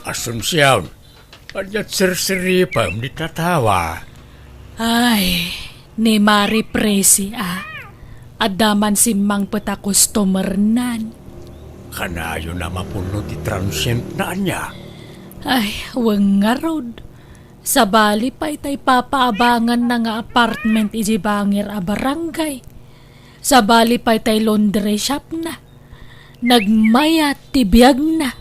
Asunsyon, anyat sirsiri pa di tatawa. Ay, ni Mari Presi Adaman si Mang Peta customer nan. Kanayo na mapuno ti transient na anya. Ay, wang nga rod. Sa bali pa itay papaabangan na nga apartment iji bangir a barangay. Sa bali pa itay laundry shop na. Nagmayat ti biyag na.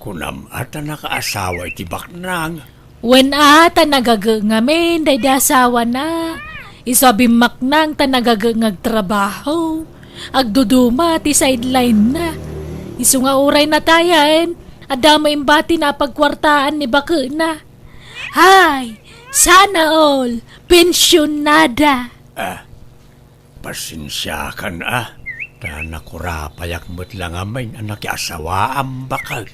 Kunam ata nakaasawa iti baknang. Wen ata nagagangamin day asawa na. Isabimak nang ta nagagangag trabaho. Agduduma ti sideline na. Isu nga uray na tayan. Adama imbati na pagkwartaan ni baka na. Hay, sana all pensyonada. Pasensya ka na. Dana kurapayak mo't lang amay anak asawa ang bakal.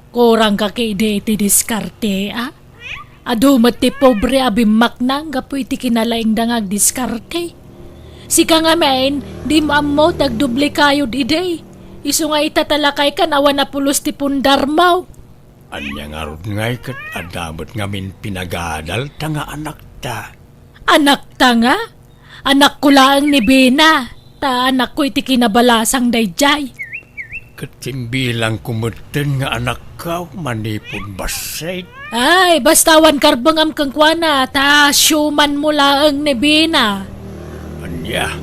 Kurang kakide iti diskarte Adumat ti pobre abimak nang gapu iti kinalaing dangag diskarte. Sika nga main, di maammo tagdubli kayo diday. Isu nga itatalakay ka nawan na pulos ti pundar mo. Anya nga rod ngay kat adamot ngamin pinagadal ta nga anak ta. Anak ta nga? Anak ko lang ni Bina. Ta anak ko iti kinabalasang dayjay. Katimbilang kumuten nga anak ka manipon basay. Ay, bastawan karbang am kang kwana, ta syuman mo laang ni Bina. Anya?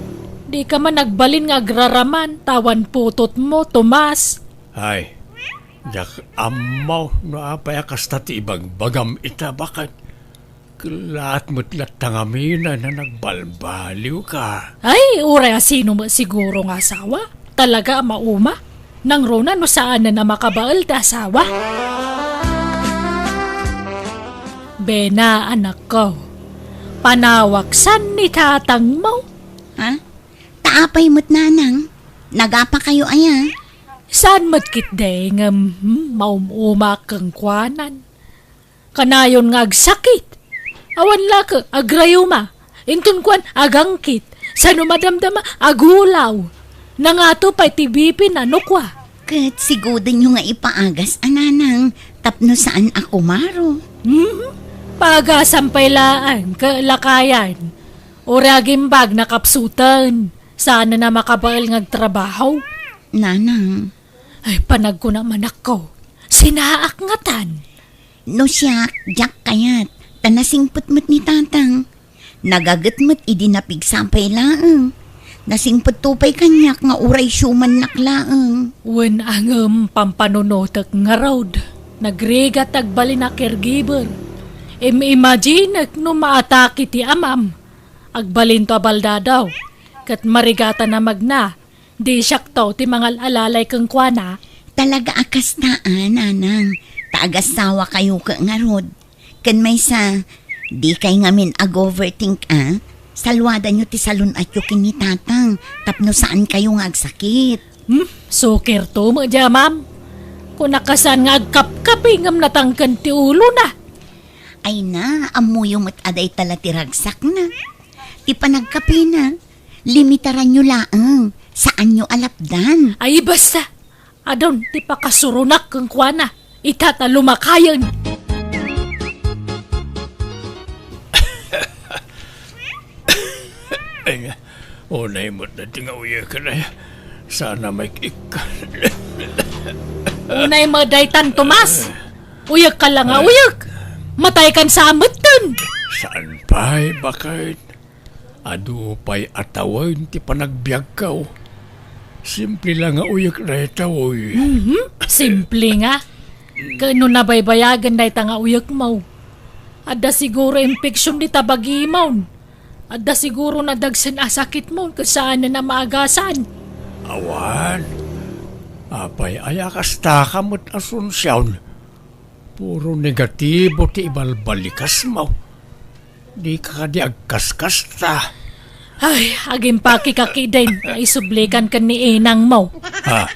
Di ka man nagbalin nga agraraman, tawan putot mo, Tomas. Ay, jak amaw no apay kasta ti ibang bagam ita bakit. Kalaat mo't latangamina na nagbalbaliw ka. Ay, uray sino mo siguro nga asawa? Talaga mauma? Nang rona no saan na makabaal ta asawa? Bena, anak ko. Panawaksan ni tatang mo. Ha? Taapay mo't nanang. Nagapa kayo aya. Saan matkit day nga maumuma kang kwanan? Kanayon nga agsakit. Awan la ka, agrayuma. Intun kwan, agangkit. Sano madamdama, agulaw. Nangato pa'y tibipin, ano kwa? Kat siguro nyo nga ipaagas, ananang. Tapno saan ako maro. Pagasampay laan, kalakayan. Uragimbag na kapsutan. Sana na makabaal ngagtrabaho. Nanang, Ay, panag ko naman ako. Sinaak nga tan. no siya, jak kayat. Tanasingput mo't ni tatang. Nagagat mo't idinapig sampay laang. Nasingput tupay kanyak nga uray syuman naklaang. Wen ang pampanunotak nga road. Nagregat agbali na caregiver. Imagine no maatake ti amam. Agbalin to abalda daw. Kat marigata na magna. Di siyak to ti mga alalay kang kwana. Talaga akastaan, nanang. Taagasawa kayo ka nga rod. Kan may sa, di kay ngamin ag-overthink Salwada nyo ti salun at yukin ni tatang. Tapno saan kayo nga agsakit. Sukir to mo dya, ma'am. Kung nakasan nga agkap-kapingam natangkan ti ulo na. Ay na, amuyo mo't aday tala ti ragsak na. Ti panagkapi na. Limitaran nyo laang. Saan nyo alapdan? Ay basta. Adon, ti pakasurunak kang kwana. Itatalumakayan. Ay nga, unay mo't na tingawya ka na. Sana may ikal. Unay madaytan, Tomas. Uyak ka lang uyak. Matay kan sa amatan. Saan pa'y bakit? Adu pa'y atawin ti panagbiag ka. Simple lang nga uyak na itawoy. Simple nga. Kano nabaybayagan day nga uyak mo. Ada siguro infeksyon di tabagimaw. Ada siguro nadagsan asakit mo kung saan na maagasan. Awan. Apay ayakasta ka mo't asunsyon. Puro negatibo ti ibalbalikas mo. Di ka di agkaskasta. Ay, aging pakikaki din na isublikan ka ni inang mo. Ha?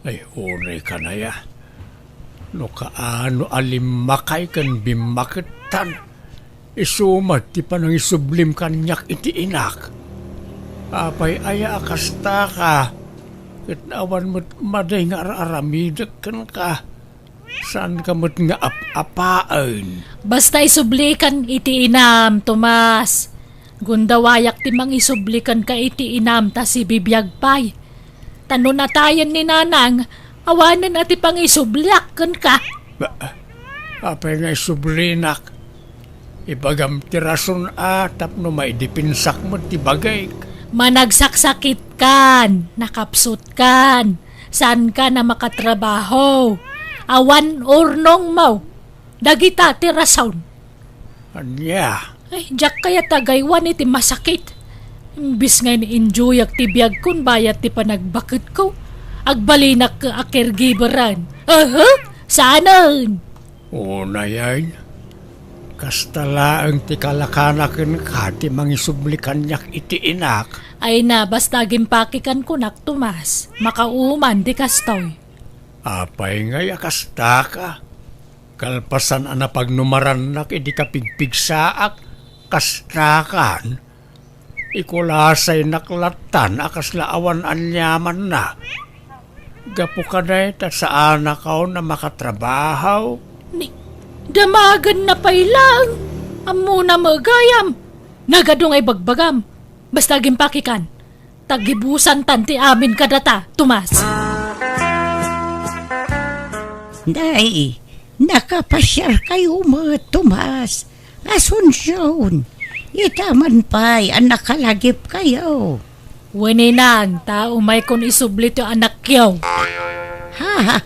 Ay, unay ka na ya. No kaano alimakay kan bimakitan. Isumat ti panang isublim kanyak iti inak. Apay aya akasta ka. Kat awan mo't maday nga aramidak kan ka. Saan ka mo't nga apaan? Basta isublikan iti inam, Tomas. Gundawayak ti mang isublikan ka iti inam ta si bibiyag pay. Tanunatayan ni nanang, awanan ati pang isublyak kan ka. Apay nga sublinak. Ibagam tirason tapno may dipinsak mo ti bagay. Managsaksakit kan, nakapsut kan, saan ka na makatrabaho? Awan urnong mo, dagita ti rason. Anya, Ay, jak kaya tagaywan iti masakit. Imbis nga ni-enjoy ak ti biyag kun bayat ti panagbakit ko. Agbalinak ka a caregiveran. Saanan? una yan. Kastala ang ti kalakanakin ka ti mangisublikan niyak iti inak. Ay na, basta gimpakikan ko nak Tomas. Makauman di kastoy. Apay nga yakasta ka. Kalpasan ana pagnumaran nak idi ka pigpigsaak. Kastakan. Ikulasay naklatan akas laawan anyaman na. Gapo ka na ita sa anak ko na makatrabaho. Ni, damagan na pailang. Amo na magayam. Nagadong ay bagbagam. Basta gimpakikan. Tagibusan tanti amin kadata, Tomas. Day, nakapasyar kayo mga Tomas. Asunsyon. Itaman pa'y ang nakalagip kayo. Waninang, tao may kon isublit yung anak yaw. Ha?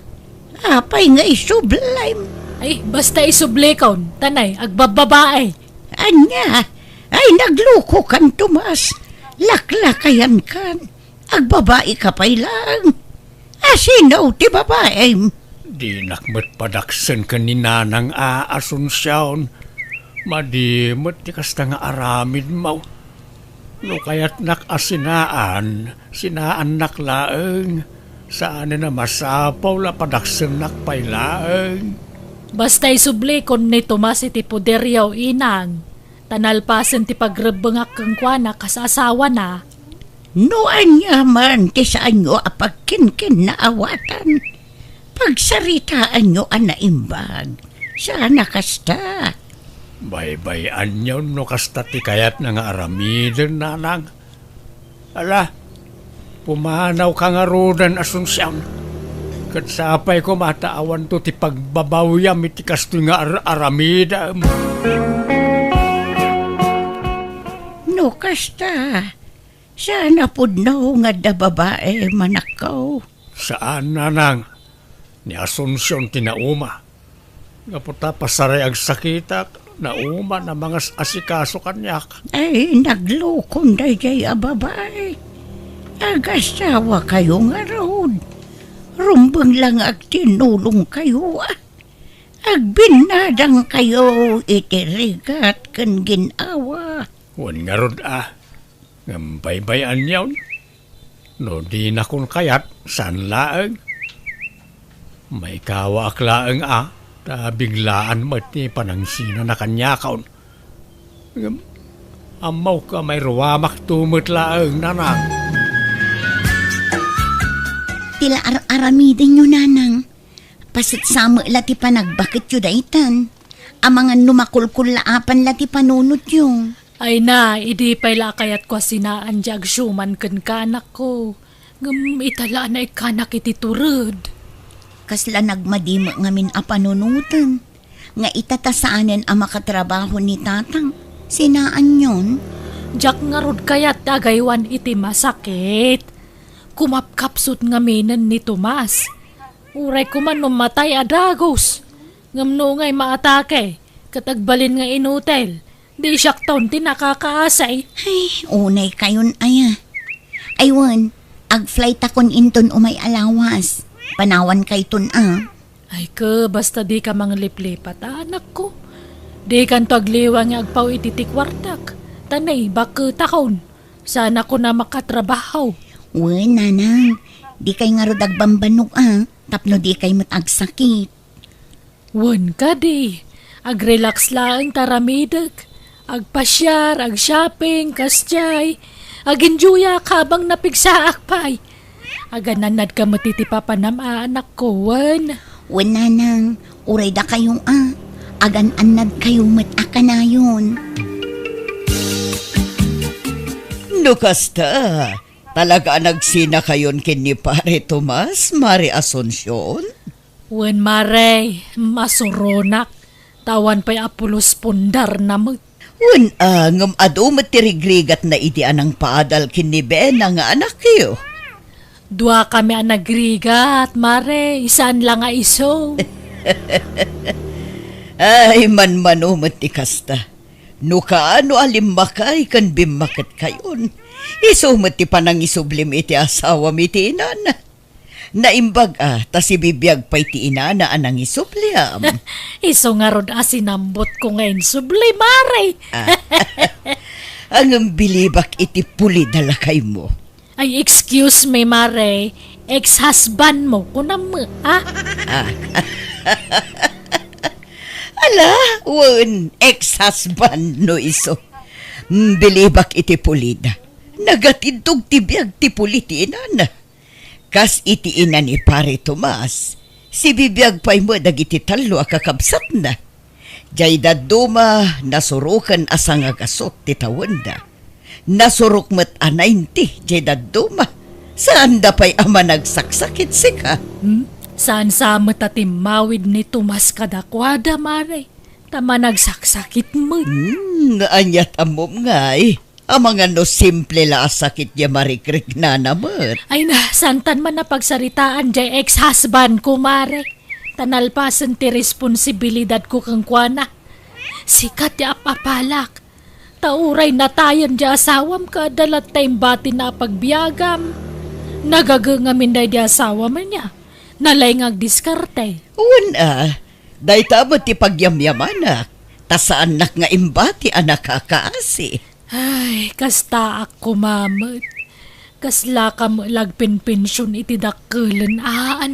Apay nga isublime. Ay, basta isublikon. Tanay, agbababae. Anya, ay nagluko kan Tomas. Laklakayan kan. Agbabae ka pa'y lang. Asinaw ti babae. Di nakmat padaksen ka ni nanang Asunsyon. Madimot ti kasta nga aramid mo. No kaya't nakasinaan, sinaan naklaeng. Saan na masapaw la padaksen nakpailaeng. Basta isublikon ni Tomas iti puderyaw inang. Tanalpasen ti pagrebengak kang kwa kasasawa na. No anya man ti saan nyo apagkinkin na awatan. Pagsaritaan nyo ang naimbag. Sana kasta. Baybayan nyo no kasta ti kayat na nga aramidin nanang. Ala, pumanaw ka nga rodan Asunsyon. Kat sapay ko mataawan to ti pagbabawiyam iti kasto nga aramidam. No kasta. Sana pudnaw nga da babae manakaw. Saan nanang? Ni Asunsyon tinauma. Nga puta pasaray ag sakitak. Nauma na mga asikaso kanyak. Ay, naglukon day jay a babae. Agasawa kayo nga raod. Rumbang lang ag tinulong kayo Agbinadang kayo itirigat kan ginawa. Wan nga rod Ngambay-bayan yawn. No di na kung kayat, san laeng. May kawa aklaeng biglaan mo ti panangsina na kanyakaon. Amaw ka may ruwamak tumot laeng nanang. Tila aramidin nyo nanang. Pasit sama lati pa nagbakit yu daitan. Ang mga numakulkul laapan lati panunot yung. Ay na, idi pala kayat ko sinaan di agsyuman kan kanak ko. Itala na ikanak iti turod. Kasla nagmadima ngamin a panunutan. Nga itatasaanen ang makatrabaho ni tatang. Sinaan yon? Jak nga rod kayat agaywan iti masakit. Kumapkapsut ngaminan ni Tomas. Uray ko man numatay adagos. Ngamno nga'y maatake. Katagbalin nga inutel. Di siyak taon tinakakaasay. Ay, unay kayon aya. Aywan, ag-flight akon inton umay alawas. Panawan kay tun Ay ka, basta di ka mga liplipat, anak ko. Di kanto agliwa nga agpaw ititikwartak. Tanay, baka takon. Sana ko na makatrabaho. Uy, nanang, di kay nga rodag bambanok tapno di kay matagsakit. Wan ka di. Ag-relax lang taramidag. Agpasyar, ag-shopping, kastyay. Ag-enjoya kabang napigsaak pay. Agananad ka matitipapanam anak ko, wan. Wala nang, uray da kayo agan-anad kayo mataka na yun. No kasta, talaga nagsina kayon kin ni Pare Tomas, Mari Asuncion? Wan mare, masuronak. Tawan pa'y apulos pundar na mo. Wan ngam ado matirigrigat na iti anang paadal kin ni Bena nga anak kayo. Dua kami ang nagrigat, mare. Isaan lang nga iso. Ay man ti kasta. No kaano alimmakay kan bimakit kayon. Iso ti panang isublim iti asawa mi ti inana. Naimbag ta si bibiyag pa'y ti inana anang isubliam. Iso nga rod asinambot ko ngayon subli, mare. Ang bilibak iti puli dalakay mo. Ay, excuse me, mare. Ex-husband mo, kunam mo, ha? Ala, wan, ex-husband no iso. Bilibak iti pulida. Nagatintog tibiyag ti puliti inana. Kas iti ina ni Pare Tomas, si bibiyag pa'y mo dagiti talo akakabsat na. Jay daduma nasurukan asang agasot ti tawanda. Nasurok met A90, jay daduma. Saan da pa'y ama nagsaksakit sika? Saan sa matatimawid ni Tomas kadakwada, mare? Tama nagsaksakit mo. Anyat amom ngay. Ang mga no simple la sakit ya marikrik na naman. Ay na, santan man na pagsaritaan jay ex-husband ko, mare. Tanalpasan ti responsibilidad ko kang kuana. Sikat ya apapalak. Tauray na tayan di asawam ka dalat tayong bati na pagbiagam. Nagagangamin na di asawa man niya. Nalay ngag diskarte. Una, day tamo ti pagyamyamanak. Tasaan nak nga imbati anak kakaasi. Ay, kasta ako mamad. Kasla ka mo lagpin-pensyon iti dakkelan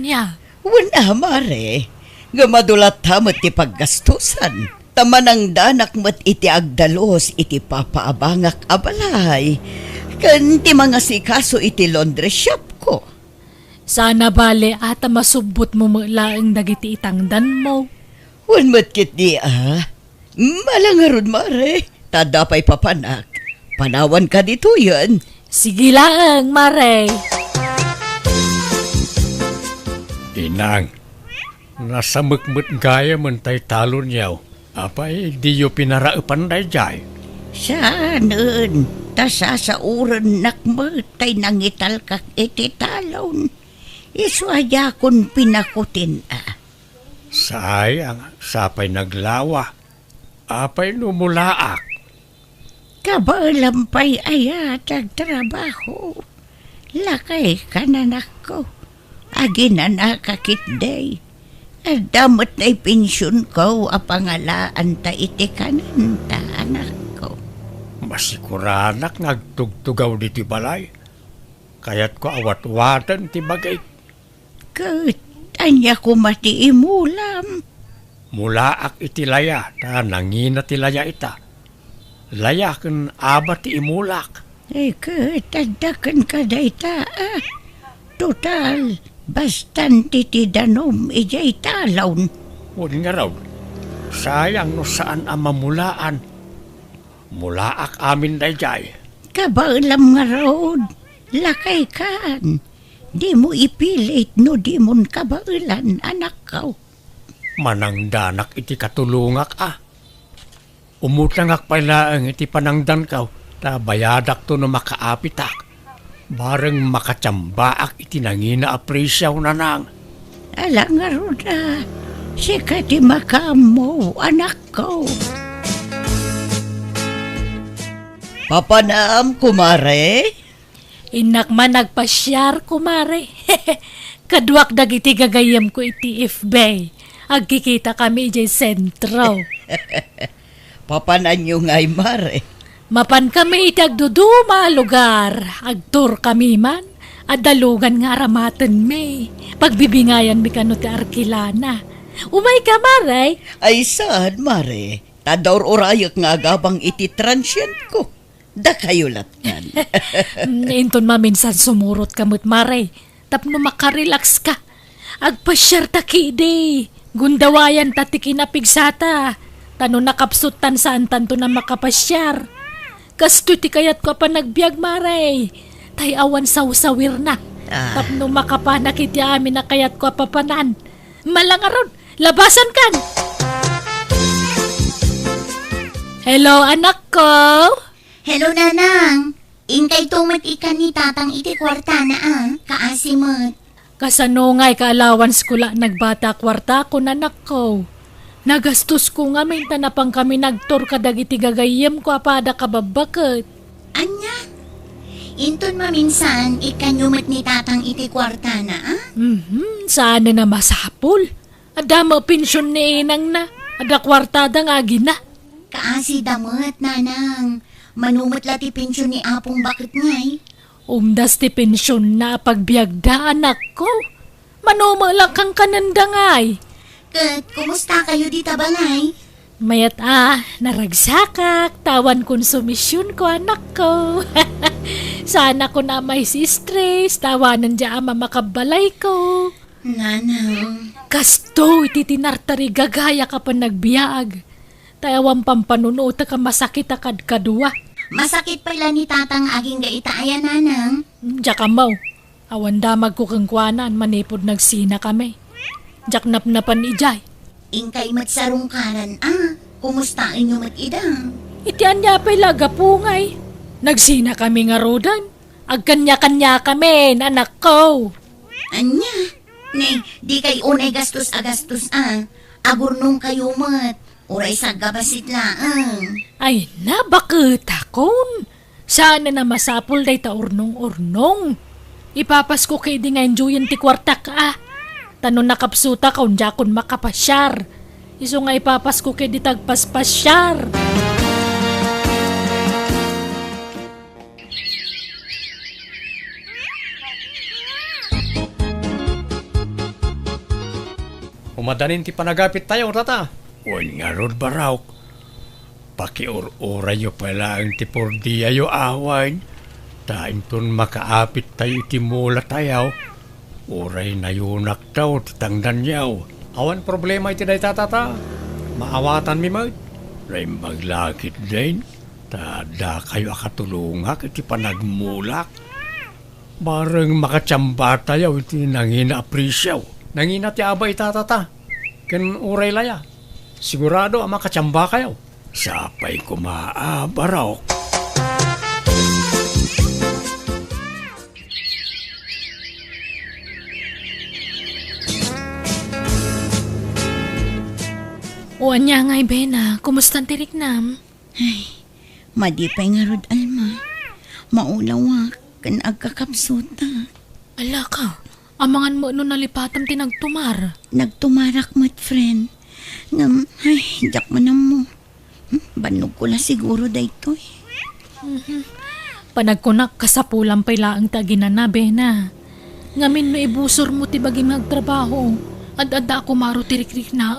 niya. Una, mare. Nga madulat tamo ti paggastusan. Tamanang danak mat iti agdalos iti papaabangak abalay. Kan ti mga sikaso iti laundry shop ko. Sana bale ata masubot mo laeng dagiti itangdan mo. Wan matkit di Malangarod, mare. Tadapay papanak. Panawan ka dito yan. Sige lang, mare. Inang, nasa mukmut gaya man tay talon yaw. Apay, di yo pinaraupan day jay. Saanan, tasa sa uran nakmatay nangital kak iti talon. Iswaya kon pinakutin Sayang, sapay naglawa. Apay numulaak. Kabalampay ayat ang trabaho. Lakay kananak ko. Agina nakakit day. At damot na'y pensyon ko apangalaan ta iti kanan ta anak ko. Masikuranak ngagtugtugaw di ti balay. Kaya't ko awat-watan ti bagay. Kat, anya ko mati imulam. Mulaak iti laya, ta nangina ti laya ita. Laya ken abat ti imulak. Kat, tadakan ka day ta Total, bastante ti danom ijay talon. Huwag nga raw, sayang no saan ang mamulaan. Mulaak amin day jay. Kabalam nga road, lakay kan. Di mo ipilit no di mon kabailan anak ko. Manangdanak iti katulungak Umutangak palaang iti panangdan kaw, ta bayadak to no makaapitak. Bareng makatsambaak iti nangina apresyaw na nang. Ala nga roda, sika ti makamo anak ko. Papanaam, kumare? Inak man nagpasyar, kumare. Kadwak dagiti gagayam ko iti FB. Agkikita kami ijay sentro. Papanan nyo nga'y mare. Mapan kami iti agduduma lugar. Agtur kami man. Adalugan nga aramatan me. Pagbibingayan mi kano ti Arkilana. Umay ka, mare. Ay saan, mare? Tadaw orayak nga gabang iti transient ko. Da kayo latyan. Inton maminsan sumurot kamot, mare. tapno makarelax ka. Agpasyar ta kidi. Gundawayan ta ti kinapigsata. Tano nakapsutan saan tanto na makapasyar. Kasto ti kayat ko pa nagbiag maray. Tay awan sawsawir na. Tapno makapanak iti amin na kayat ko papanan. Malangaron, labasan kan! Hello, anak ko! Hello, nanang. Ingkay tumat ikan ni tatang iti kwarta na kaasimot. Kasanongay ka-allowance ko la nagbata kwarta ko nanak ko. Nagastos ko nga may tanapang kami nagtor kadag iti gagayem ko apada kababakit. Anya? Inton maminsan, ikanyumat ni tatang iti kwarta na Saan na masapol? Ada mo pensyon ni inang na. Ada kwartada nga gina. Kaasi damot, nanang. Manumot lati pensyon ni apong bakit ngay. Umdas ti pensyon na pagbiagda anak ko. Manumalang kang kanandangay. Kat, kumusta kayo di tabalay? Mayat naragsakak, tawan konsumisyon ko anak ko. Sana ko na may si-stress, tawanan dya ama makabalay ko. Nanang. Kasto, iti tinartari gagaya ka pa nagbiag. Tayawang pampanunuta ka masakit akad kadua. Masakit pala ni tatang aging gaitaya, nanang. Diyak amaw, awan damag ko kang kuanan, manipod nagsina kami. Diyak napnapan ijay. Ingkay matsarungkaran, kumusta inyo matidang? Itian niya pa'y lagapungay. Nagsina kami nga rodan. Agkanya-kanya kami, anak ko. Anya? Nay, di kay unay gastos agurnong kayo mat. Uray sa gabasit laang. Ay na, bakit akon? Sana na masapol day ta urnong-urnong. Ipapas ko kay di nga enjoyin ti kwarta ka. Tanon nakapsuta kaun jakon makapasyar. Iso nga ipapas ko kay di tagpaspasyar. Umadanin ti panagapit tayo, tata. Uwan nga rod baraw. Pakiur-ura yo pala ang tipurdiya yo awan. Tain ton makaapit tayo iti mula tayo. Uray na yunak daw, titangdan yaw. Awan problema iti day tatata. Maawatan mi mag. Ray maglakit din. Tada kayo akatulungak iti panagmulak. Bareng makatsamba tayo iti nangina aprisyaw. Nangina ti abay tatata. Ken uray laya. Sigurado ang makatsamba kayo. Sapay kumaabaraw. Uwan niya ngay, Bena. Kumusta ang tirik nam? Ay, madipay nga rod, Alma. Maulawak, kan agkakapsuta. Ala ka, amangan mo nun nalipatam tinagtumar. Nagtumarak mat, friend. Ngam, ay, jak man mo. Banog ko la siguro daytoy. Panagkunak kasapulang pay laang taginan na, Bena. Ngamin no ibusor mo ti baging nagtrabaho. Ad-ada ako maro tirik-rik na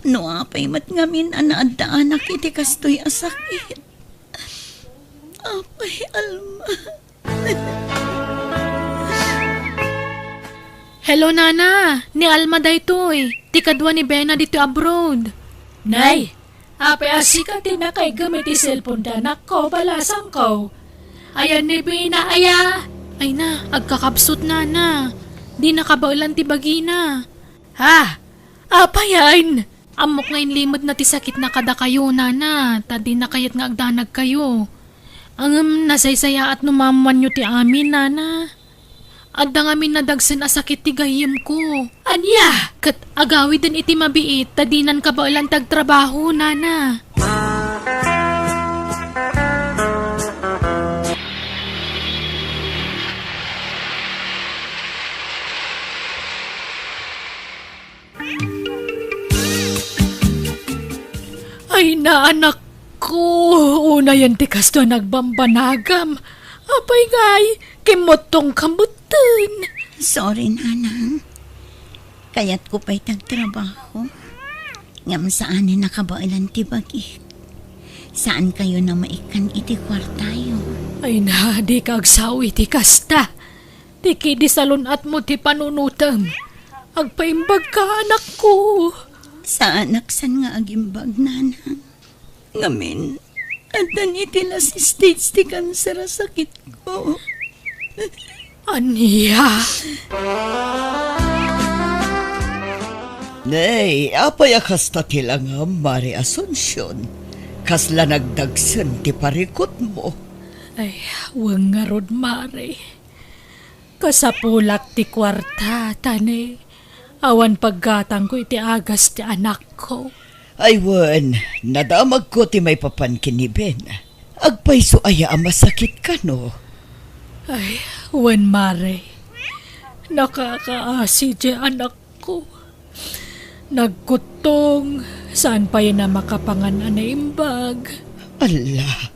No apay mat ngamin anaadaan na kiti kastoy asakit. Apay, Alma. Hello, Nana. Ni Alma daytoy. Ti kadwa ni Bena dito abroad. Nay, apay asika na kay gamit ti cellphone danak ko, balasang ko. Ayan ni Bena, aya. Ay na, agkakapsot na. Di nakabaulan ti bagina. Ha? Apayan. Amok ngayon limod na ti sakit na kada kayo, Nana. Tadi na kayat nga agdanag kayo. Ang nasaysaya at numaman nyo ti amin, Nana. Adda ngamin nadagsan asakit ti gayem ko. Anya? Kat agawi din iti mabiit, tadinan ka ba ulang tagtrabaho, Nana? Ay na, anak ko. Una yan ti kasto nagbambanagam. Apay ngay, kimotong kamutan. Sorry, nanang. Kayat ko pa'y tagtrabaho. Ngam saan ni nakabailan ti bagi. Saan kayo na maikan iti kwartayo? Ay na, di kagsawi ti kasta. Tiki di salon at mo ti panunutam. Agpaimbag ka, anak ko. Sa anak san nga agimbag, nanang. Ngamin, at itila si stage ti cancer a sakit ko. Aniya. Nay, apay akasta tila nga, Mari Asunsyon. Kasla nagdagsan ti parikot mo. Ay, wang nga rod, Mare. Kasapulak ti kwarta, tani. Awan paggatang ko iti agas ti anak ko. Ay, wan, nadamag ko ti may papankin ni Ben. Agpayso aya masakit ka, no? Ay, wan, Mare. Nakakaasi di anak ko. Nagkutong, saan pa yun na makapanganan na imbag? Ala,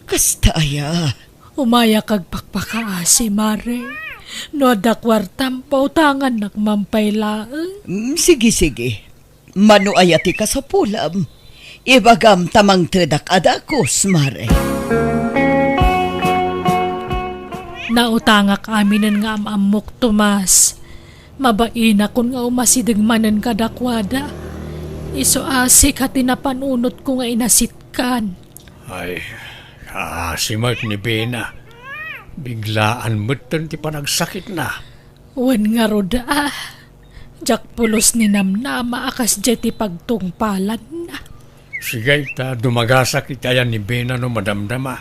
kasta aya. Umaya kag pakpakaasi, Mare. No da kwartam pautangan nakmampay laeng. Sige. Mano ayati ka sa pulam. Ibagam tamang tedak adakos, Mare. Nautangak aminen nga amamok, Tomas. Mabaina kun nga umasidagmanan kadakwada. Iso asik hati na panunot ko nga inasitkan. Ay, simak ni Bena. Biglaan mutan ti panagsakit na. Wan nga roda Jak pulos ni namnama akas jeti pagtungpalan na. Sigay ta dumagasak itayan ni Bena no madamdama.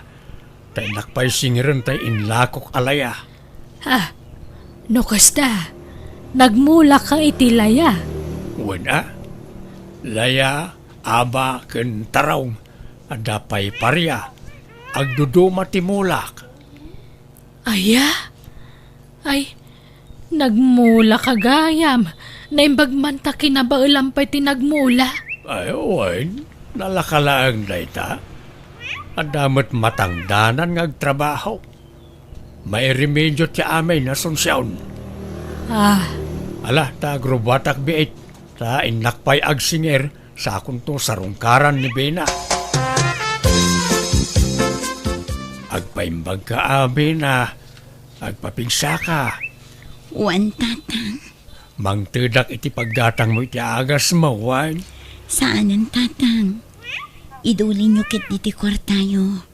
Tay nakpay singiran tay inlakok alaya. No kasta, nagmula ka iti laya. Wala. Laya, aba, ken taraw. Adapay parya. Agduduma ti mulak. Aya? Ay, nagmula ka gayam. Naimbagmanta kinabailampay ti nagmula. Ay, oy, nalakalaang dayta. Adamat matangdanan ng agtrabaho. May remedyo ti amay na sunsyaon. Ala, ta agrubatak biit. Ta inakpay agsinger sa akong to sarungkaran ni Bena. Agpaimbag ka, Bena. Agpapigsa ka. Wan, tatang. Mangtedak iti paggatang mo iti agas mo, wan. Saanan, tatang? Iduli nyo kit diti kwartayo.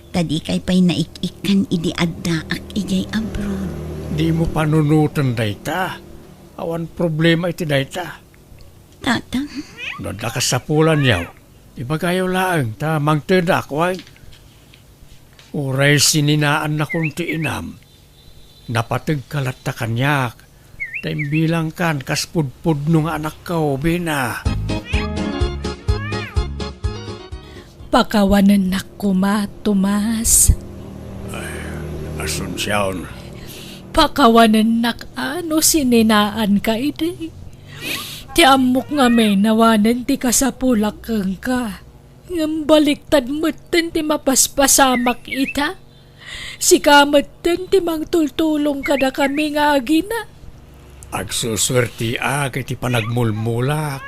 Tadi kay pa'y naik-ikan idi adda ak ijay abroad. Di mo panunutan dayta. Awan problema iti dayta. Tatang? Nada ka sa pulan yaw. Ibagayaw laang ta mangtedak, wan. Uray sininaan na kunti inam. Napatag kalat ta kanyak. Taim bilang kan kaspudpud nung anak ko, Bena. Pakawanan na kuma, Tomas. Asunsyaon. Pakawanan na ano sininaan ka ide. Ti amok nga may nawanan ti kasapulak kang ka. Ngam baliktad mutten ti mapaspasamak ita. Si kamutten ti mangtultulong kada kami nga agina. Agsuswerti kay ti panagmulmulak.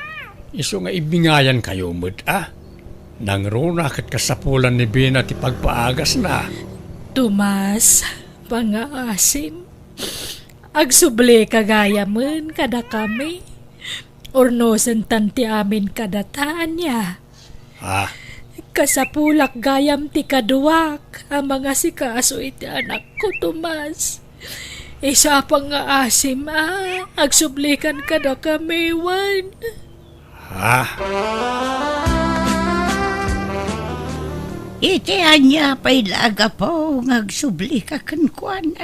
Iso nga ibingayan kayo mo't Nang runa kat kasapulan ni Bena ti pagpaagas na. Tomas, pangaasim. Agsubli kagaya man kada kami. Ornosan tanti amin kadataan niya. Kasapulak gayam ti kaduwak. Ang mga sikaaso iti anak ko, Tomas. Isa pang asim agsublikan kada kami, wan. Iti anya pa'y laga po ngagsubli ka kankwan.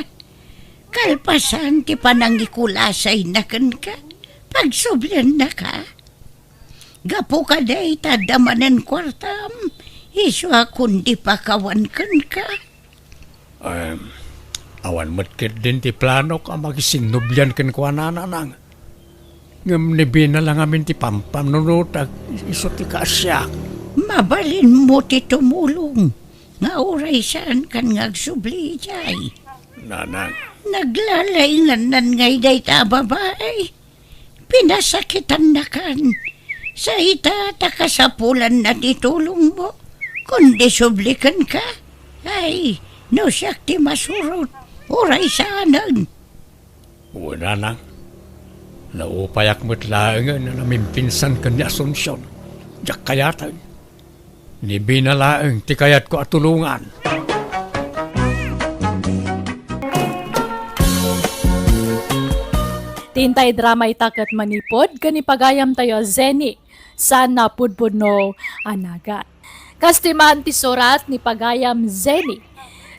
Kalpasan ti panangikulasay na kan ka. Pagsublian na ka. Gapo ka day tadamanan kwartam. Iso kundi pakawan kan ka. Awan matkit din ti plano ka magisinubyan ken kwa nananang. Ngam ni Bena lang amin ti pampam nunutag iso ti kaasyak. Mabalin mo ti tumulong. Nga oray saan kan ngagsubli jay. Nanang. Naglalaingan nan ngay day ta babae. Pinasakitan na kan. Sa ita takasapulan na titulong mo. Kundi sublikan ka. Ay, no siyak ti masurot. Oray saanan. Una nang, naupayak mo't laang na namimpinsan ka ni Asunsyon. Diyak kayatan, ni binalaang ti kayat ko at tulungan. Tintay drama itakat manipod, gani pagayam tayo Zeni, sana pudpud no anagat. Kastiman ti surat ni pagayam Zeni,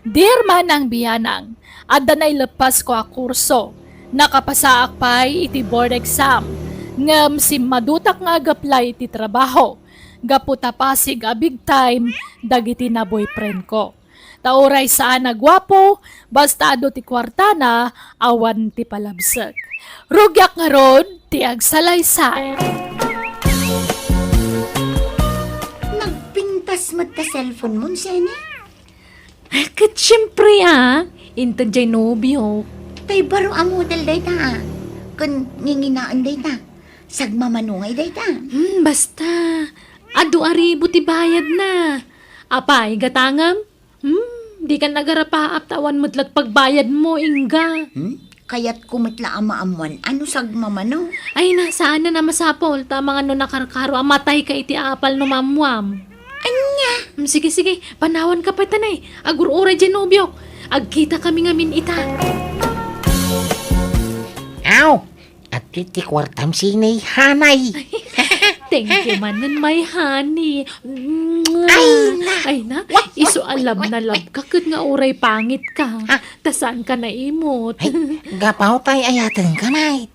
Dear manang biyanang, adda na ilepas ko a kurso, nakapasaak pa'y iti board exam, ngam si madutak nga agaplay iti trabaho, gaputa pasig a big time, dagiti na boyfriend ko. Tauray saan nagwapo, basta ado ti kwartana, awan ti palabsag. Rugyak nga ron, ti agsalaysay. Nagpintas mo ta cellphone mo, Seni? Kat syempre intan jay nobyo. Tay baro ang model day ta. Kun nginginaan day ta. Sagmamanungay day ta. Basta, adu aribo ti bayad na. Apay, gatangam? Di ka nagarapaap tawan mo't pagbayad mo, Inga. Kaya't kumitla ama-amuan. Ano sagmamano? Ay, nasaan na masapol, tamang ano nakarkaro, amatay ka iti apal no mamwam. Anya? Sige, panawan ka pa tanay. Agur-ura dyan, nobyok. Agkita kami ngamin ita. Aw! At iti kwartam sinay hanay. Thank you manan, my honey. Ay na, iso alam na lab ka kat nga uray pangit ka. Tasan ka na imot. Ay, gapaw tay ayatan ka, mate.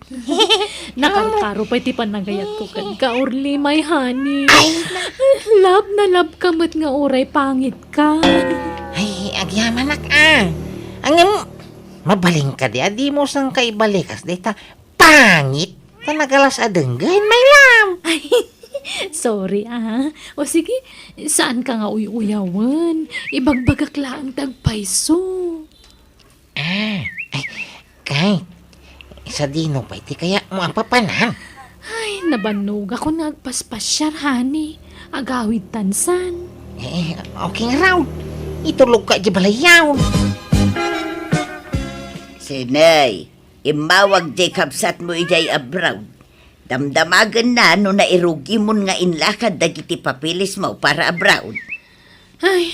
Nakarkaro pa iti panagayat ko kan ka urli, my honey. Lab na lab ka mat nga uray pangit ka. Ay, agyamanak Angem, mabaling ka di, adi mo sang kaibalikas dita. Pangit! Kanagalas adenggain, may lam. Ay, sorry O sige, saan ka nga uyawan? Ibagbagak lang tagpaiso. Ay, kay, sa dino pa iti kaya mo ang papanan. Ay, nabanog ako nagpaspasyar, honey. Agawid tansan. Okay nga raw. Itulog ka di balayaw. Sinay, imawag di kapsat mo ijay abroad. Damdamagan na no nairugi mo nga inlakad dagiti papilis mo para abroad. Ay,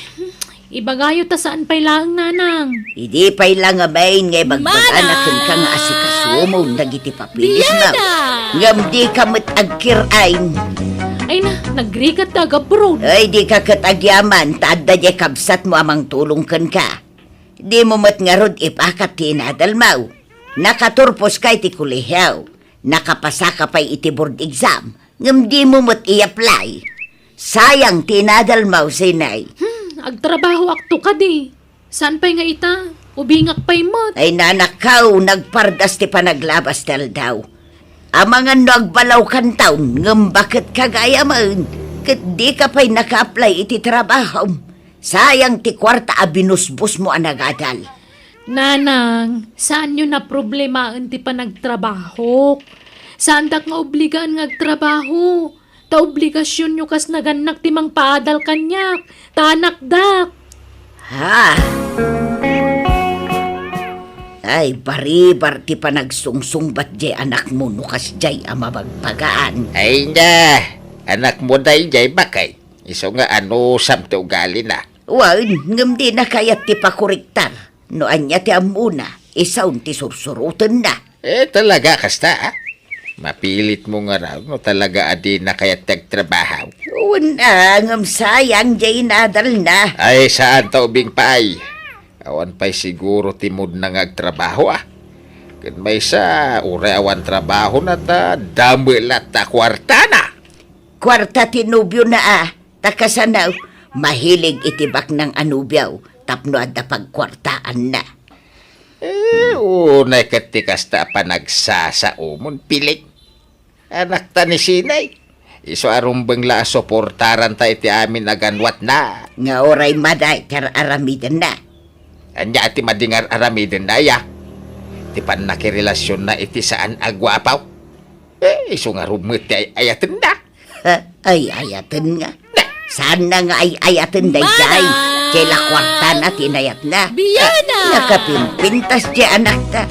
ibagayo ta saan pa'y lang, nanang. Hindi pa'y lang amain nga magbag-anakin ka nga asikasumo dagiti papilis mo. Ngam di ka agkirain. Ay na, nagrigat daga abroad. Ay di ka katagyaman, taadda di kapsat mo amang tulungkan ka. Di mo matngarod ipakat tinadalmaw. Nakaturpos kay ti kulihaw. Nakapasa ka pa'y iti board exam. Ngam di mo mat i-apply. Sayang tinadalmaw, sinay. Agtrabaho akto ka di. Saan pa'y nga ita? Ubingak pa'y mot. Ay nanakaw, nagpardas ti panaglabas tal daw. Amangan no agbalaw kan taon, ngam bakit kagaya man. Kat di ka pa'y naka-apply iti trabaho. Sayang ti kwarta abinusbus mo anagadal. Nanang, saan nyo na problema ti pa nagtrabaho? Saan dak nga obligaan nga agtrabaho? Ta obligasyon nyo kas naganak ti mang paadal kanyak. Tanakdak. Ha? Ay, baribar ti panagsungsungbat jay anak mo nukas jay amabagpagaan. Ay na, anak mo day jay bakay. Iso nga ano samte ugali na. Wan, ngam di na kayat ti pakuriktar. No anya ti amuna, isaw ti sursurutan na. Talaga kasta Mapilit mo nga raw no talaga adi na kaya tagtrabaho. Una, ngam sayang jay nadal na. Ay saan ta ubing paay? Awan pa'y siguro timod na ngagtrabaho Kan may sa ure awan trabaho na ta damelat ta kwarta na. Kwarta tinubyo na takasanaw, mahilig itibak ng anubyaw, tapno adda pagkwartaan na. Unay katikas ta pa nagsasaumon pilik. Anak ta ni sinay. Iso arumbang la soportaran ta iti amin aganwat na. Nga oray maday kar aramidan na. Anya ati madingar aramiden na ya. Ti pan nakirelasyon na iti saan agwapaw. Iso nga rumit ay ayaten na. Ay ayaten nga. Saan na nga ay ayaten day jay? Kaya kwarta na tinayat na. Biyana! Nakapimpintas di anak ta.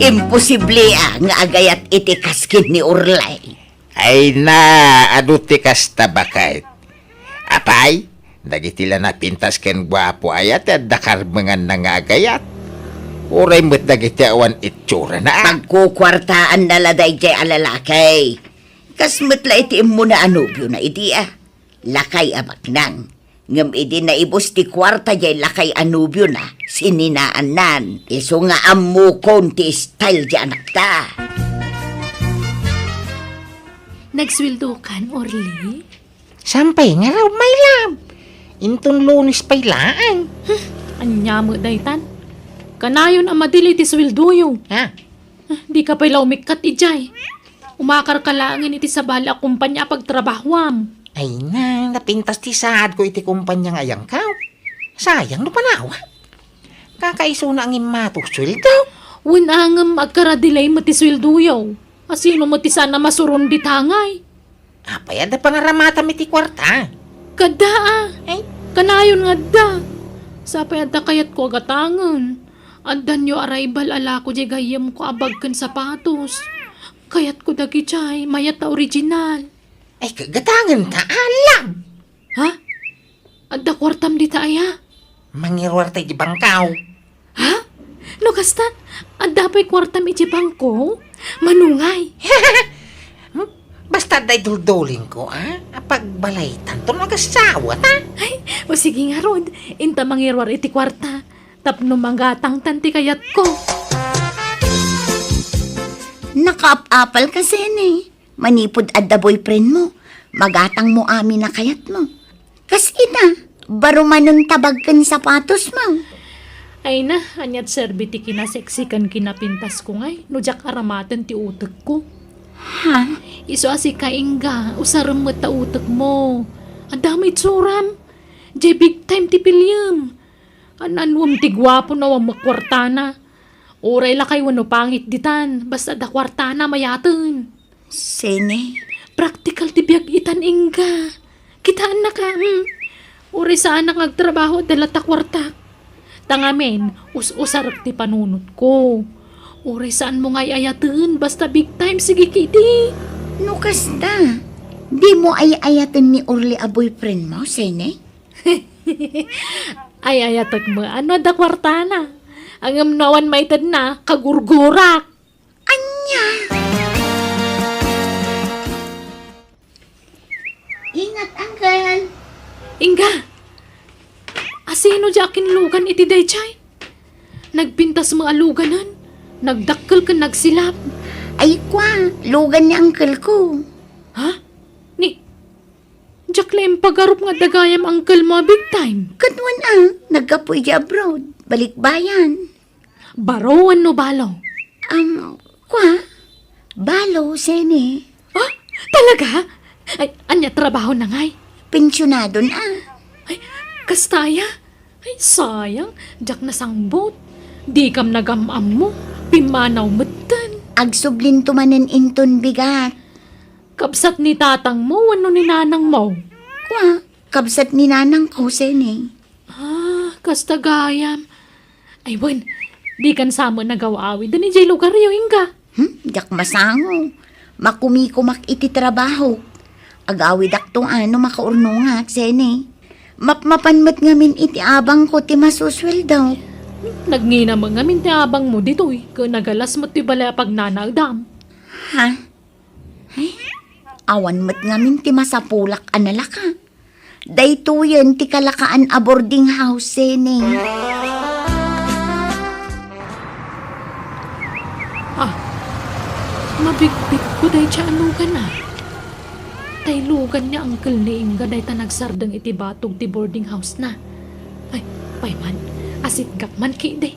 Imposible nga agayat iti kaskin ni Urlay. Ay na, aduti kas tabakait. Apay, nagitila na pintas ken gwapo ayat at dakar mga nangagayat. Uray mo't nagiti awan itsura na. Pagkukwartaan na laday jay alalakay. Kasmatla iti mo na anubyo na iti lakay amak nang. Ngam iti na ibos ti kwarta jay lakay anubyo na sininaan nan. Iso nga amu konti style di anak ta. Nagsweldo kan, Orly? Sampay nga raw, my love. Intong Lunes pa'y laan. Anya mo, daytan. Kanayon ang madili ti sweldo yo. Ha? Di ka pa'y laumikat ijay. Umakar ka langin iti sa bala kumpanya pagtrabahwam. Ay na, napintas ti saad ko iti kumpanyang ayang kaw. Sayang no panawa. Kakaiso na ang imatuswil daw. Winangam agkaradilay mo ti sweldo yo. Asino mo ti sana masuron di tangay. Apay, ada pangaramata mi ti kwarta. Kada Ay, kanayon nga da. Sapay adda kayat ko agatangan. Addan yo arrival ala ko di gayam ko abagkan sapatos. Kayat ko dagi jay, mayat ta original. ay kagatangan ta, alam. Ha? Adda kwartam di taaya. Mangirwar tayo di bangkaw. Ha? No kasta, adda pa'y kwartam iti bangko? Manungay. Basta day dulduling ko, ha? Apag balay tanto nagasawa, ta? Ay, o sige nga Rod, inta mangirwar iti kwarta. Tapno manggatang tanti kayat ko. Nakaap-apal kasi ni. Manipod adda boyfriend mo. Magatang mo amin na kayat mo. Kas ina, baro manon tabagkan sapatos mo. Ay na, anyat serbiti kinaseksikan kinapintas ko ngay. No jak aramatan ti utek ko. Ha? Iso asi kaingga, usaram mo ta utek mo. Adamay tsuram. Jay big time ti pilyam. Ananwam ti gwapo na wam makwartana. Uray lakay wano pangit ditan. Basta da kwartana mayatan. Sene, Practical ti biag itan ingga. Kitaan na ka. Uray saan na ngagtrabaho dala ta kwarta. Tangamen, us-usarak ti panunot ko. Uray saan mo ngay ayatan. Basta big time, sige kiti. no kasta. Di mo ay ayatan ni Orly a boyfriend mo, Sene? Ay ayatak mo, ano da kwartana? Ang amnawan maitad na, kagurgurak. Anya! Ingat, Uncle! Inga, asino di akin lugan iti daychay? Nagpintas mga luganan, nagdakkel ka nagsilap. Ay kwa, lugan ni Uncle ko. Ha? Diyak lang pagarup nga dagayam uncle mo big time. Kadwan nagkapoy di abroad, balikbayan. Barawan no balaw. Kwa, balo, Sene. Ah, talaga? Ay, anya trabaho na ngay. Pensyonado na. Ay, kastaya? Ay, sayang. Diyak na sangbot. Di kam nagamam mo. Pimanaw matan. Agsublin tumanen inton bigat. Kapsat ni tatang mo, ano ni nanang mo? Kwa, kabsat ni nanang ko, Sene. Ah, kastagayam. Ay, wan, di kan samo nagawawi. Dani jay lugar yung inga. Jak masango. Makumikumak iti trabaho. Agawi daktong makaurnungat, Sene. Mapmapanmat ngamin iti abang ko ti masuswel daw. Nagnina mga mintiabang mo dito eh. Kung nagalas mo ti balay pag nanagdam. Ha? Ay, awan mat ngamin ti masapulak anala ka. Daytoyen ti kalakaan a boarding house, Sene. Ah, mabigpig ko day siya alugan na. Taylugan niya uncle ni Inga day ta nagsardang iti batog ti boarding house na. Ay, payman, asit gak man ki day.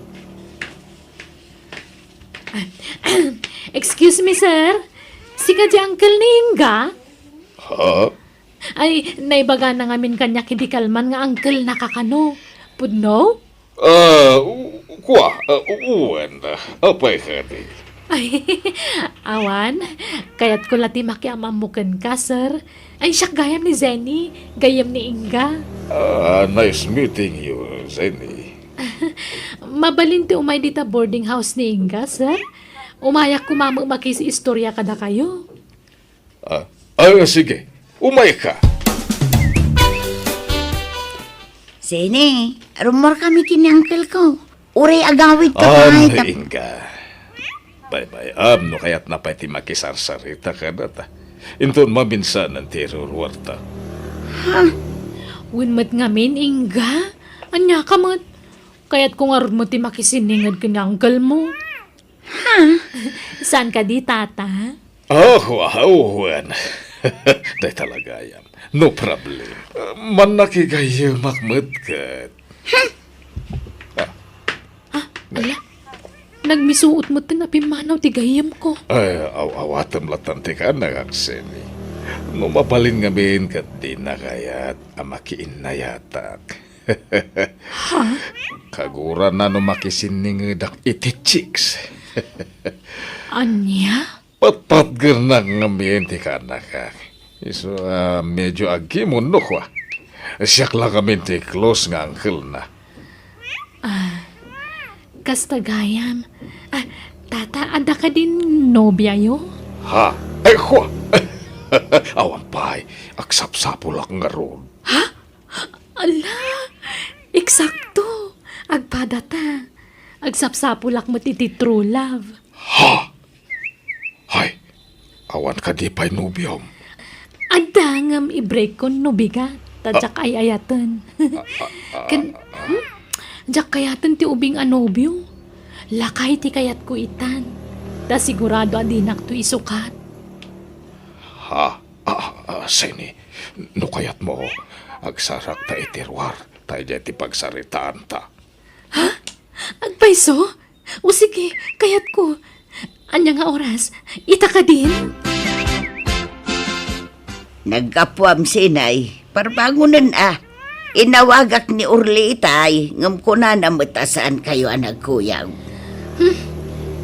Excuse me, sir. Sika di uncle ni Inga? Ha? Ay, naibaga na ngamin kanya kidikalman nga uncle nakakano. Pudno? Kwa, uwan na. Apay kati. Ay, awan. Kaya't ko lati makiamamukan ka, sir. Ay, siyak gayam ni Zenny. Gayam ni Inga. Nice meeting you, Zenny. Mabalin ti umay dita boarding house ni Inga, sir. Umayak ko makisi istorya kada kayo. Sige. Umay ka. Sine, rumor kami kini uncle ko. Uray agawid ka kahit. Inga. Bye-bye. No kaya't napay ti makisarsarita ka na ta. Inton mabinsan ng terror warta. Winmat ngamin, Inga. Anya ka mat. Kaya't kung aron mo ti makisiningad kanya uncle mo. Saan ka di, tata? Wow, Juan. Day talaga yan. No problem. Man nakigayo makmat ka. Ala, nagmisuot mo tin apimanaw ti gayam ko. Awatam latante ka na, Akseni. No mapalin nga bin kat di na kayat amakiin na yatak. Kagura na no makisiningad iti chicks. Anya? Patat gernang ngamin ti kanaka. Iso medyo agi mo no kwa. Siyak lang kami ti close nga uncle na. Kastagayam. Tata, ada ka din nobya yo? Ha? Ay kwa. Awan pa'y aksap-sapulak nga ron. Ala, eksakto. Agpadata. Agsapsapulak mo ti true love. Ha? Hay, awan ka di pa'y nubyom. Adangam i-break ko no bigat. Tadyak ay ayatan. Jak kayatan ti ubing anobyo. Lakay ti kayat ko itan. Da sigurado adinak to isukat. Ha? Sini, no kayat mo, agsarak ta itirwar, tayo dyan ti pagsaritaan ta. Agpaiso? O sige, kayat ko. Anya nga oras, ita ka din? Nagkapuam sinay, parbangunan Inawagak ni Urli itay, ngam ko na namatasan kayo anag kuyaw.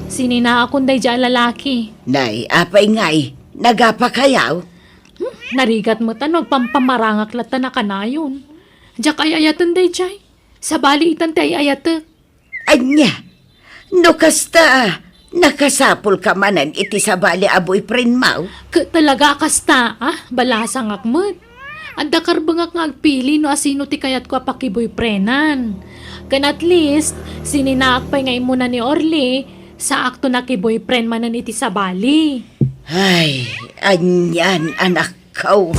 Sinina akong day dyan lalaki. Nay, apay ngay, nagapakayaw. Narigat mo tanog, pampamarangak lata na kanayon. Diyak ay ayatan day jay. Sa bali itan tay ayatek. Anya, no kasta, nakasapol ka manan iti sa bali aboy prinmaw. Talaga kasta, balasang akmat. Adda karbangak nga agpili no asino ti kayat ko apakiboyprenan. Kan at least, sininaak pa nga imuna ni Orly, sa akto na kiboyfriend manan iti sa bali. Ay, anyan anak ko.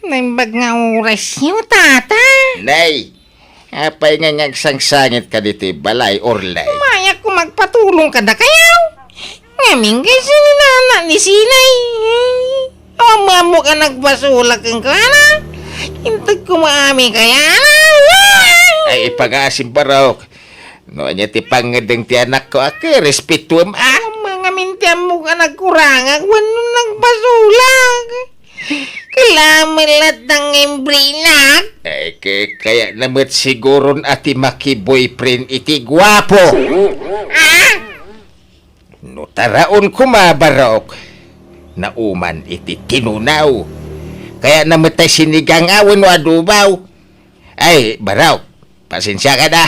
Naimbag nga oras niyo, tata. Nay, apay nga ngagsangsangit ka dito balay orlay. Maya ko magpatulong ka na kayaw. Ngaming kasi ni nana ni Sinay. Ama mo ka nagpasulak ang kana. Hintag ko maami kaya. Ay ipag-asim barok. No anya ti pangadeng ti anak ko respetuam Mga mintiyan mo ka nagkurangag. Wano nagpasulak. Kalamilat ng embrinak. Ay kaya namat siguron ati maki-boyfriend iti gwapo. No taraon kumabarok. Nauman iti tinunaw. Kaya namatay sinigang awan o adubaw. Ay, barok, pasensya ka na.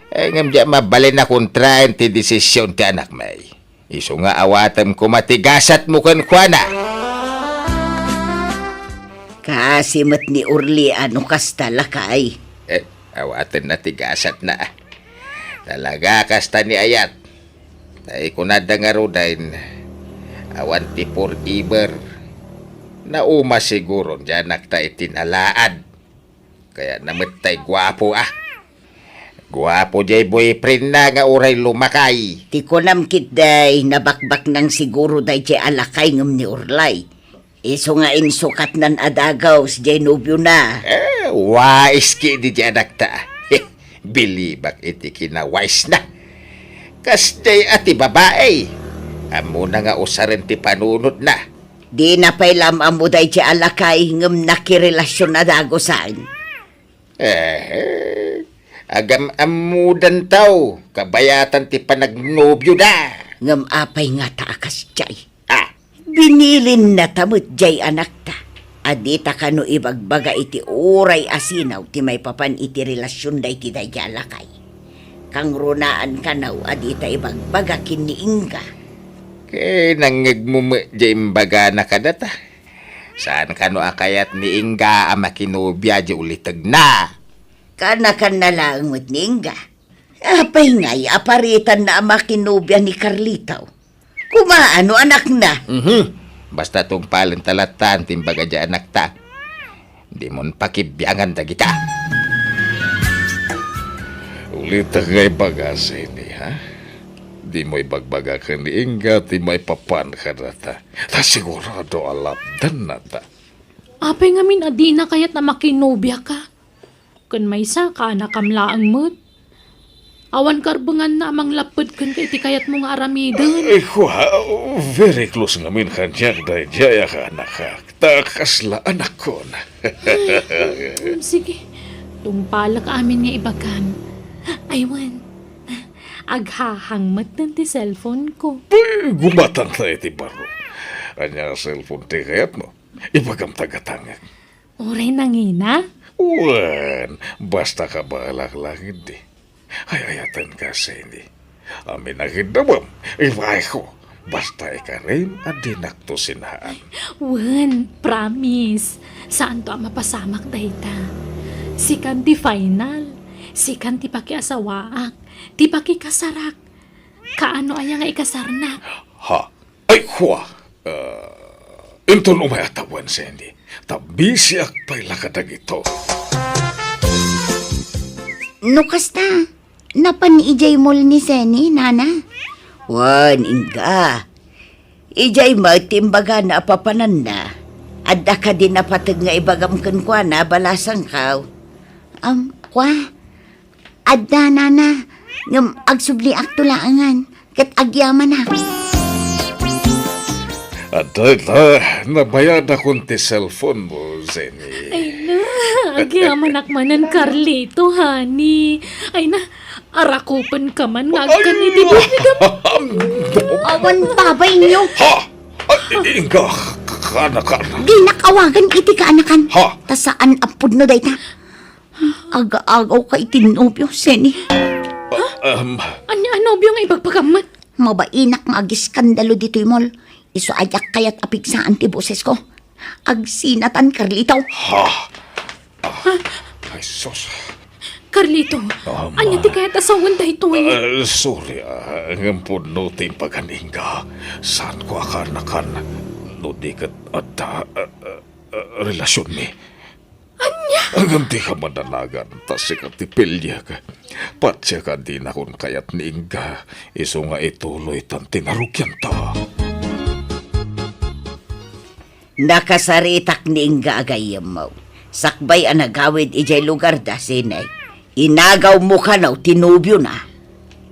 Ay, ngamdya mabalin na kontrain ti desisyon ti anak may. Iso nga awatam ko matigasat mo kan kwa na. Kasimot ni Urli ano kasta lakay. Awatan na tigasat na. Talaga kasta ni Ayat. Ay kunada nga rodain. Awan ti forever. Nauma siguro dyan nakta itinalaad. Kaya namatay gwapo Gwapo jay boyfriend na nga uray lumakay. Ti ko namkit day nabakbak ng siguro day jay alakay ngam ni Urlay. Iso nga insukat nan adagaw si jay nobyo na. Wais ki di dyan nakta. Bilibak iti kinawais na. Kas jay ati babae. Amo na nga usarin ti panunod na. Di na pa'y lamang mo day jay alakay ngam nakirelasyon na dagosan. Agam amudan tao. Kabayatan ti panagnobyo na. Ngam apay nga taakas jay. Binilin na tamot jay anak ta. Adita ka no ibagbaga iti uray asinaw ti may papan iti relasyon day ti day alakay. kang runaan ka naw adita ibagbaga kiniingga. Kay nangagmumu di imbaga na kadata. Saan ka no akayat ni Inga ama kinubya di ulitag na? Kanakan na lang mo't niingga. Apay ngay, aparitan na ama kinubya ni Carlito. Kumaano anak na? Basta tong palantalatan timbaga di anak ta. Di mon pakibyangan da kita. Ulitag ngay bagasa ini, ha? Di mo ibagbaga ka ni Inga, di mo ipapan ka na ta. Ta sigurado alapdan na ta. Apay ngamin adina kayat na makinobya ka. Kun may sa ka nakamlaang mo't. Awan karbangan na amang lapad kun kay ti kayat mo nga aramidon. Kuha, very close ngamin kanyak dahil jaya ka anak ka. Takasla anak ko na. Sige, tumpalak amin nga ibagan. Aywan, aghahangmat ng ti cellphone ko. Gumatang tayo ti baro. Anya cellphone ti kayat mo. Ibagam tagatangag. Oray nangina? Wan, basta ka balak-langit di. Ay ayatan ka sa hindi. Amin na hidabam. Ibay ko. Basta ikarim adinak to sinaan. Wan, promise. Saan to ang mapasamak dayta? Sikan ti final. Sikan ti pakiasawaak. Ti pakikasarak. Kaano aya nga ikasarnak? Ha? Ay kuha. Inton umayatawan sa hindi. Tabisiak pa'y lakadag ito. No kasta, napaniijay mo ni Seni, nana? Wan, Inga. Ijay magtimbaga na apapanan na. Adda ka din napatag nga ibagam kwa na balasang kaw. Kwa? Adda, nana. Ngam agsubli aktulaangan. Kat agyaman na. At nabayad akong ti cellphone mo, Zeni. Ay na, agyaman akmanan Carlito, honey. Ay na, arakupan ka man nga agkan ni Dibos ni Gam. Awan babay niyo. Ha? Ay, Inga, kana-kana. Di nakawagan iti kaanakan. Ha? Ta saan apod no dayta? Aga-agaw ka itinobyo, Seni. Anya anobyo nga ibagpagamat. Mabainak nga agiskandalo dito mol. Iso ayak kayat apig sa antiboses ko. Agsinatan, Carlito. Ha? Ay, sus. Carlito, anya ti kayat asawan dahi to Sorry, ang puno ting paganinga. Saan ko akanakan? No di kat at relasyon ni. Anya? Ang di ka mananagan, tas ikatipilya ka. Patsya ka din akong kayat ni Inga. Iso nga ituloy tan tinarukyan ta. Nakasaritak ni Inga agayam mo. Sakbay ang nagawid ijay lugar da sinay. Inagaw mo ka naw, tinubyo na.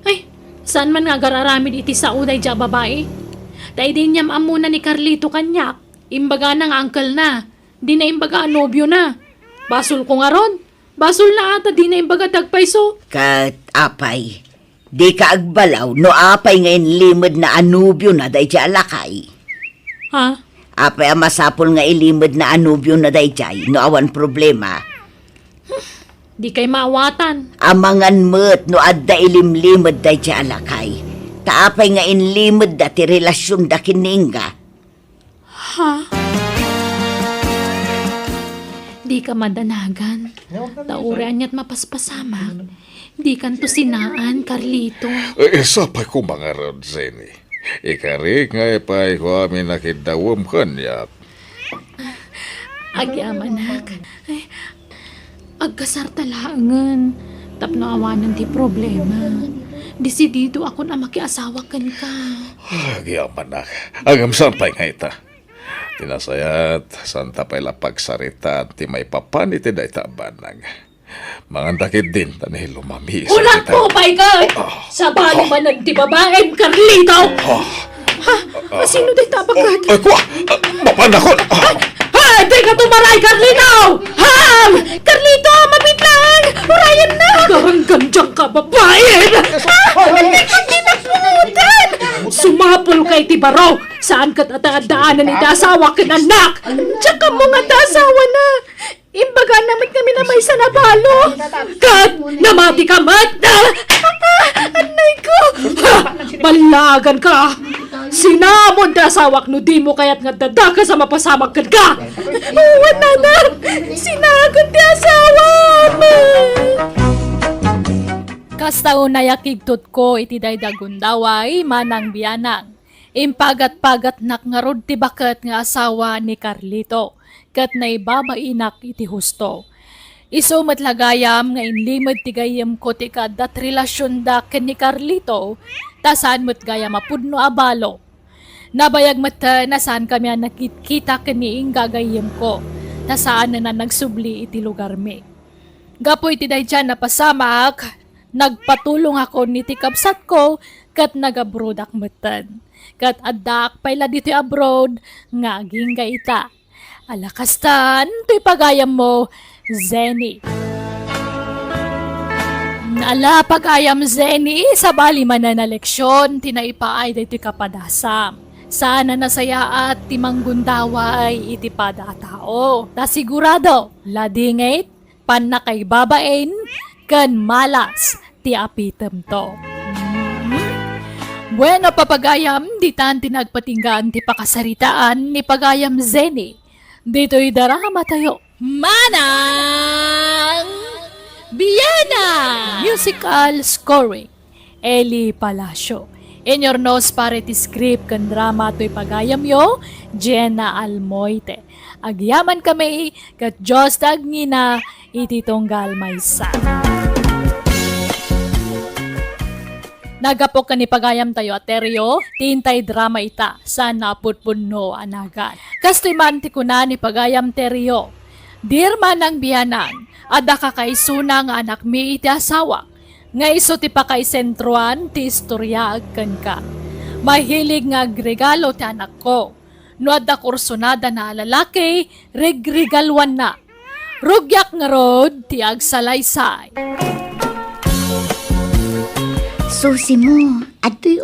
Ay, saan man nga gararamid iti sa uday dya babae? Tay din niyam amuna ni Carlito kanyak. Imbaga ng uncle na. Di na imbaga nobyo na. Basol ko nga ron. Basol na ata di na imbaga tagpaiso. Kat apay, di ka agbalaw no apay ngayon limod na anubyo na day dya alakay. Ha? Apay ang masapol nga ilimod na anubyo na day dya no awan problema. Di kay maawatan. Amangan mo't no adda ilimlimod day dya alakay. Taapay nga inlimod da ti relasyon da kininga. Ha? Di ka madanagan. Tauran niya't mapaspasamak. Di kanto sinaan, Carlito. Sapay ko mga rod, Zeni. Ikari nga ipay ko amin nakidawam kanyak. Agyamanak. Ay, agkasar talangan. Tapno awanan ti problema. Desidido ako na makiasawa kan ka. Agyaman na. Agam sampay nga ita. Tinasayat, santa pa'y lapagsarita at ti may papaniti da itabanag. Mga dakit din tanay lumami. Ulat po, Michael! Sa bali man ng ti babaeng Carlito! Ha? Sino di tabagat? Ay, kuha! Mapanakon! Ha! Di ka tumaray, Carlito! Ha! Carlito, mabit lang! Urayan na! Garanggan dyan ka, babae! Hindi ka tinapunutan! Sumapol kay Tibaro! Saan ka tatadaanan ni dasawa kin anak? Tsaka mo nga dasawa na! Imbaga naman kami na may sanabalo. Kat, namati ka, mat! Anay ko! Balagan ka! Sinamon ta asawak no di mo kaya't nga dadaka sa mapasamag ka! Wala na! Sinagod ti asawak! Kasta unay akigtot ko iti daydagundaway manang biyanang. Impagat-pagat nak nga rod ti baket nga asawa ni Carlito. Kat na ibabainak iti husto. Iso matlagayam nga inlimad ti gayam ko ti kadat relasyon da ken ni Carlito, tasaan mo't gaya mapudno abalo. Nabayag mata nasaan kami ang nakikita ken ni Inga gayam ko, tasaan na nagsubli iti lugar mi. Gapo iti dayjan na pasamak, nagpatulong ako ni ti kapsat ko, kat nagabrodak matan. Kat addak payla dito abroad, nga aging gaita. Alakastan, to'y pagayam mo, Zenny. Ala pagayam Zenny, sa bali man na leksyon, tinaipaay da ito'y kapadasam. Sana nasaya at timanggundaway iti pada tao. Ta sigurado, ladingit, pan na kay babaen, kan malas, ti apitem to. Bueno papagayam, di tan tinagpatinggaan ti pakasaritaan ni pagayam Zenny. Dito'y darama tayo. Manang Biyana! Musical scoring. Eli Palacio. In your nose pare ti script kan drama to'y pagayam yo, Jenna Almoite. Agyaman kami kat Diyos tagngina iti tunggal maysa. Nagapok ka ni pagayam tayo ateryo, tintay drama ita, sana putpunno anagan. Kastoy man ti kuna ni pagayam teryo. Dir man ang biyanan, ada ka kay suna nga anak mi iti asawa. Nga iso ti pakay sentruan ti istorya agkan ka. Mahilig nga regalo ti anak ko. No ada kursunada na lalaki, regregalwan na. Rugyak nga rod ti agsalaysay. Susi mo, atoy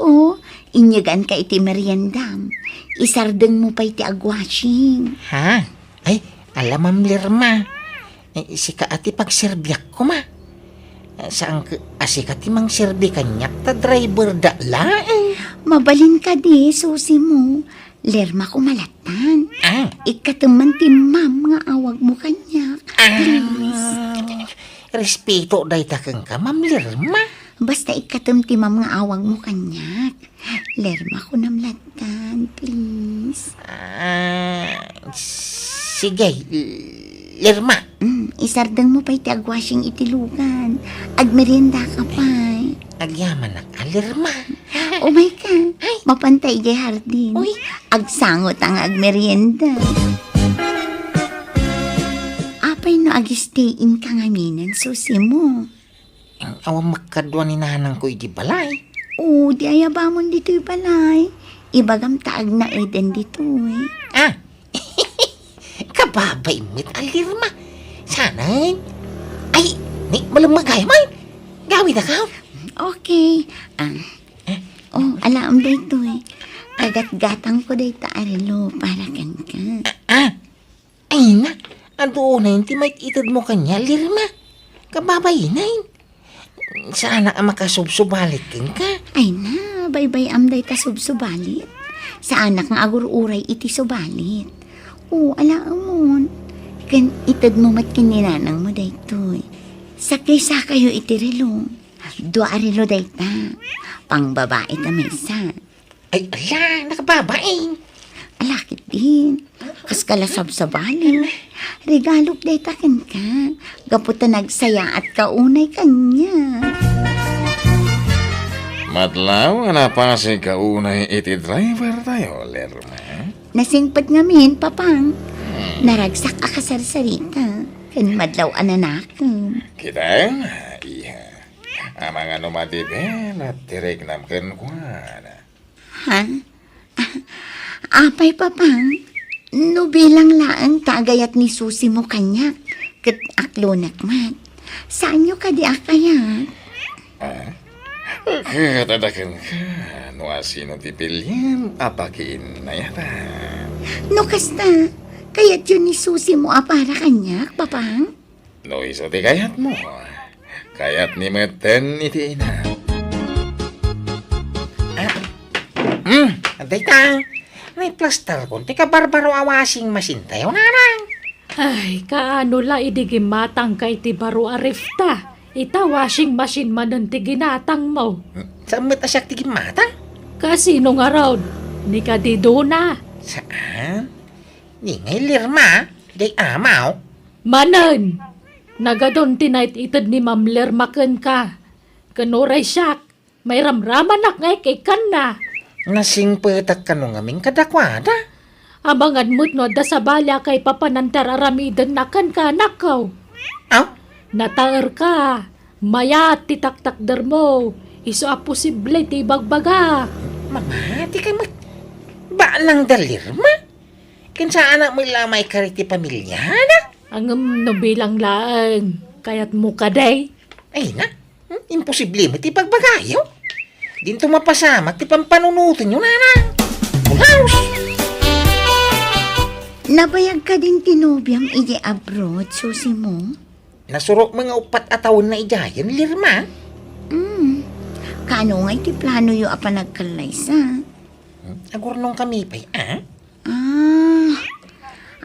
inyagan ka iti meriendam. Isardeng mo pa iti agwashing. Ha? Ay, alam Ma'am Lirma. Sika ati pagserbyak ko ma. Saan asika ti mang serbi kanyak ta driver da laeng. Mabalin ka di, susi mo. Lerma ko malatan. Ikatuman ti ma'am nga awag mo kanyak. Respeto day takang ka, Ma'am Lirma. Basta ikatum ti ma'am nga awag mo kanyak. Lerma ko namlatan, please. Sige, Lirma. Isardang mo pa iti agwashing itilugan. Agmerienda ka pa. Agyaman na ka, Lirma. Oh my God, mapantay jay hardin. Agsangot ang agmerienda. Apay no agistayin ka ngaminan, susi mo. Ang awang magkadwa ni nanang ko iti balay. Oo, di ayabamon dito'y balay. Ibagam taag na eden dito eh. Kababay mit, Lirma. Sana, ay, ni malamagay man. Gawin na ka. Okay. Alam dito eh. Kagat-gatang ko dito arelo para kan ka. Ay na, ando na yun, timay itad mo kanya, Lirma. Kababay na yun. Sana ang makasubsubalit ka. Ay na, baybay amday ka subsubalit. Sa anak nga agur-uray iti subalit. Oo, alaamon. Kan itad mo mat kininanang mo daytoy. Sakay-sa kayo iti relo. Dua relo dayta. Pang babae ta mesa. Ay, ala, nakababae. Alakit din. Kas kalasab sa bali. Regalok dayta ken ka. Gaputa nagsaya at kaunay kanya. Madlaw, pa si kaunay iti driver tayo, Lerma. Nasingpad ngamin, papang. Naragsak akasarsarita. Kan madlaw ananakom. Kita, iya. Amang ano madiben at tirignam kenkwana. Ha? Apay, papang. No bilang laang tagayat ni Susi mo kanyak. Kat aklo nakmat. Saan nyo ka di akayat? Katadakan ka, no asino ti pilyan, apakin na yata. No kasta, Kaya't yun ni Susi mo para kanyak, papang? No iso ti kayat mo. Kayat ni meten iti ina. Aday ta. May plaster ko. Tika barbaro awasing machine tayo narang. Ay, kaano la idigimatang kay ti baro arifta. Ita washing machine manan ti ginatang mo. Saan mo tasyak tigim mata? Kasino nga raw? Ni kadido na. Saan? Di ngay lirma. Day amaw. Manan! Nagadon tinayt itad ni Ma'am Lermaken ka. Kanuray siyak. May ramraman nak ngay kay kan na. Nasing petak ka nung aming kadakwada. Abangan mo't no da sa balya kay papanantar aramidan na kan ka nakaw. Aw? Nataer ka. Maya titaktakder mo. Iso a posible ti bagbaga. Mama, di kay mat... Ba lang dalirma? Kinsa anak mo lamay kariti pamilya na? Ang no bilang laang. Kaya't mo kaday. Ay na, imposible mo ti pagbagayo. Dinto mapasamak ti pampanunutin nyo nanang. Mulaos! Nabayag ka din tinubyam iji abroad, Susi mo? Nasurok mga upat atawon na ijayan, lirma. Kaano nga iti plano yu apa nagkalay sa? Agurnong kami pa'y,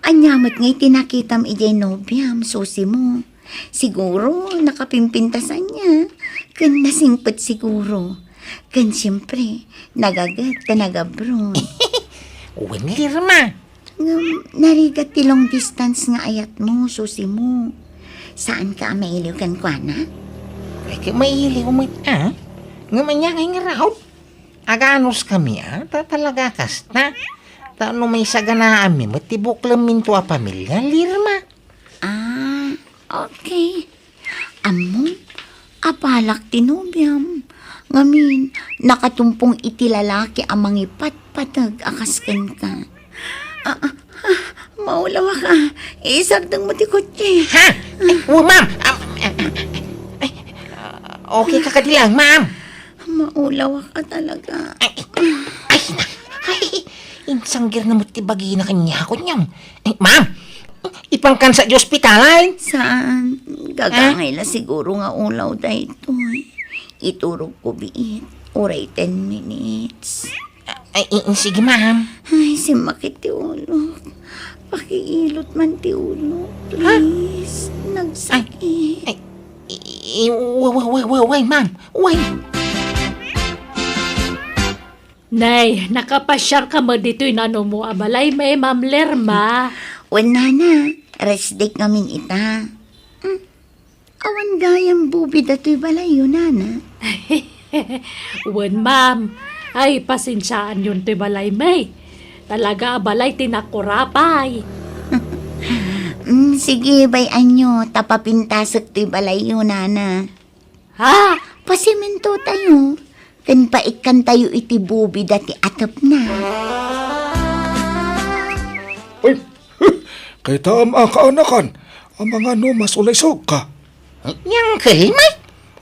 Anyamot nga iti nakitam iji nobyam, Susi mo. Siguro nakapimpintasan niya. Kan nasingpet siguro. Kan siyempre, nagagat ka nag-abroad. Uwing lirma. Narigat ti long distance nga ayat mo, Susi mo. Saan ka mailiw kan kwa na? Ay kaya maili umit, Nga manya ngay nga raot. Aganos kami, Talaga kas na. Taano may saganaan mi, matibok lamin to a pamilya, lirma. Okay. Amo, apalak tinubyam. Ngamin, nakatumpong iti lalaki amang ipatpatag akaskan ka. Maulawa ka. Isagdang mo ti kotse. Ha? Ma'am! Okay ka kadilang, ma'am. Maulawa ka talaga. Insanggir na mo tibagi na kanya ako niyam. Ma'am! Ipangkan sa ospital, Saan? Gagangay la siguro nga ulaw dahito. Iturog ko biit. Oray 10 minutes. Sige, ma'am. Ay, si makit ti ulo. Pakiilot man ti ulo. Please. Nagsakit. Wait, ma'am. Wait. Nay, nakapasyar ka mo dito yung ano mo. Abalay may Ma'am Lerma. Wala na. Rest day ngamin ita. Awan gayang bubi dato'y balayo, nana. Wen, ma'am. Ay, pasensyaan yun to'y balay may. Talaga balay tinakurapay. Sige, bayan nyo. Tapapintasok to'y balayo, nana. Ha? Pasimento tayo. Kan paikan tayo iti bubi dati atap na. Ay, kay tama kaanakan. Ang mga no masulisog ka. Yang kalmay.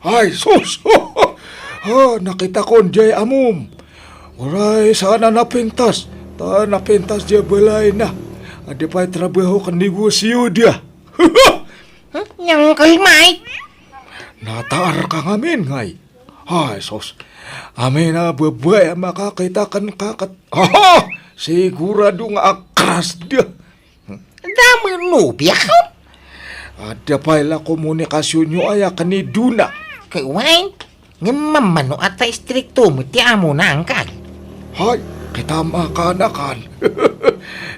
Ay, sus! Nakita ko jay amom. Uray, sana napintas. Ta napintas jay balay na. Adi pa'y trabaho kan negosyo dia. Yang kalmay. Nataar ka ngamin, ngay. Ay, sus. Amin na babay makakita kan kakat. Sigurado nga akas dia. Dami nubya ka. Ada pa'y la komunikasyon nyo ay kaniduna. Kay Wayne, nga mamano at istrikto mo ti amo na angkag. Hay, kita makanakan.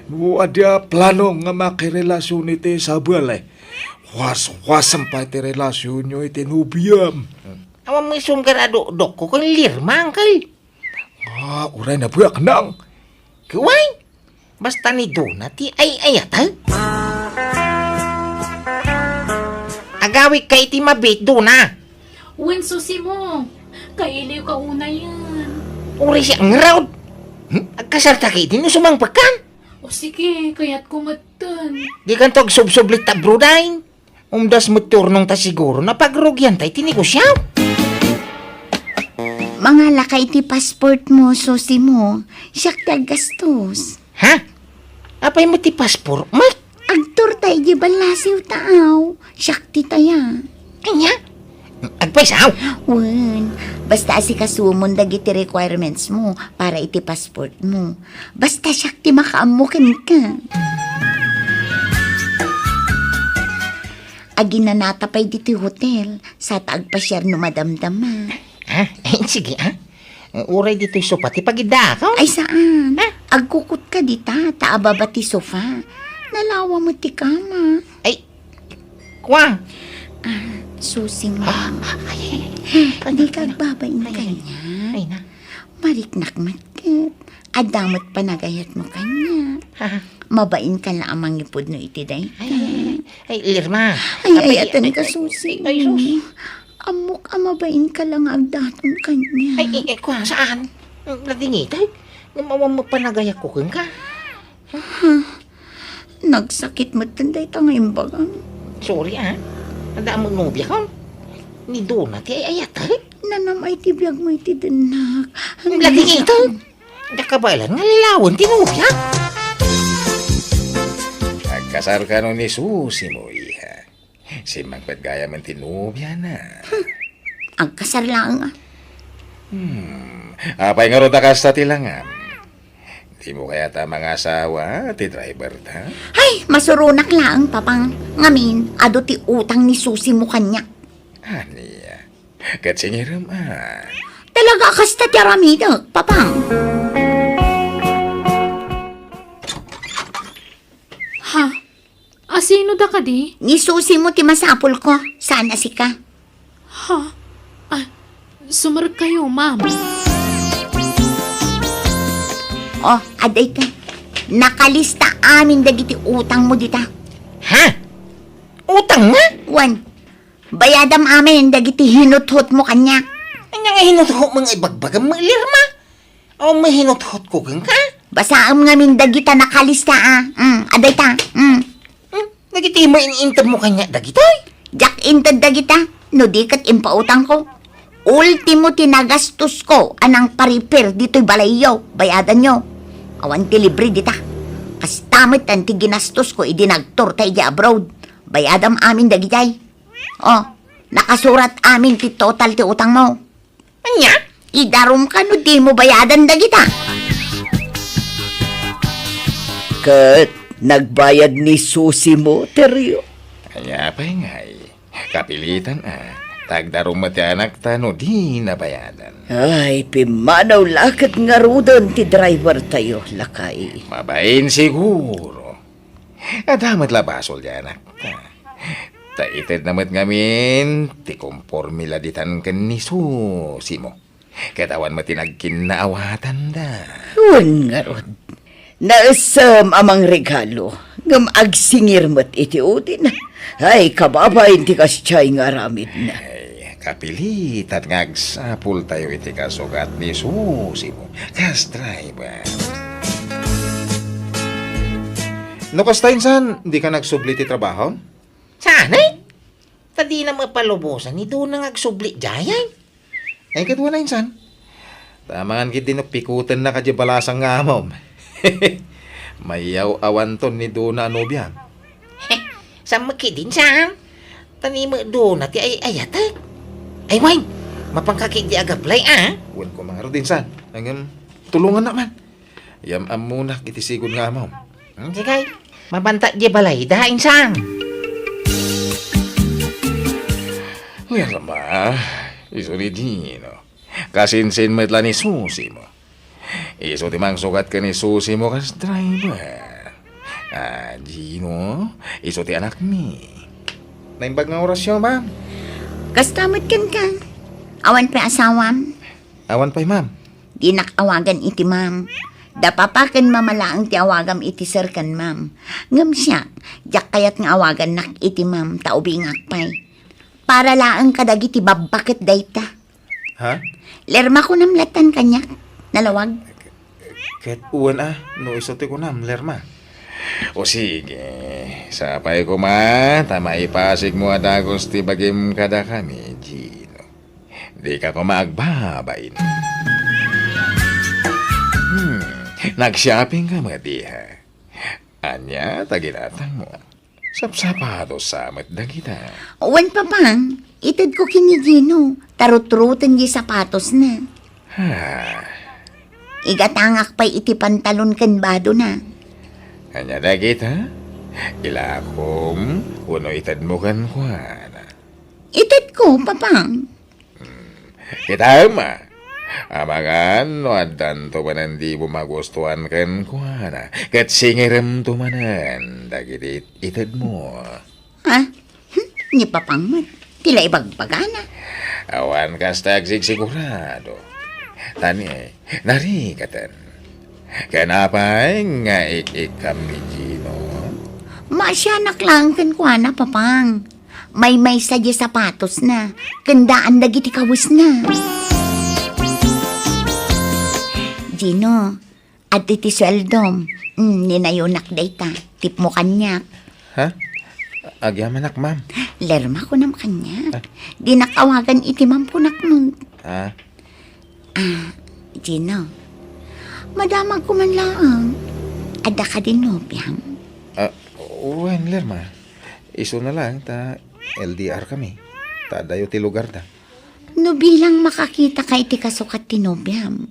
No ada plano nga makirelasyon iti sa balay. Was-wasam pa iti relasyon nyo iti nubiyam. Awan mo isunggarado dok ko kung lirma angkal. Uray na buyak nang. Kay Wayne, basta ni Dona ti ay-ayat ha. Agawik ka iti mabit Dona. Wen, susi mo. Kailiw ka una yan. Uri siya ang raod. Agkasarta ka iti no sumangpakan. O sige, kaya't kumatan. Di kan tog sub-sublit ta brodain. Umdas mo turnong ta siguro na pagrugyan tayo tinegosyaw. Mga lakay ti passport mo, Susi mo. Siyak ti gastos. Ha? Apay mo ti paspor, mat? Agtor tayo di balasiw taaw. Syakti taya. Anya? Agpaisaw. Wen, basta si kasumon dagiti requirements mo para iti passport mo. Basta syakti makaamukan ka. Agi na natapay diti hotel sa taagpasyar no madamdama. Sige, uray dito yung sopa, ti pagidakaw. Ay saan? Agkukot ka dita, taababa ti sofa. Nalawa mo ti kama. Ay, kwa. Susi mo. Hindi ka agbabain kanya. Ay na. Mariknak matkat. Adamot panagayat mo kanya. Mabain ka na amang ipod no iti day. Ay, Lirma. Ay, ayatan ka susi. Ay, sus. Amok amabain ka lang agdaton kanya. Ay, kwa, saan? Nadingit, ay. Mapanagayak ko kung ka. Nagsakit mo tanday ta ngayon bagang. Sorry, Nada mo nobya ka. Ni Donat, ay ayat, ay. Nanamay ti biyag mo iti dinak. Nadingit, ay. Nakabalan, ngalawan, tinobya. Nagkasar ka nun ni Susi mo, iha. Si magpagaya man tinubya na. Agkasar lang. Apay nga ron kasta tilangam. Di mo kaya ta mga asawa, ti driver ta? Ay, masurunak lang, papang. Ngamin, ado ti utang ni Susi mo kanya. Aniya, katsingiram Talaga kasta ti aramidag, papang. Ha? Asino da ka di? Ni Susi mo ti masapul ko. Sana si ka. Ha? Ay, sumarag kayo, ma'am. Oh, aday ka. Nakalista amin dagiti utang mo dita. Ha? Utang na? Wan, bayadam amin dagiti hinuthot mo kanya. Anya nga hinuthot mga ibagbagam mga Lirma? O may hinuthot ko kung ka? Basaam ngamin dagita nakalista aday ta. Nagiti mo iniintab mo kanya, dagitoy. Jak intad dagita. No di kat impautang ko. Ultimo tinagastos ko anang paripir dito'y balayaw. Bayadan nyo. Awan ti libre dita. Kas tamit ang ti ginastos ko idinagtor tayo di abroad. Bayadam amin dagitay. Oh, nakasurat amin ti total ti utang mo. Anya? Idarom ka no di mo bayadan dagita. Kat, nagbayad ni Susi mo, Teryo. Kaya pa ngay. Kapilitan Tagdarong mati anak ta no di nabayadan. Ay, pimanaw lakat nga rudan ti driver tayo, lakay. Mabain siguro. Adamat labasol di anak ta. Taitid namat ngamin, ti kompormila ditan ken ni Susi mo. Katawan mati nagkinaawatan da. Huwag nga rod. Naasam amang regalo. Ngam agsingir mat iti udin. Ay, kababayin ti kasyay nga ramid na. Ay, kapilitan nga agsapul tayo iti kasugat ni Susi mo. Kas driver. No, kasta insan, di ka nagsubli ti trabaho? Sanay? Tadi na mapalubusan, ito na ngagsubli jayay. Ay, katwa na insan. Tamangan kit dinupikutan na kadya balasang ngamom. Mayaw awanton ni Dona Anobia. Sa makidin saan? Tani mo doon na ti ay ayatag. Ay, wine, mapangkakik di agaplay, Uwan ko mga rodin san. Hanggang tulungan naman. Yam muna kitisigon ngamom. Sige, mabanta di balay, dahin saan? Uyan sama, iso ni Gino. Kasinsin mo itla ni Susi mo. Iso timang sukat ka ni Susi mo kas driver. Gino, iso ti anak mi. Naimbag nga orasyon, ma'am. Kastamot kan ka. Awan pa asawam. Awan pa'y, ma'am. Di nakawagan iti ma'am. Dapapakan mamalaang ti awagam iti sir kan ma'am. Ngam siya, jak kayat nga awagan nak iti ma'am taubingak pa'y. Para laang kadag iti babakit dayta. Ha? Lerma ko namlatan kanya. Nalawag. Ket uwan no iso ti ko nam, lerma. O sige, sapay ko ma, tama ipasig mo adagos ti bagim kada kami, Gino. Di ka ko maagbabain. Nag-shopping ka mga diha. Anya, taginatang mo. Sapsapado samat dagita. Wan papang, itad ko kini Gino. Tarut-rutan di sapatos na. Igatangak pa'y iti pantalon kan bado na. Anya dagita? Ilakom, uno itad mo kan kuana. Itad ko, papang. Kitama. Amangan, no adan to manan di mo magustuhan kan kuana. Kat singiram to manan, dagiti itad mo. Ha? Ni papang mat. Tila ibagbagana. Awan kastag sigurado. Tani, narikatan. Kenapa nga ikikam ni Gino? Masyanak lang kan kuana, papang. May sadya sapatos na. Kandaan dagiti kawis na. Gino, at iti sweldom. Ninayunak dayta. Tip mo kanyak. Ha? Agyamanak, ma'am. Lerma ko nam kanyak. Di nakawagan iti mampunak nun. Ha? Gino, madamag ko man lang. Ada ka din nobyang. Uwan, Lerma. Iso na lang, LDR kami. Dayo ti lugar da. No bilang makakita ka iti kasukat ti nobyam.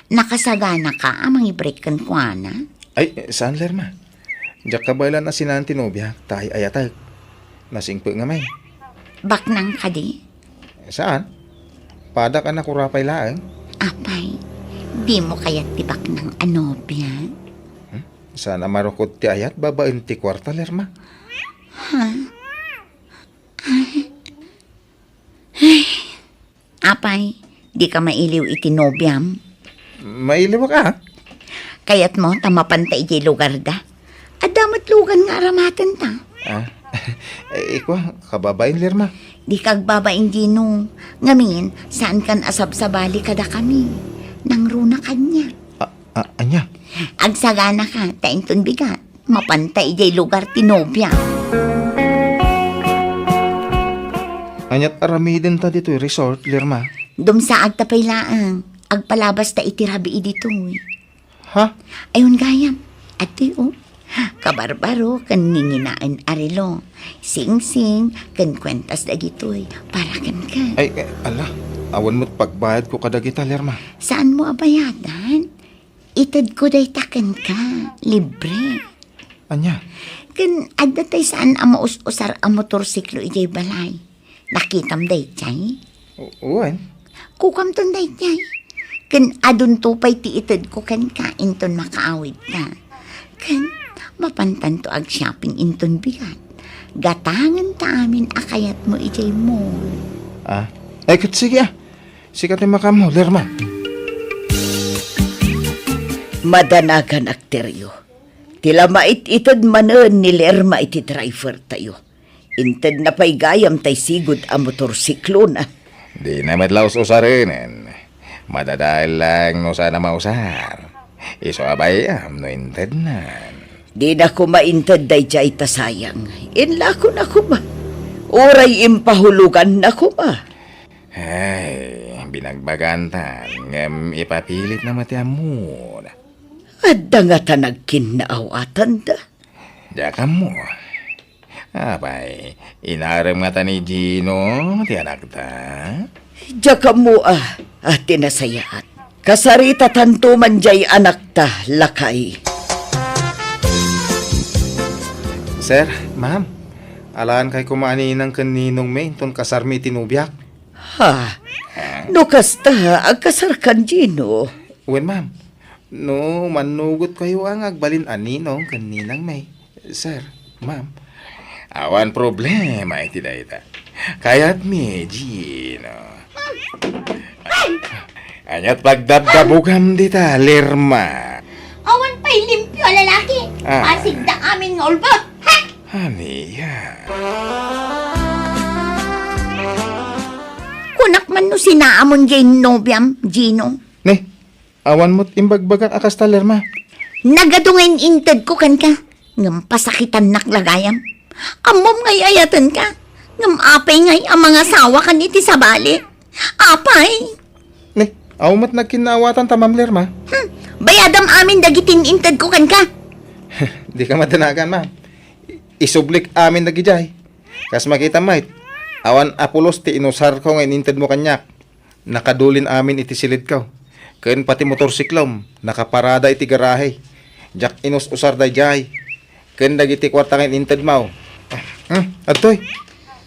Nakasagana ka amang i-break kan kuana. Ay, saan, Lerma? Diyak kabaylan na sinan ti nobya, tayo ayatag. Nasingpo nga may. Baknang ka di? Saan? Pada ka na kurapay laang. Apay, di mo kaya't tibak ng anobya? Sana marukot ti ayat, babaen ti kwarta, Lerma. Apay, di ka mailiw iti nobyam. Mailiw ka? Kayat mo tamapantay di lugar da. At damat lugan nga aramatan ta. Iko, kababain, Lerma. Di kag babaing Gino. Ngamin, saan kan asab sa bali kada kami. Nang runa kanya. Anya? Agsagana ka, tainton bigat. Mapantay di lugar tinobya. Anyat aramiden ta dito resort, Lerma. Dumsaag tapay laang. Agpalabas ta itirabi dito. Ha? Ayun gayam. Ati kabarbaro kan ninginaan arilo. Sing-sing kan kwentas dagitoy. Para kan ka. Ay, ala. Awan mo't pagbayad ko kadagita, Lerma. Saan mo abayadan? Itad ko day takan ka. Libre. Anya? Kan adda tay saan ang maus-usar ang motorsiklo ijay balay. Nakitam day chay? Uwan? Kukam ton day chay. Kan adun tupay ti itad ko kan kain ton makaawid ka. Kan mapantan to ag shopping inton bigat. Gatangan ta amin akayat mo ijay mo. Ay, kat sige Sikat ni makamo, Lerma. Madanagan akteryo. Tila mait-itad manen ni Lerma iti driver tayo. Inted na pa'y gayam tay sigod ang motorsiklo na. Di na madlaos usarinin. Madadahil lang no sana mausar. Iso abayam no inted na. Di na ko mainted day jay tasayang. Inla ko na ko ba? Oray impahulugan na ko ba? Ay, binagbagantan. Ngam ipapilit na matiam muna. Adda nga tanagkin na awatan da. Diya mo. Abay, inaram nga ta ni Gino, ti anak ta. Diya ka mo tinasayaat. Kasarita tanto man jay anak ta, lakay. Sir, ma'am, alaan kay kumani ng kaninong may ton kasarmi tinubyak. Ha? No kasta, agkasarkan Gino. Uwan, ma'am. No, manugot kayo ang agbalin aninong kaninang may. Sir, ma'am. Awan problema iti dayta. Kaya't mi, Gino. Anyat pagdabdabugam dita, Lerma. Awan pa'y limpyo lalaki. Pasig da amin nga ulbot. Ha? Haniya. Kunak man no sinaamon jay nobyam, Gino. Ne, awan mo't imbagbagak akas ta, Lerma. Nagadungin inted ko kan ka. Ngam pasakitan naklagayam. Amom ngay ayatan ka. Ngam apay ngay ang mga sawa kan iti sa bali. Apay. Ne, awan mo't nagkinawatan ta, Ma'am Lerma. Bayadam amin dagitin inted ko kan ka. Di ka matanagan, ma'am. Isublik amin na gijay. Kas makita, mate. Awan Apolos ti inusar ko ngayon inted mo kanyak. Nakadulin amin iti silid ko. Ken pati motorsiklom, nakaparada iti garahe. Jak inus-usar da jay. Ken dagiti kwarta ngayon inted mo. Adtoy.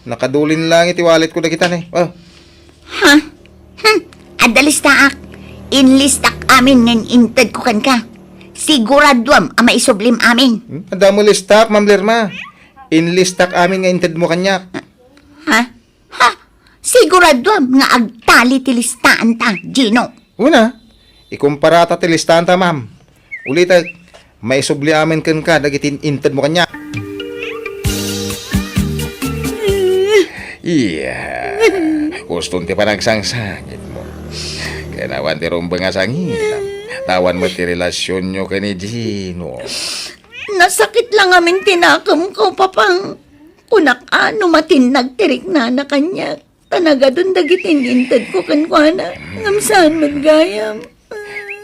Nakadulin lang iti wallet ko dagitan eh. Oh. Ha? Adalis taak. Inlistak amin ng inted ko kan ka. Siguraduam ang maisublim amin. Ada mo listak, Ma'am Lerma. Inlistak amin nga inted mo kanyak. Ha? Siguraduam nga agtali ti listaan ta, Gino. Una, ikumpara ta ti listahan ta, ma'am. Ulit maisubli amin kan ka dagiti inted mo kanyak. Iya. Gustong ti panagsangsangit mo. Kaya nawan ti rumbang asangitan. Tawan mo ti relasyon nyo ka ni Gino. Nasakit lang amin tinakam ko, papang. Kunak ano matinag tirik na kanya. Tanaga dun dagitin inted ko kankwana. Ngamsaan magayam.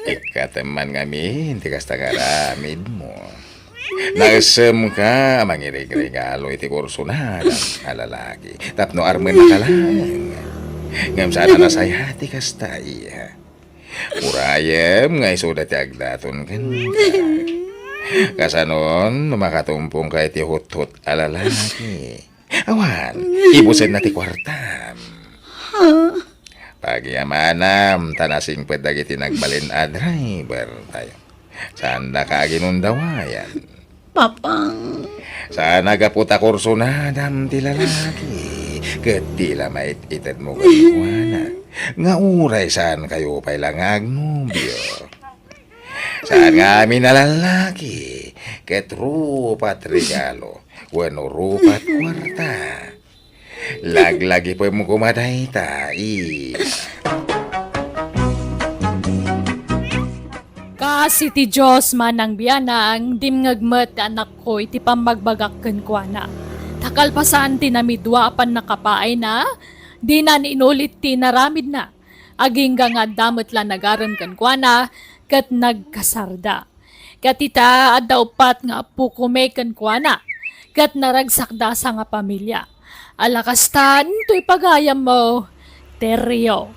Ikateman kami, hindi kasta ngaramid mo. Nagsem ka, mangirig-regalo iti kurso na alalaki. Tapno armen na kalang. Ngam sana nasayati kasta iya. Urayem nga isuda ti agdaton kan. Kasanon, makatumpong ka iti hut-hut alalaki. Awan, ibusin na ti kwartam. Pagyamanam, tanasing pedag iti nagbalin a driver tayo. Saan na ka ginundawayan? Papang. Saan nagaputa kurso na dam ti lalaki? Katila mait ited mo kanikwana. Nga uray saan kayo pa'y langag nubyo. Saan nga amin na lalaki? Ket rupat regalo. Wano rupat kwarta. Laglagi po mo kumaday tayo. Kasi ti Diyos man ang biyanang dimngagmet anak ko iti pamagbagakken kwa na. Takalpasan ti namidwa pan nakapaay na, di na inulit ti naramid na. Aging nga damot la nagaram kan kwa na, kat nagkasarda. Kat ita adda upat nga apu kumekan kwa na, kat naragsakda sa nga pamilya. Alakastan, to'y pagayam mo, Teryo.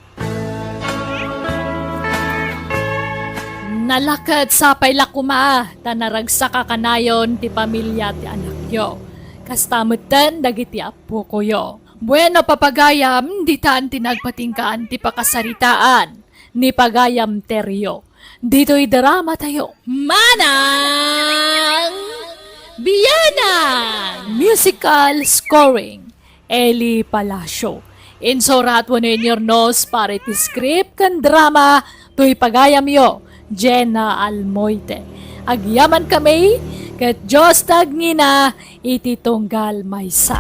Nalakat sa pailakuma, tanaragsaka kanayon ti pamilya ti anak yo. Kastamutan dagiti apo ko yo. Bueno papagayam, di taan tinagpatingkaan ti pakasaritaan, ni pagayam Teryo. Dito'y drama tayo. Manang Biyanang! Musical scoring. Eli Palacio. Insurat mo in your nose para iti script kan drama to'y pagayam yo. Jenna Almoite. Agyaman kami, kat Diyos tagngina, iti tunggal maysa.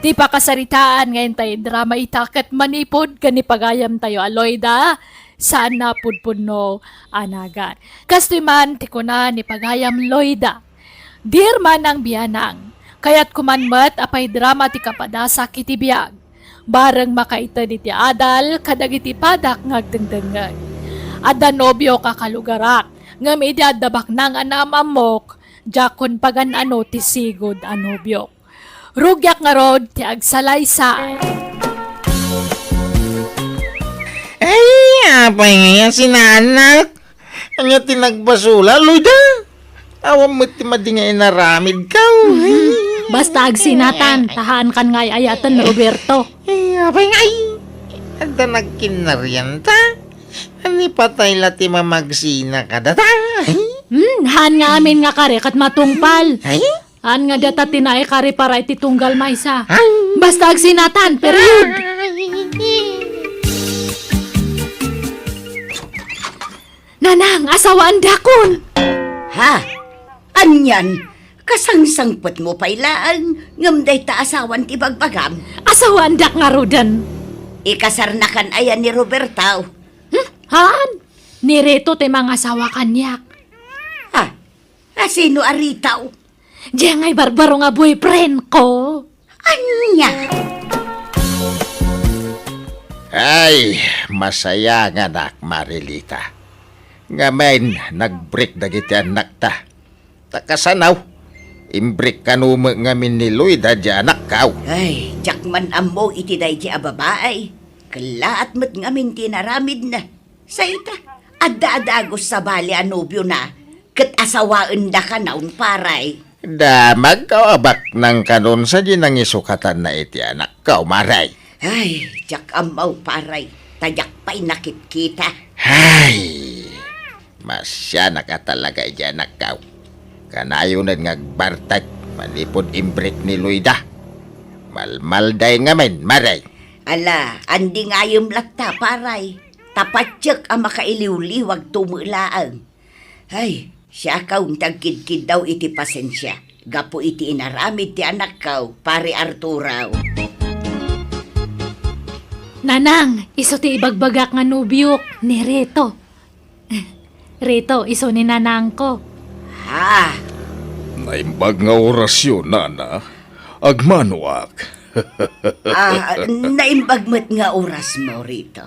Ti pakasaritaan ngayon tayo drama itakat manipod kanipagayam tayo Aloyda, saan na pudpuno anagan. Kastiman ti kuna ni pagayam Loyda. Dear manang biyanang, kayat kumanmat apay drama ti kapadasa kiti biyag. Bareng makaita di ti adal, kadagiti padak ngagdengdengan. Ada nobyo kakalugarak, ngam iti adabak nang anamamok, jakon pagan ano ti sigod anobyo. Rugyak nga rod ti agsalaysa. Ay, apay ngayon sinanak. Anya tinagbasula, Luda. Awam mo ti madingay naramid ka. Basta agsinatan, tahaan kan ngay ayatan Roberto. Ay, apay ngay. Anda nagkinaryan ta. Ani patay la ti mamagsina ka data. Han nga amin nga kare kat matungpal. Ay? Han nga data tinay kare para iti tunggal maysa. Basta agsinatan, period. Nanang, asawaan dakon. Ha? Anyan? Kasangsangpot mo pailaan, ngamday ta asawan ti bagbagam. Asawaan dak nga rodan. Ikasarnakan ayan ni Roberto. Han? Nireto te mga asawa kanyak. Ha? Sino aritaw? Diyan ngay barbaro nga boyfriend ko. Anya? Ay, masaya nga nak, Marilita. Nga main, nag-break dagiti anak ta. Takasanaw, imbreak kanume ngamin ni Lloyda di anak kaw. Ay, jakman amo iti day di ababaay. Kalaat mo't ngamin tinaramid na. Sa ita, adda-adagos sa bali anubyo na. Kat asawaan da ka naun paray. Damag kaw abak ng kanon sa ginang isukatan na iti anak kaw, maray. Ay, jak amaw paray. Tayak pa'y nakikita. Hay, masya nakatalaga iti anak kaw. Kanayo na ngagbartag, manipod imbreak ni Lloyda. Malmalday ngamin, maray. Ala, andi ngayom lakta paray. Tapatyak ang makailiw-liwag tumulaang. Ay, siya kaung tagkid-kid daw iti pasensya. Gapo iti inaramid ti anak kaw, pare Arturaw. Nanang, iso ti ibagbagak nga nubyok ni Reto. Reto, iso ni nanang ko. Ha? Naimbag nga orasyon, nana. Agmanuak. Naimbagmat nga oras mo rito.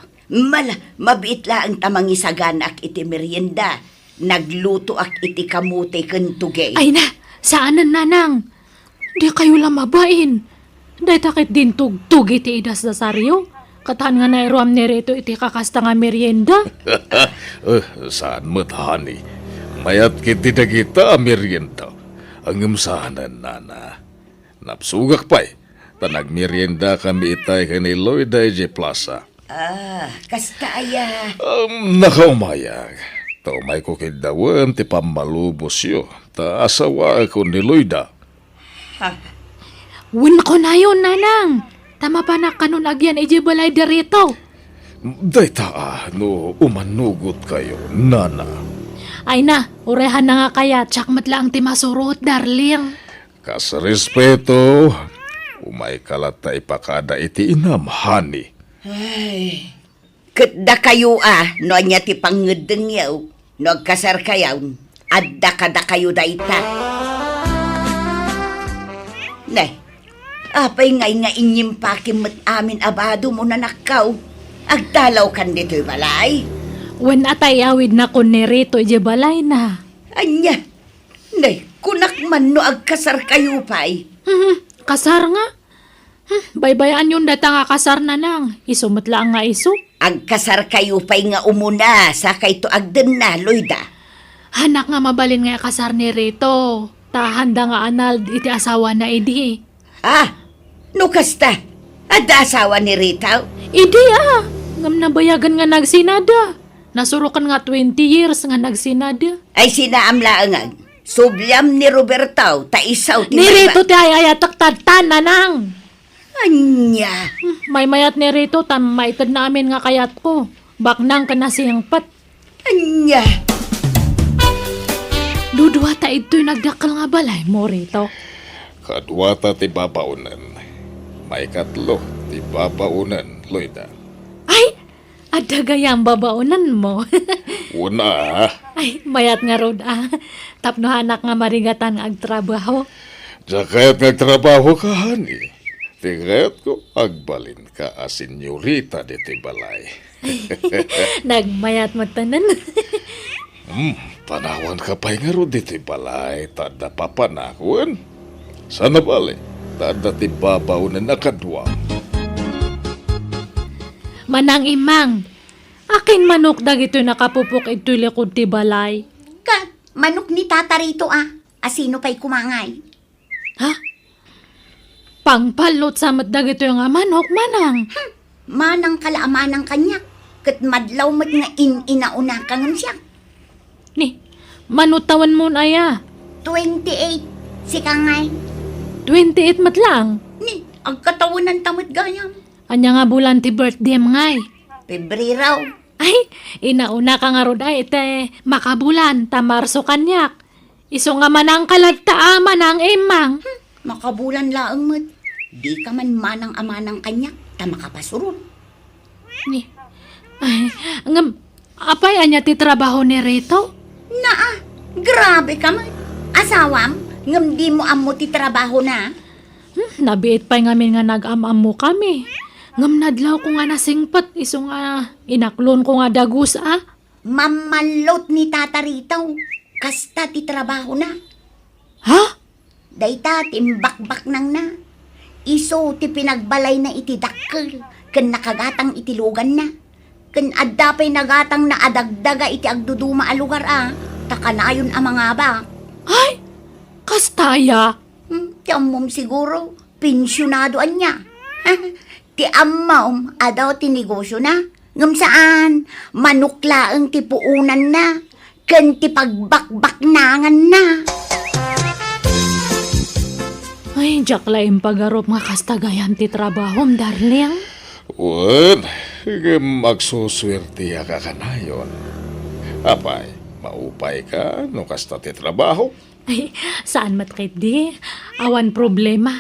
Mabiit la ang tamang isaganak iti merienda. Nagluto ak iti kamutay kentugay. Ay na, saanan nanang? Di kayo lamabain. Dahil takit din tugtug iti idas da saryo. Katahan nga nairuam ni Reto iti kakasta nga merienda. Saan matahani? Mayat kiti na kita merienda. Ang imsahanan, nana. Napsugak pa'y. Tanag-merienda kami itay kani Lloyda J. Plaza. Kasta aya. Nakaumayag. Taumay ko kidawan ti pamalubos yo. Ta asawa ko ni Lloyda. Win ko na yun, nanang. Tama pa na kanon agyan iji balay derito. Dayta no umanugot kayo, nana. Ay na, urehan na nga kaya, tsakmat lang ti masurot, darling. Kas respeto, umay kalat ta ipakada iti inamhani. Ay, katda kayo no anya ti pangedeng yaw, no agkasar kayaw, adda kada kayo dayta. Nay, apay ngay nga inyim pakimat amin abado mo na nakaw, agdalaw kan dito'y balay. Wen atay awid na kon ni Reto iji balay na. Anya, nay, kunak man no agkasar kayo pa'y. Kasar nga. Baybayaan yun data nga kasar na nang. Isumot lang nga iso. Agkasar kayo pa'y nga umuna, sa kay to agden na, Lloyda. Hanak nga mabalin nga kasar ni Reto. Tahanda nga anal iti asawa na idi. No kasta, adda asawa ni Rita. Idi ngam nabayagan nga nagsinada. Nasurukan nga 20 years nga nagsinada. Ay sinaamlaangan, subyam ni Roberto, ta isaw ti Ni Reto ti ayatak tatan nanang. Anya. May mayat ni Reto tam maitad na amin nga kayat ko. Baknang ka na siyang pat. Anya. Dudwa ta ito'y nagdakal nga balay mo, Reto. Kadwata ti babaunan. May katlo ti babaunan, Lloyda. Ay, adagayang babaunan mo. Una, Ay, mayat nga rod Tapno hanak nga marigatan nga agtrabaho. Jakayat nagtrabaho ka, hani. Tingayat ko, agbalin ka a senyorita di ti balay. Nagmayat mo tanan. Panawan ka pa'y nga ro di ti balay, tada papanakwan. Sana bali, tada ti babaw na nakadwa. Manang imang, akin manok dagito nakapupok ito'y likod ti balay. Manok ni tata rito Asino pa'y kumangay? Ha? Pangpalot sa dagito yung manok, manang. Manang kalaamanang kanyak. Kat madlaw mat nga inauna kang siya. Ni, manutawan mo na ya. 28, si kangay. 28 mat lang. Ni, ang katawan ng tamad gayam. Anya nga bulan ti birthday ngay. Pebreraw. Ay, inauna ka nga rod ay ite makabulan, tamarso kanyak. Iso nga manang kalagta manang imang. Makabulan laang mat. Di ka man manang amanang kanyak, ta makapasurod. Ni, ay, ngam, apay anya ti trabaho ni Reto? Grabe ka man. Asawam, ngam di mo amo ti trabaho na. Nabiit pa'y ngamin nga nag-amam mo kami. Ngam nadlaw ko nga nasingpat, iso nga inaklon ko nga dagus Mamalot ni tata ritaw. Kasta ti trabaho na. Ha? Dayta timbakbak nang na. Iso ti pinagbalay na iti dakkel. Ken nakagatang iti lugan na. Ken adda pa'y nagatang na adagdaga iti agduduma a lugar Takanayon ang mga ba. Ay, kastaya. Ti ammom siguro. Pensyonado niya. Ti ammom adaw ti negosyo na. Ngam saan, manukla ang ti puunan na. Ken ti pagbakbaknangan na. Ay, jak laing pagarop nga kastagayan ti trabahom, darling. Wen, magsuswerte ka kanayon. Apay, maupay ka no kasta ti trabaho. Ay, saan matkit di? Awan problema.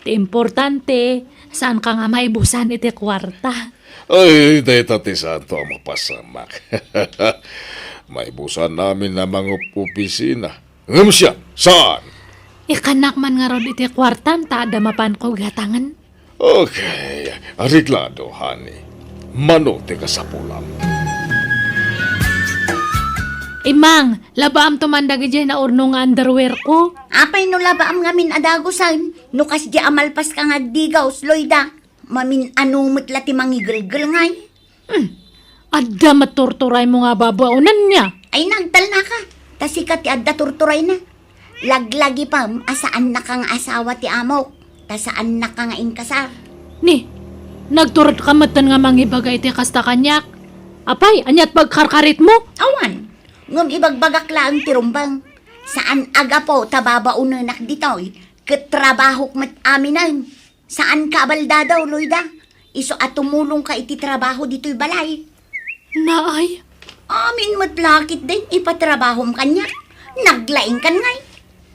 Ti importante, saan ka nga maibusan iti kwarta. Ay, dahita ti santo ang mapasamak. Maibusan namin na mga opisina. Ngam siya, saan? Ikanak man nga ron iti kwartan, tada mapan ko gatangan. Okay, ariglado, honey. Manote ka sa pulam. Imang, labaam tumandag dyan na urno nga underwear ko. Apay no labaam ngamin adagusan. No kas di amalpas ka nga digaw, Sloyda. Mamin anumot lati mangigil-gil ngay. Adda maturturay mo nga babaunan niya. Ay nagtal na ka. Tasikat ti adda turturay na. Laglagi pa, asaan na kang asawa ti amok. Tasaan na ka nga inkasar. Ni, nagturot ka matan nga mangibagay ti kasta kanyak. Apay, anyat pagkarkarit mo? Awan, ngam ibagbagak lang tirumbang. Saan aga po tababaunanak ditoy, katrabahok mat aminan. Saan ka abalda daw, Loida? Iso at tumulong ka iti trabaho dito'y balay. Naay, Amin matlakit din, ipatrabahom kanya. Naglaing kan ngay.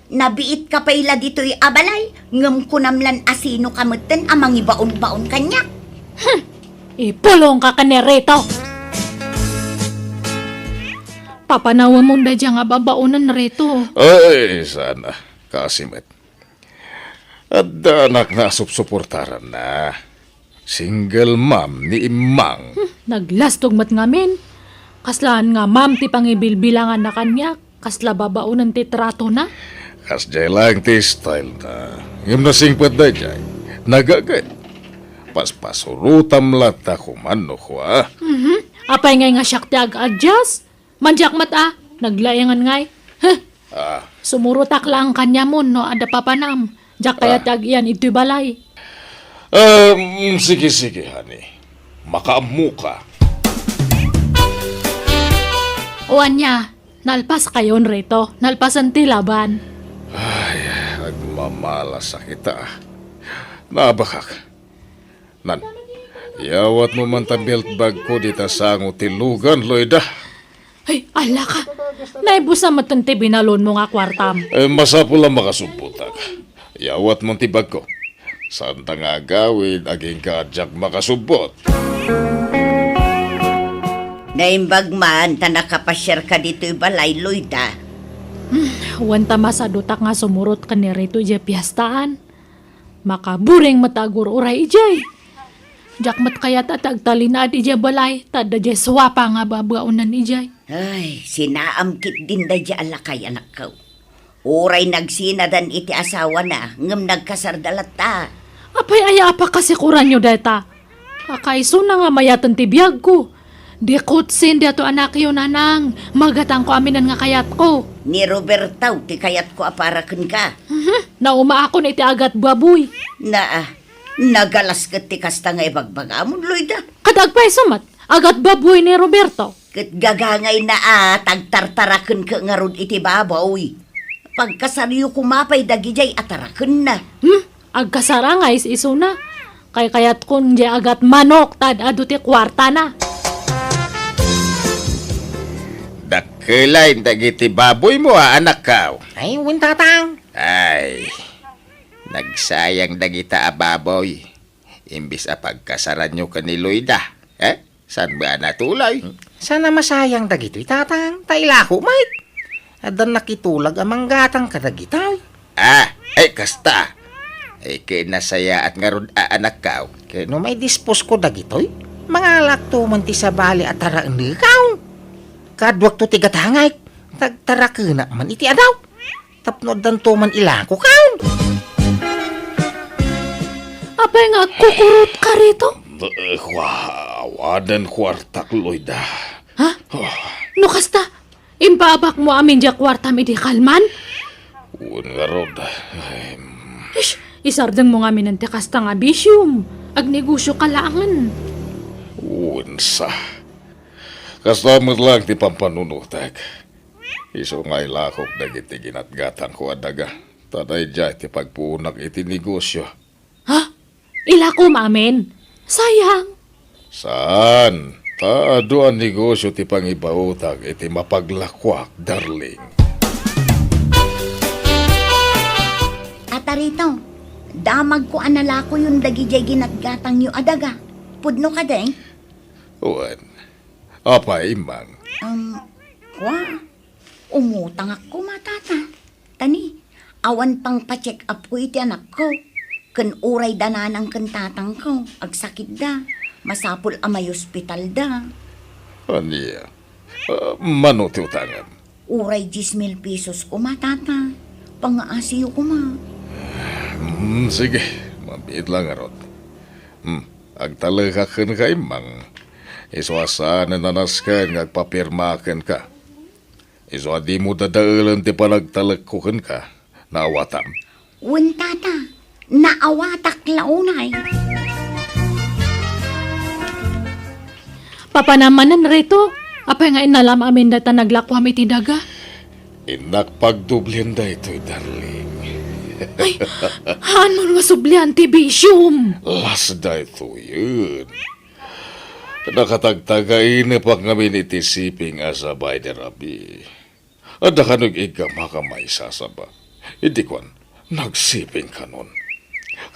Nabiit ka paila dito'y abalay, ngam kunamlan asino kamutan amang ibaon-baon kanya. ipulong ka kanerito. Papanawa mo na dyan nga babaunan reto. Ay, sana. Kasimet. At anak na supsuportaran na. Single mom ni Imang. Naglastog mat ngamin. Kaslaan nga ma'am ti pangibilbilangan na kanya. Kasla babaunan ti trato na. Kas jay lang ti style na. Yung nasingpad na jay. Nagagad. Paspasurutam lata kumano ko Apay ngay nga siyak ti ag-adjust. Manjak mat naglayangan ngay. Sumurutak lang kanya mo no ada papanam. Jak kaya ti ag-iyan ito'y balay. Sige, honey. Makaamu ka. Uwan niya, nalpas kayon reto. Nalpasan ti laban. Ay, nagmamalas sa kita. Nabakak. Nan, yawat mo man ta belt bag ko dita sa tilugan, Loida. Ay, ala ka. Naibusa matanti binalon mo nga kwartam. Masapo lang makasumputak. Yawat mo tibag ko. Saan ta nga gawin, aging kadyak makasubot. Naimbag man, ta nakapasyar ka dito'y balay, Loida. Wanta masadutak nga sumurot ka ni rito dya piyastaan. Makaburing matagur uray ijay. Jak mat kaya tatagtalinad ijay balay, tada jay swapa nga babaunan ijay. Ay, sinaamkit din da dya alakay anak ko. Uray nagsinadan iti asawa na, ngam nagkasardalat ta. Apay aya pa kasi kuran nyo data. Kakaiso na nga mayatan ti biyag ko. Di kutsin dato anak yun nanang. Magatang ko aminan nga kayat ko. Ni Robertaw, ti kayat ko aparakan ka. Nauma ako na iti agat baboy. Nagalas kat ti kasta nga ibagbagamon, Loida. Kadagpay sumat, agat baboy ni Roberto. Kat gagangay na tagtartarakan ka nga rod iti baboy. Pagkasaryo kumapay dagijay atarakan na. Agkasarangay iso na. Kay kayat kun di agat manok tad adu ti kwarta na. Dakelain dagiti baboy mo anak ka. Ay, wintatang. Ay, nagsayang dagita ababoy. Imbis pagkasaran nyo ka ni Loida. Saan ba natulay? Sana masayang dagito'y tatang. Tailako, mate. Adan nakitulag amang gatang kadagitaw. Ay kasta. Ay kinasaya at ngarod anak ka. Kaya no may dispose ko dagito'y. Mga lakto man ti sa bali at taraan ikaw. Kadwak to tigatangay. Tagtaraka na man iti adaw. Tapno danto man ilako kaon. Apay nga kukurot ka rito? Awanan kwartak Loida. Ha? No kasta, impaabak mo amin dya kwarta mi di kalman? Nga rod. Ish, isardang mo nga minante kasta nga bisyum. Agnegosyo kalangan. Unsa. Kastamot lang ti pampanunutag. Iso nga ilakok dagiti ginatgatan ko adaga. Taday dya ti pagpuunak iti negosyo. Ha? Ilako amin? Sayang. Saan? Taado ang negosyo ti pangibautag iti mapaglakwak, darling. Ata rito, damag ko analako yung dagijay ginatgatang yu adaga. Pudno ka deng? Uwan. Apa imang? Umutang ako matata. Tani, awan pang pa-check up ko iti anak ko. Kan uray dananang kan tatang ko. Agsakit da. Masapul amay ospital da. Aniya. Mano ti utangan? Uray 10,000 pesos ko matata. Pangaasiyo ko ma. Sige. Mabit lang arot. Agtalaga kan ka imang. Iswasaan na nanaskan ngagpapirmakan ka. Iswa di mo dadaalan ti panagtalagkukan ka. Naawatam. Wen tata, naawatak launay. Papanamanan rito. Apay nga inalam amin data naglakwam iti daga. Inak pagdublihan da ito'y darling. Ay, hanon masublian ti bisyum. Las da ito yun. Nakatagtagain na pa kami ni tisiping asabay ni Rabi. At nakanog igama ka may sasaba. Hindi kon, nagsiping ka nun.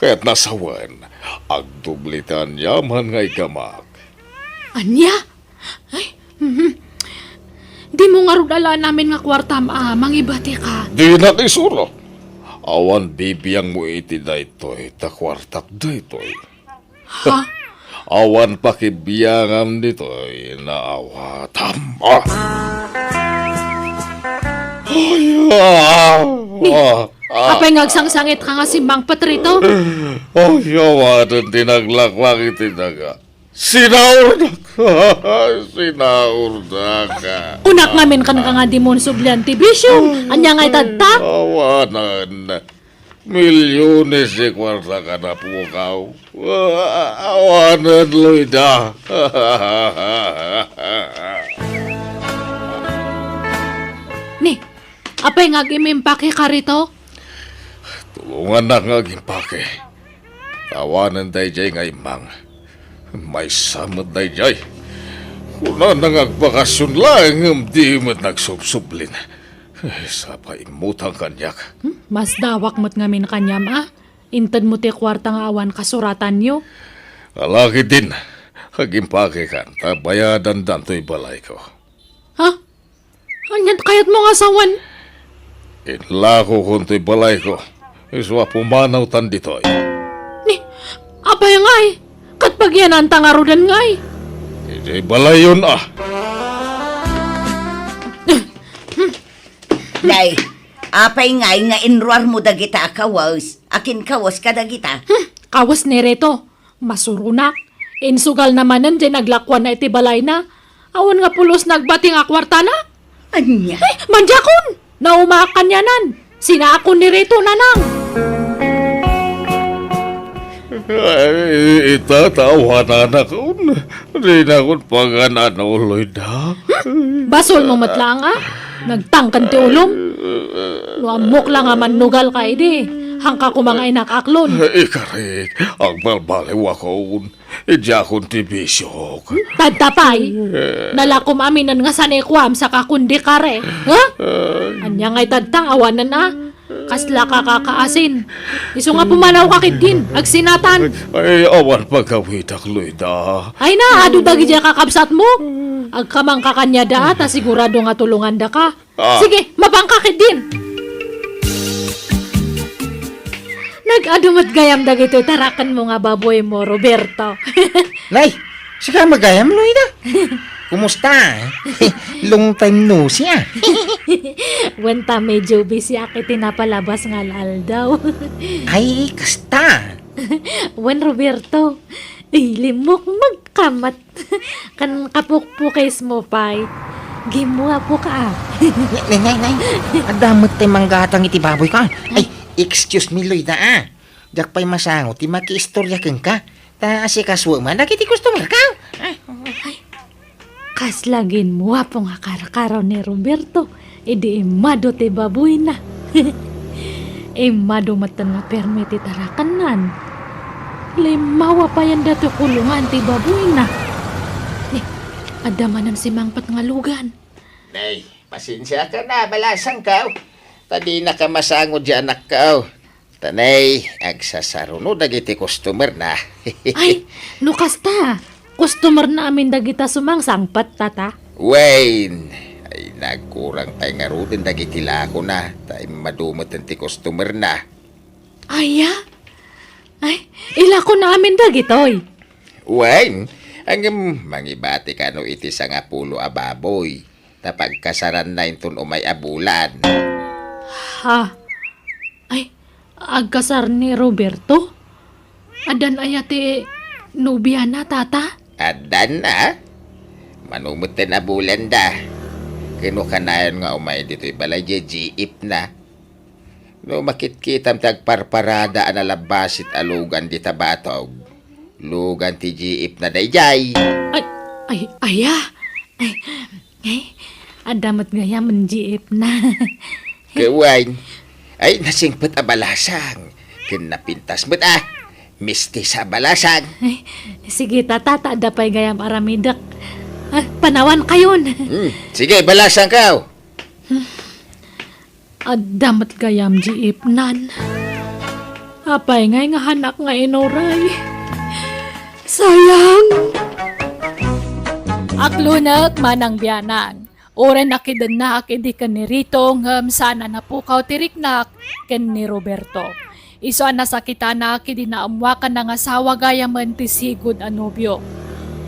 Kaya't nasawan, agdublitan yaman nga igamak. Anya? Ay, Di mo nga rudala namin nga kwarta mangibati ka. Di na isuro. Awan bibiyang mo iti daytoy, takwartak daytoy. Ha? Awan pakibiyangam ditoy, naawatam. Apay ngagsangsangit ka nga si Mang Patrito? Awan tinaglakwak iti daga. Sinaurdak ka! Sinaurdak ka! Unak namin ka nga di mo sublian ti bisyum. Anya nga itadta? Awanan. Milyones de kwarta ka na pukaw. Awanan, Loida. Ni, apay nga gimimpake ka rito? Tulungan na nga gimpake. Tawanan day jay nga imang. May samad day jay. Kuna nangagbakasyon lang, di mo nagsubsublin. Sa paimutang kanyak. Mas dawak mo't ngamin kanyam Intad mo ti kwarta nga awan kasuratan nyo. Alaki din. Hagimpake kan, tabayadan danto'y balay ko. Ha? Anyan kayat mo nga sawan? Inlako kunto'y balay ko. Iswa pumanaw tan dito'y. Ni, apay nga Kat pagyanan tangarudan nga Hindi balay yun Day, apay nga inruar mo dagita kawas. Akin kawas ka dagita. Kawas ni reto. Masurunak. Insugal namanan di naglakwan na iti balay na. Awan nga pulos nagbati nga kwarta na. Anya? Manjakon! Naumakan yanan. Sinaakon ni reto nanang. Ay, itatawanan ako. Di na akong pag-ananoloy na. Basol mo matlang Nagtangkan ti ulom. Luamok lang manugal ka edi. Hangka ko mga inakaklon. Ikarik, ang balbaliw ako. Idya akong tibisyok. Tadtapay. Nalakom aminan nga sanekwam sa kakundi kare. Ha? Anya nga'y tadtang awanan Kasla ka kakaasin. Iso nga pumanaw kakit din. Agsinatan. Ay, awan pagkawitak, Loida. Ay na, adu dagi dya kakabsat mo. Agkamang kakanya da ta sigurado nga tulungan da ka. Sige, mapangkakit din. Nag-adumat gayam dagito tarakan mo nga baboy mo, Roberto. Nay, saka magayam, Loida. kumusta? Long time no siya. Wanta medyo busy aki tinapalabas nga lal daw. Ay, kasta. Wan Roberto, limok magkamat. Kan kapukpukis mo pay. Gimwa po ka. Nay. Adamot tay manggatang iti baboy ka. Ay, excuse me, Lloyd Jak pa'y masangot, ti maki-istorya kang ka. Ta asikaswa man, nakiti customer ka. Kas lagin mo po nga karakaraw ni Roberto. Idi imado te baboy na. Imado matan nga permiti tarakanan. Limawa pa yan dato kulungan ti baboy na. Adamanan si Mangpat nga lugan. Nay, pasensya ka na, balasang ka. Tadi na ka masangod di anak ka. Tanay, agsasarunod dagiti customer na. Ay, nukasta. Customer na amin dagita sumang sangpat tata. Wayne, ay nagkurang tayo nga rudin dagiti lako na. Tayo madumot ang ti customer na. Aya? Ay, ila ko na amin dagitoy. Wayne, ang mangibati ka no iti sa nga pulo ababoy. Tapagkasaran na intun umay abulan. Ha? Ay, agkasar ni Roberto? Adan ayate nubya na tata? Adan na? Manumot na abulan da. Kino kanayon nga umay dito'y balay jeep na. No makitkitam tagparparada analabasit alugan di tabatog. Lugan ti jeep na dayjay. Aya. Adamat gaya menjiip na. Kawain, ay nasingpet abalasang. Kinapintas mo't misti sa abalasang. Ay, sige tata, dapay gayam aramidak. Panawan kayon. Sige, balasang ka. Adamat gayam jiip nan. Apay ngay nga hanak nga inoray. Sayang. Aklunak manang biyanang. Oren nakidan na akidi kan ni Rito ngam sana na pukaw tiriknak ken ni Roberto. Iso ang nasakita na akidi na amwakan ng asawa gaya man tisigod anobyo.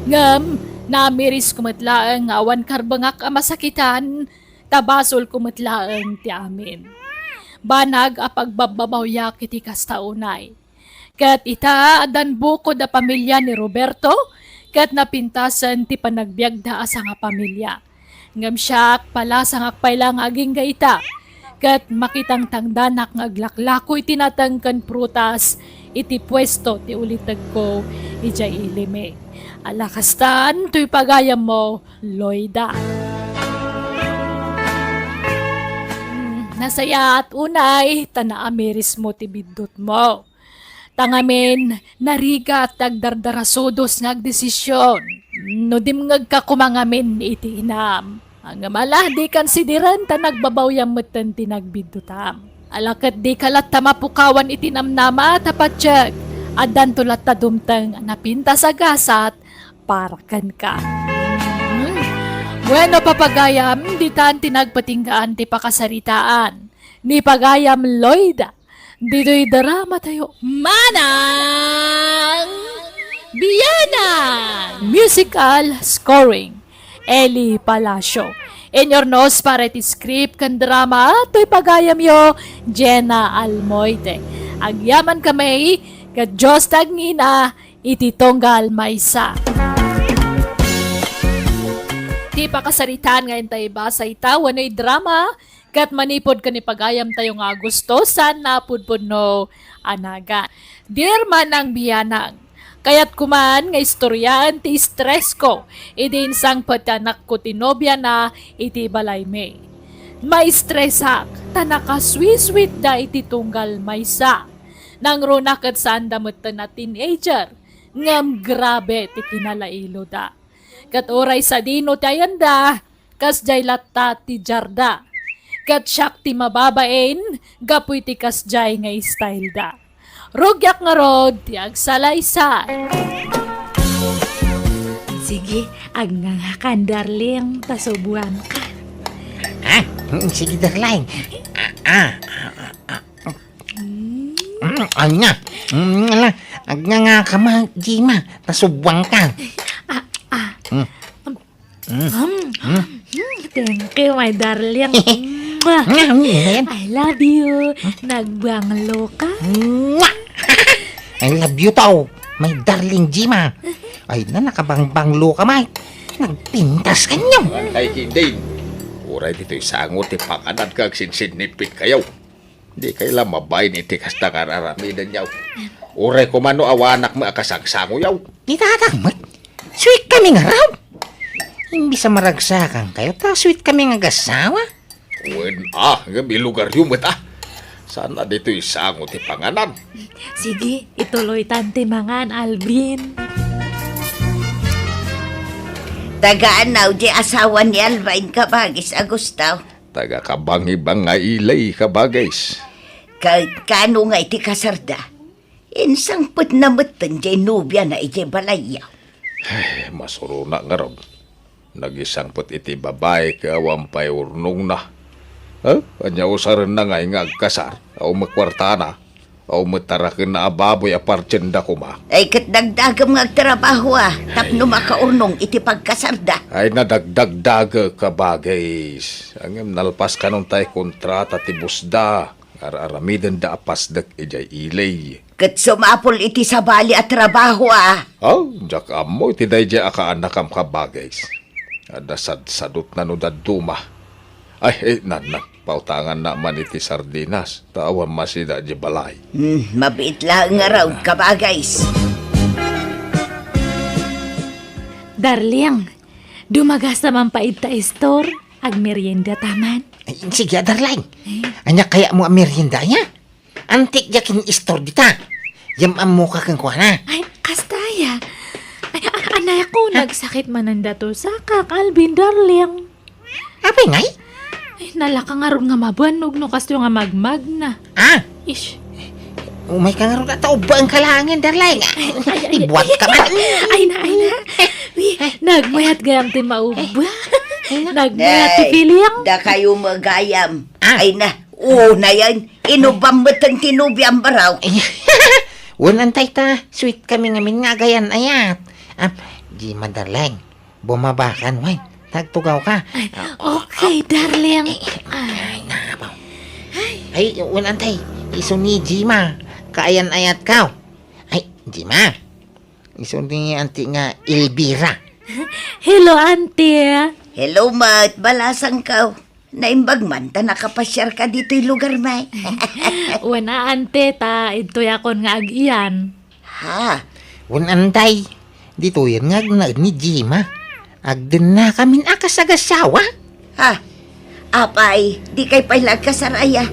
Ngam, namiris kumatlaang awan karbangak amasakitan, tabasol kumatlaang ti amin. Banag apagbababaw kiti kastaunay. Kat ita adan bukod a pamilya ni Roberto, kat napintasan ti panagbiag da asa nga pamilya. Ngam siyak pala sa ngakpay lang aging gaita. Kat makitang tangdanak ng aglaklako'y tinatangkan prutas, iti pwesto ti ulitag ko, ijay ilime. Alakastan, to'y pagayam mo, Loida. Nasaya at unay, tanaamiris mo ti bidot mo. Tangamin, nariga at tagdardarasudos ngagdesisyon. No dim ngagkakumangamin iti inam. Ang malah di kansidiran ta nagbabawyam metten tinagbidutam. Alakat di kalat tamapukawan itinamnama tapatyag. Adan tulat ta dumtang napinta sa gasat para kan ka. Bueno papagayam, di tan tinagpatinggaan ti pakasaritaan. Ni pagayam Loida. Dito'y drama tayo. Manang Biyanang! Musical scoring. Eli Palacio. In your nose para iti script kan drama, to'y pagayam yo, Jenna Almoite. Agyaman kami, ka Diyos tagngina, iti tonggal maysa. Ti pakasaritaan ngayon tayo ba sa itawan ay drama, kat manipod ka ni pagayam tayo nga gusto, san napudpod no anaga. Dear Manang Biyanang, kaya't kuman nga istoryan ti stress ko, idin sang patanak ko ti nobya na iti balay me. May stressak, tanaka sweet da iti tunggal maysa. Nang runakat saan damot na teenager, ngam grabe ti kinalailo da. Kat oray sa dino tayanda, kas jay latta ti jarda. Kat siyak ti mababain, gapoy ti kas jay nga style da. Rugyak nga rod, ti agsalaysay. Sige, agngangakan darling, tasubuan ka. Sige darling. Anya, agnanga ka ma, Jima, tasubuan ka. Thank you, my darling. Mwah. I love you. Nagbanglo ka? Mwah! I love you tao, my darling Jima. Ay na, nakabangbanglo ka, may. Nagpintas ka niyo. Ay, hindi. Uray dito'y sangot, ipanganan kag sinsinipit kayo. Di kayo lang mabay ni tikas na kararamidan yaw. Uray kumano awanak mo akasangsango yaw. Di tatamot. Sweet kami nga raw. Hindi sa maragsakan kayo, ta sweet kami nga gasawa. Gabi lugar yung mata. Sana dito'y sangot ipanganan. Sige, ituloy tante mangan, Alvin. Tagaan na di asawa ni Alvin kabagis Agustaw. Taga kabangi-bang nga ilay kabagays. Kano nga iti kasarda? Insang put na matan di nubya na iti balayaw. Masuro na nga raw. Nagisangpot iti babae kawampay urnong na. Anya usaran na nga agkasar. Aw makwarta na. Aw matarakin na ababoy apartenda kuma. Ay kat dagdagam nga agtrabaho tapno makaurnong iti pagkasarda. Ay nadagdagdag kabagays. Ang nalpas ka nung tay kontrata ti busda. Araramidan da apasdak ijay ilay. Kat sumapol iti sabali at trabaho Jak amoy ti day jay akaanakam kabagays. Sadsadot na no daduma. Ay, nanak, pautangan naman iti sardinas. Tawan masida di balay. Mabait lang nga raw kabagays. Darling, dumagas naman pa ita store. Ag merienda taman. Ay, sige, darling. Anya kaya mo ang merienda niya? Antik yakin istor dita. Yam ang mukha kang kuha na. Ay, kastaya. Ay, anay ako, nagsakit mananda to sa Alvin, darling. Apay ngay? Ay, nalaka nga ron nga mabanog no kasto nga magmag na. Ish. Umay ka nga rin at ba ang kalangan, darling? Ibuat ka man. Ay na. Nagmayat gayam ti mauba. Nagmayat ti pilyang. Da kayo magayam. Ay na, na yan. Inubam matang tinubyang baraw. Unantay ta, sweet kami ngamin nga gayan ayat. Di madarling, bumabakan, way. Tagtugaw ka. Okay, darling. Ay, nabaw. Ay, unantay, iso ni Jima. Kaayan ayat ka. Ay, Jima. Iso ni auntie nga Elvira. Hello, auntie. Hello, mat. Balasang ka. Naimbag man ta nakapasyar ka dito'y lugar, may. Wana, ante, ta ito yakon nga agiyan. Ha? Unantay, dito yan nga ni Jima. Agden na kamin akasagasawa. Ha? Apay, di kay pailag kasaraya.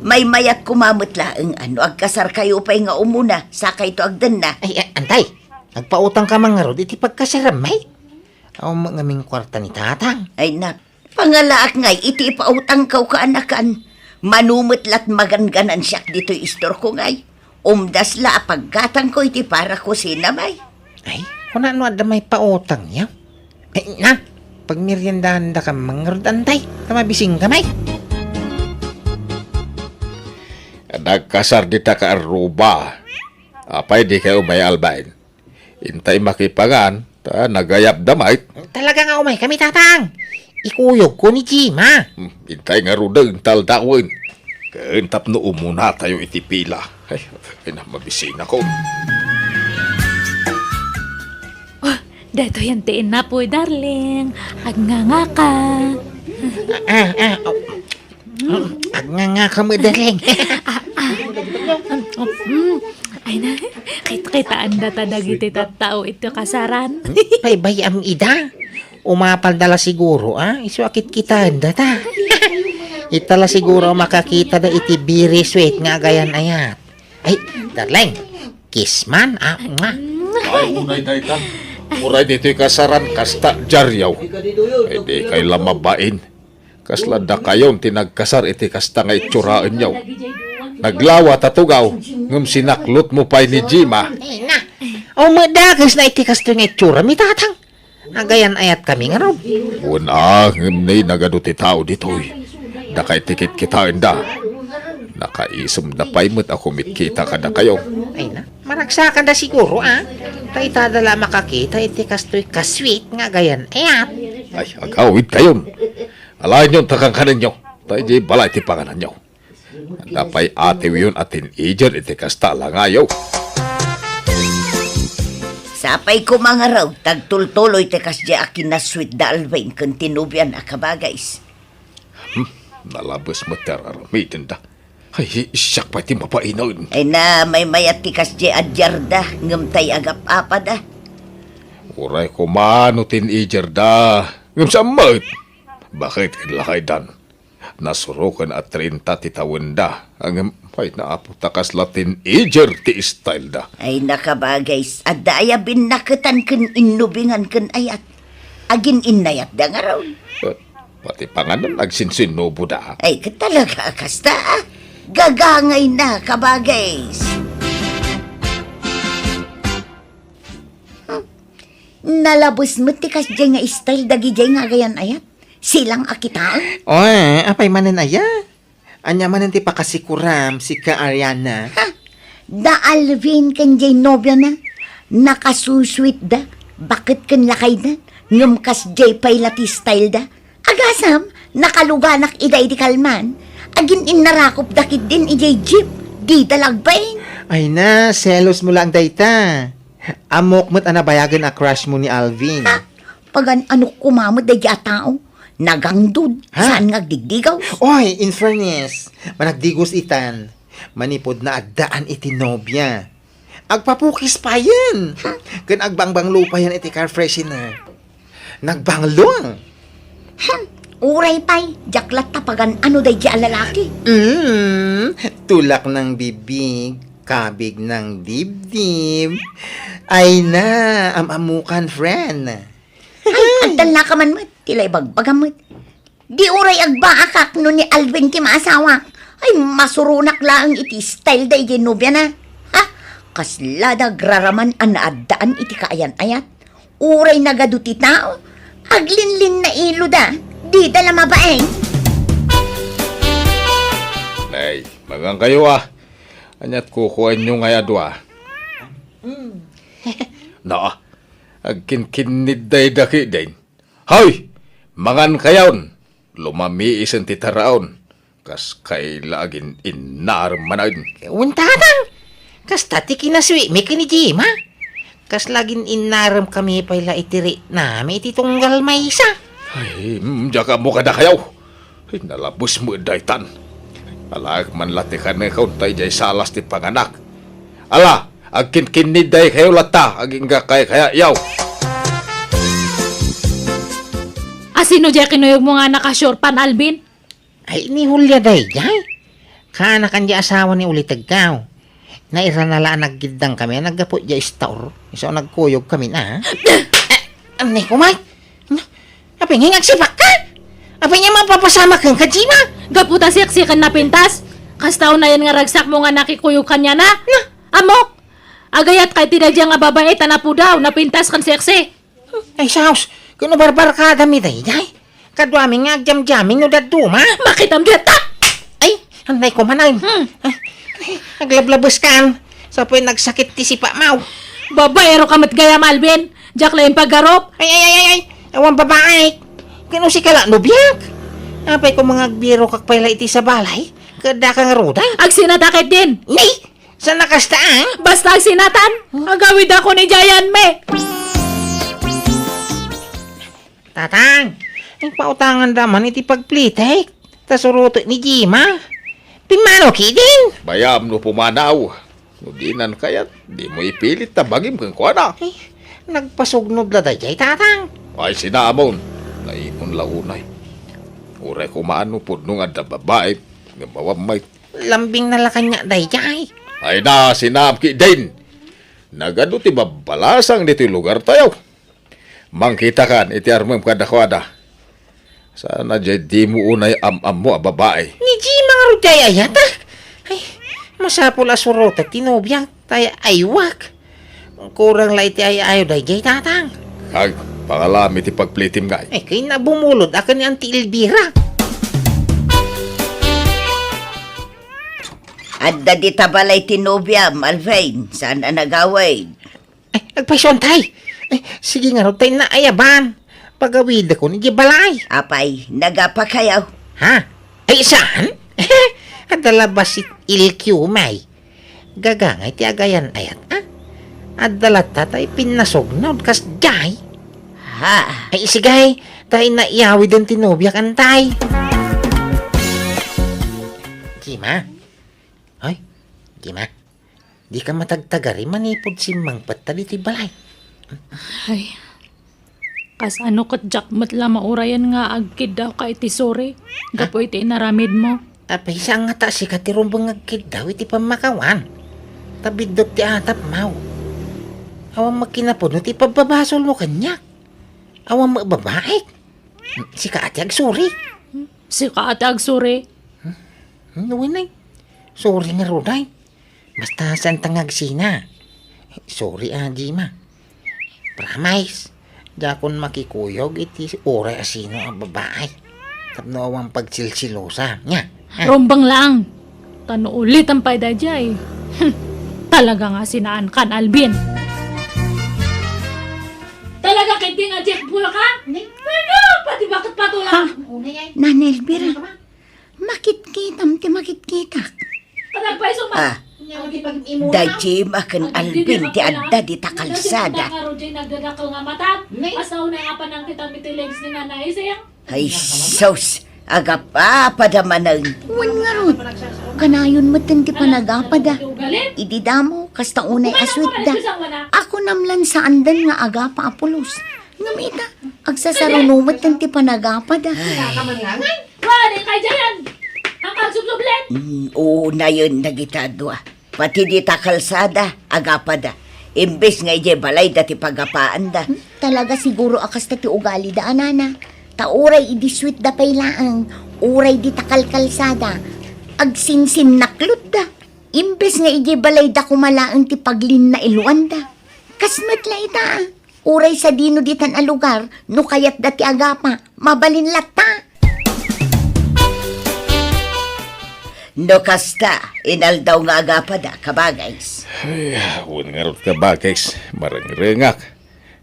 May mayat kumamot laeng agkasar kayo pa'y nga umuna. Sakay to agden na. Ay, antay, nagpautang ka mga rod, iti pagkasaramay. Aw mga ming kwarta ni tatang. Ay nak, pangalaak ngay, iti pautang kaw kaanakan. Manumot lat maganganan siyak dito istor ko ngay. Umdas la paggatang ko iti para kusina may. Ay, kung ano ada may pautang niya. Ay, na, pag meriendahan da ka mga rod, antay, tamabising ka may. Nagkasar di ta ka aruba. Apay di kayo may albain. Intay makipangan, ta nagayap damay. Talaga nga umay kami tatang. Ikuyog ko ni Jima. Intay nga rudeng taldawin. Kaintap no umuna tayo itipila. Ay na mabisin ako. Dato yan tiin na po, darling. Agnganga ka. Agnganga ka mo, darling. Ay na, kita-kitaan data dagiti tattao ito kasaran. Paybay am ida. Umapal dala siguro, Isu akit kita data. Itala siguro makakita da iti biri sweet nga gayan ayat. Ay, darling. Kiss man, nga. Ay unay daytan. Muray dito'y kasaran kasta jaryaw. Ay di kayo lamabain. Kaslada kayon tinagkasar iti kasta nga itsuraan yaw. Naglawa tatugaw, ngum sinaklot mo pa'y ni Jima. Ay na, madagas na itikas to nga itsura, mi tatang. Agayan ayat kami nga raw. Una, ngum na'y nagaduti tao dito'y. Nakay tikit kita inda. Nakaisom na pa'y mo't ako mitkita ka na kayo. Ay na, maragsakan da siguro, Tay tadala makakita itikas to'y kasweet nga gayan ayat. Ay, agawid kayon. Alain yun, takang kanan nyo. Tayo di balay ti panganan nyo. Napay ate yun atin ijer iti kasta lang ayaw. Sapay ko mga raw, tagtultuloy tekas di akin na sweet da Alvin kung tinubyan akabagays. Nalabas mo tararamitin da. Ay, siyak pa ti mapainaw. Ay na may mayat tikas di adyarda, ngamtay agap apada. Uray ko manutin ijer da. Ngam sa mat. Bakit ilakay dan? Nasurukan at 30 ti tawen da. Ang ay naaputakas latin ijer ti style da. Ay nakabagays, adda ayabin nakatan kun innubingan kun ayat. Agin innayat da nga raw. Pati panganan nagsinsinubo da. Ay katalaga kasta ah. Gagangay na kabagays. Nalabos mo tikas dyan nga style dagi dyan nga gayan ayat. Silang akitaan. Oy, apay manen aya. Anya manen ti pakasikuram si ka Ariana. Ha? Da Alvin kan dyan nobya na. Nakasusweet da. Bakit kan lakay na? Ngumkas dyan paylati style da. Agasam, nakaluganak iday di kalman. Agin inarakop dakit din ijay jeep. Di dalagbain. Ay na, selos mo lang dayta. Amok mo't anabayagan a crush mo ni Alvin. Ha? Pagan ano kumamot da dya tao. Nagangdud. Ha? Saan nga digdigaw? Oy, in fairness, managdigos itan. Manipod na addaan iti nobya. Agpapukis pa yan. Kan agbangbang lupa yan iti car freshener. Nagbanglong. Uray pay. Jaklat tapagan ano da dya lalaki. Tulak ng bibig, kabig ng dibdib. Ay na, amamukan friend. Ay, agdal na ka man mo. Tilay bagbagamot. Di uray agbaakak no ni Alvin ti maasawa. Ay, masurunak lang iti style day ginubya na. Ha? Kaslada graraman ang naadaan iti kaayan-ayat. Uray nagaduti tao. Aglinlin na ilo da. Di dala mabaeng. Nay, magang kayo ah. Anyat kukuhan nyo nga yadwa. Na, agkin-kinid day daki din. Hoy! Mangan kayaon, lumami isan ti taraon, kas kailagin inarmanain. Untatang! Kas tati kinaswi, may kinijima. Kas lagin inaram kami pala itiri nami iti tunggal maysa. Ay, jaka mo kada kayaw. Ay, nalabos mo daytan. Alag man latikan na kauntay jay salas ti panganak. Ala, agkin-kinid day kayo lata, aging kay kaya yaw. Asino dya kinuyog mo nga nakasyurpan, Alvin? Ay, ni Julia day, jay. Kana kan di asawa ni uli tagkaw. Naira nalaan naggidang kami, naggapo di istaur. So, nagkuyog kami na. Anay kumay. Apay nga nagsipak ka. Apay nga mapapasama kang kajima. Gaputa siyak-sikan na pintas. Kastaw na yan nga ragsak mo nga nakikuyog kanya na. Amok! Agayat kay tinadya nga babae tanapu daw, napintas kan seksi. Ay, saus. Kuno barbar ka dami day, jay. Kadwami nga jam-jamin no daduma. Makitam dita! Ay, anay kumanay. Naglablabos ka. Sa po'y nagsakit ti si Pamaw. Babaero kamat gaya, Alvin. Diyak lang yung paggarop. Ay. Ewan babae. Kano si kala nubiyak. Apay ko mga biro kakpayla iti sa balay. Kada kang ruda. Ag sinatakit din. Nay, sa nakastaan. Basta ag sinatan. Agawid ako ni Jayan me. Tatang, ang pautangan daman iti pagplitek. Tasuruto ni Jima. Pimano ki din. Bayam no pumanaw. Nudinan kayat, di mo ipilit na bagim kang kuwana. Ay, nagpasugnod la dayay, tatang. Ay sinamon, naipon launay. Uray kumaano po nung adda babae, nga mawamay. Lambing na la kanya dayay. Ay na, sinamki din. Nagano ti babalasang dito lugar tayo. Mangkita kan, iti armam kada-kwada. Sana jay di mo unay am-am mo a babae. Ni Jima nga ruday ayata. Ay, masapul asurot at tinubyak. Taya aywak. Kurang la iti ayayo dayay, tatang. Kag, pangalami ti pagplitim nga. Ay, kay nabumulod ako ni Auntie Elvira. Adda di tabalay tinubya, Alvin. Saan na nagaway? Ay, nagpasyon tay. Ay, sige nga tayo na ayaban. pagawid ko ni balay. Apay, nagapakayaw. Ha? Ay, saan? Adala ba si LQ, may? Gagangay ti agayan ayat, ha? Adala tatay pinasog na kas jay. Ha? Ay, sigay, tayo na iyawi din tinubyak antay. Jima? Hoy, Jima? Di ka matagtagari manipod si Mang Patali ti balay. Ay, kas ano kat jakmat la maurayan nga agkid daw ka iti sore. Gapo iti inaramid mo. Apay sa nga ta si katirumbang agkid daw iti pamakawan. Tabidot ti atap mau. Awang magkinapod no ti pababasol mo kanya. Awang mababaik. Si kaati agsuri. Si kaatag sore. Nuwinay. Sorry nga Roday. Basta santang agsina. Sorry Jima. Promise. Jakon makikuyog iti ore asino ang babae. Tapno awang pagsilsilosa. Nya. Rombang lang. Tano ulit ang payda jay. Talaga nga sinaan kan Alvin. Talaga kay di nga Jeff Bull ka? Ano? Pati bakit patulang? Nanay Elvira, makit-kitam ti makit-kita. Kanagpaiso ma. Dajim akan Alvin ti adda di takalsada. Nagdadakal nga mata. Asaw na nga pa ng kitang mitilegs ni nanay sayang. Ay, sos, agapa padamanang. Wan nga ron, kanayon mo ti panagapada. Idi damo, kasta unay aswit da. Ako namlan sa andan nga agapa apulos. Ngamita, agsasarunumot ti panagapada. Wala kay Jayan. Ang kagsubsublen. Oo na yun nagitadwa. Pati di takalsada, agapada. Imbes nga ije balay dati pagapaan da. Talaga siguro akas ti ugali da anana. Tauray idi sweet da paylaang. Uray di takalkalsada. Agsinsin naklod da. Imbes nga ije balay da kumalaang ti paglin na iluan da. Kasmet la ita. Uray sa dino ditan a lugar, no kayat dati agapa, mabalin lata. No kasta, inal daw nga agapa da, kabagays. Ay, huwag nga ron ka bagay, marangrengak.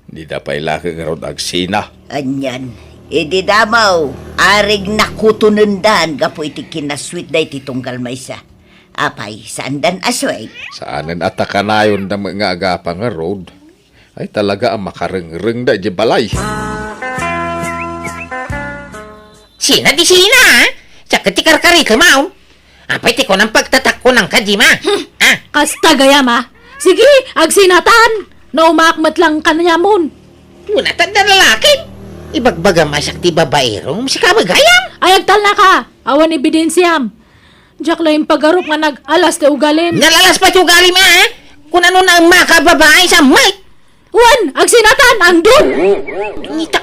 Di da pa ilaka nga ron agsina. Anyan, idi damaw, arig nakutunundan, gapo iti kinasweet da iti tunggal maysa. Apay, saan dan asway? Saanan atakanayon na mga agapa nga road, ay talaga ang makarengreng da di balay. Sina di sina, ha? Tsaka ti karkari kamaw. Apay ti ko ng pagtatakko ng kajima. Kasta gayama. Sige, agsinatan. No umakmat lang kanayamon. Wala tanda lalaki. Ibagbaga masak ti babaerong si kabagayam. Ay agtal na ka. Awan ebidensyam. Diyak lang yung pagarup nga nag-alas te ugalim. Nalalas pa ti ugali ma, ha? Kung ano na ang makababae sa mic. Wan, agsinatan, ang dun. Nita,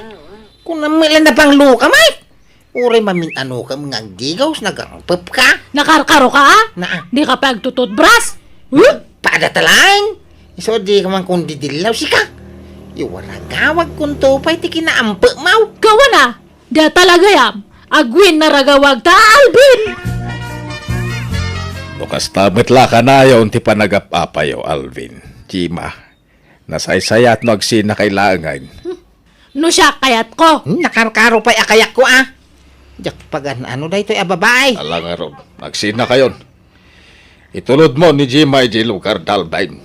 kung namilan na pang luka, mic. Uray mamin ano ka mga gigaws nagangpap ka. Nakarkaro ka, ah? Na, Di ka pagtututbras. padatalang. So di ka man kung didilaw si ka. Iwara gawag kung tupay ti kinaampa mau. Gawa na. Da talaga yam. Agwin na ragawag ta, Alvin. Bukas tamat la ka na yun ti panagapapayo, Alvin. Jima, nasaysayat no agsina kailangan. No siya kayat ko. Nakarkaro pa'y akayak ko ah. Diyak pag ano da ito'y ababay. Ala nga ron, agsina kayon. Itulod mo ni Jima iji lugar dalbain.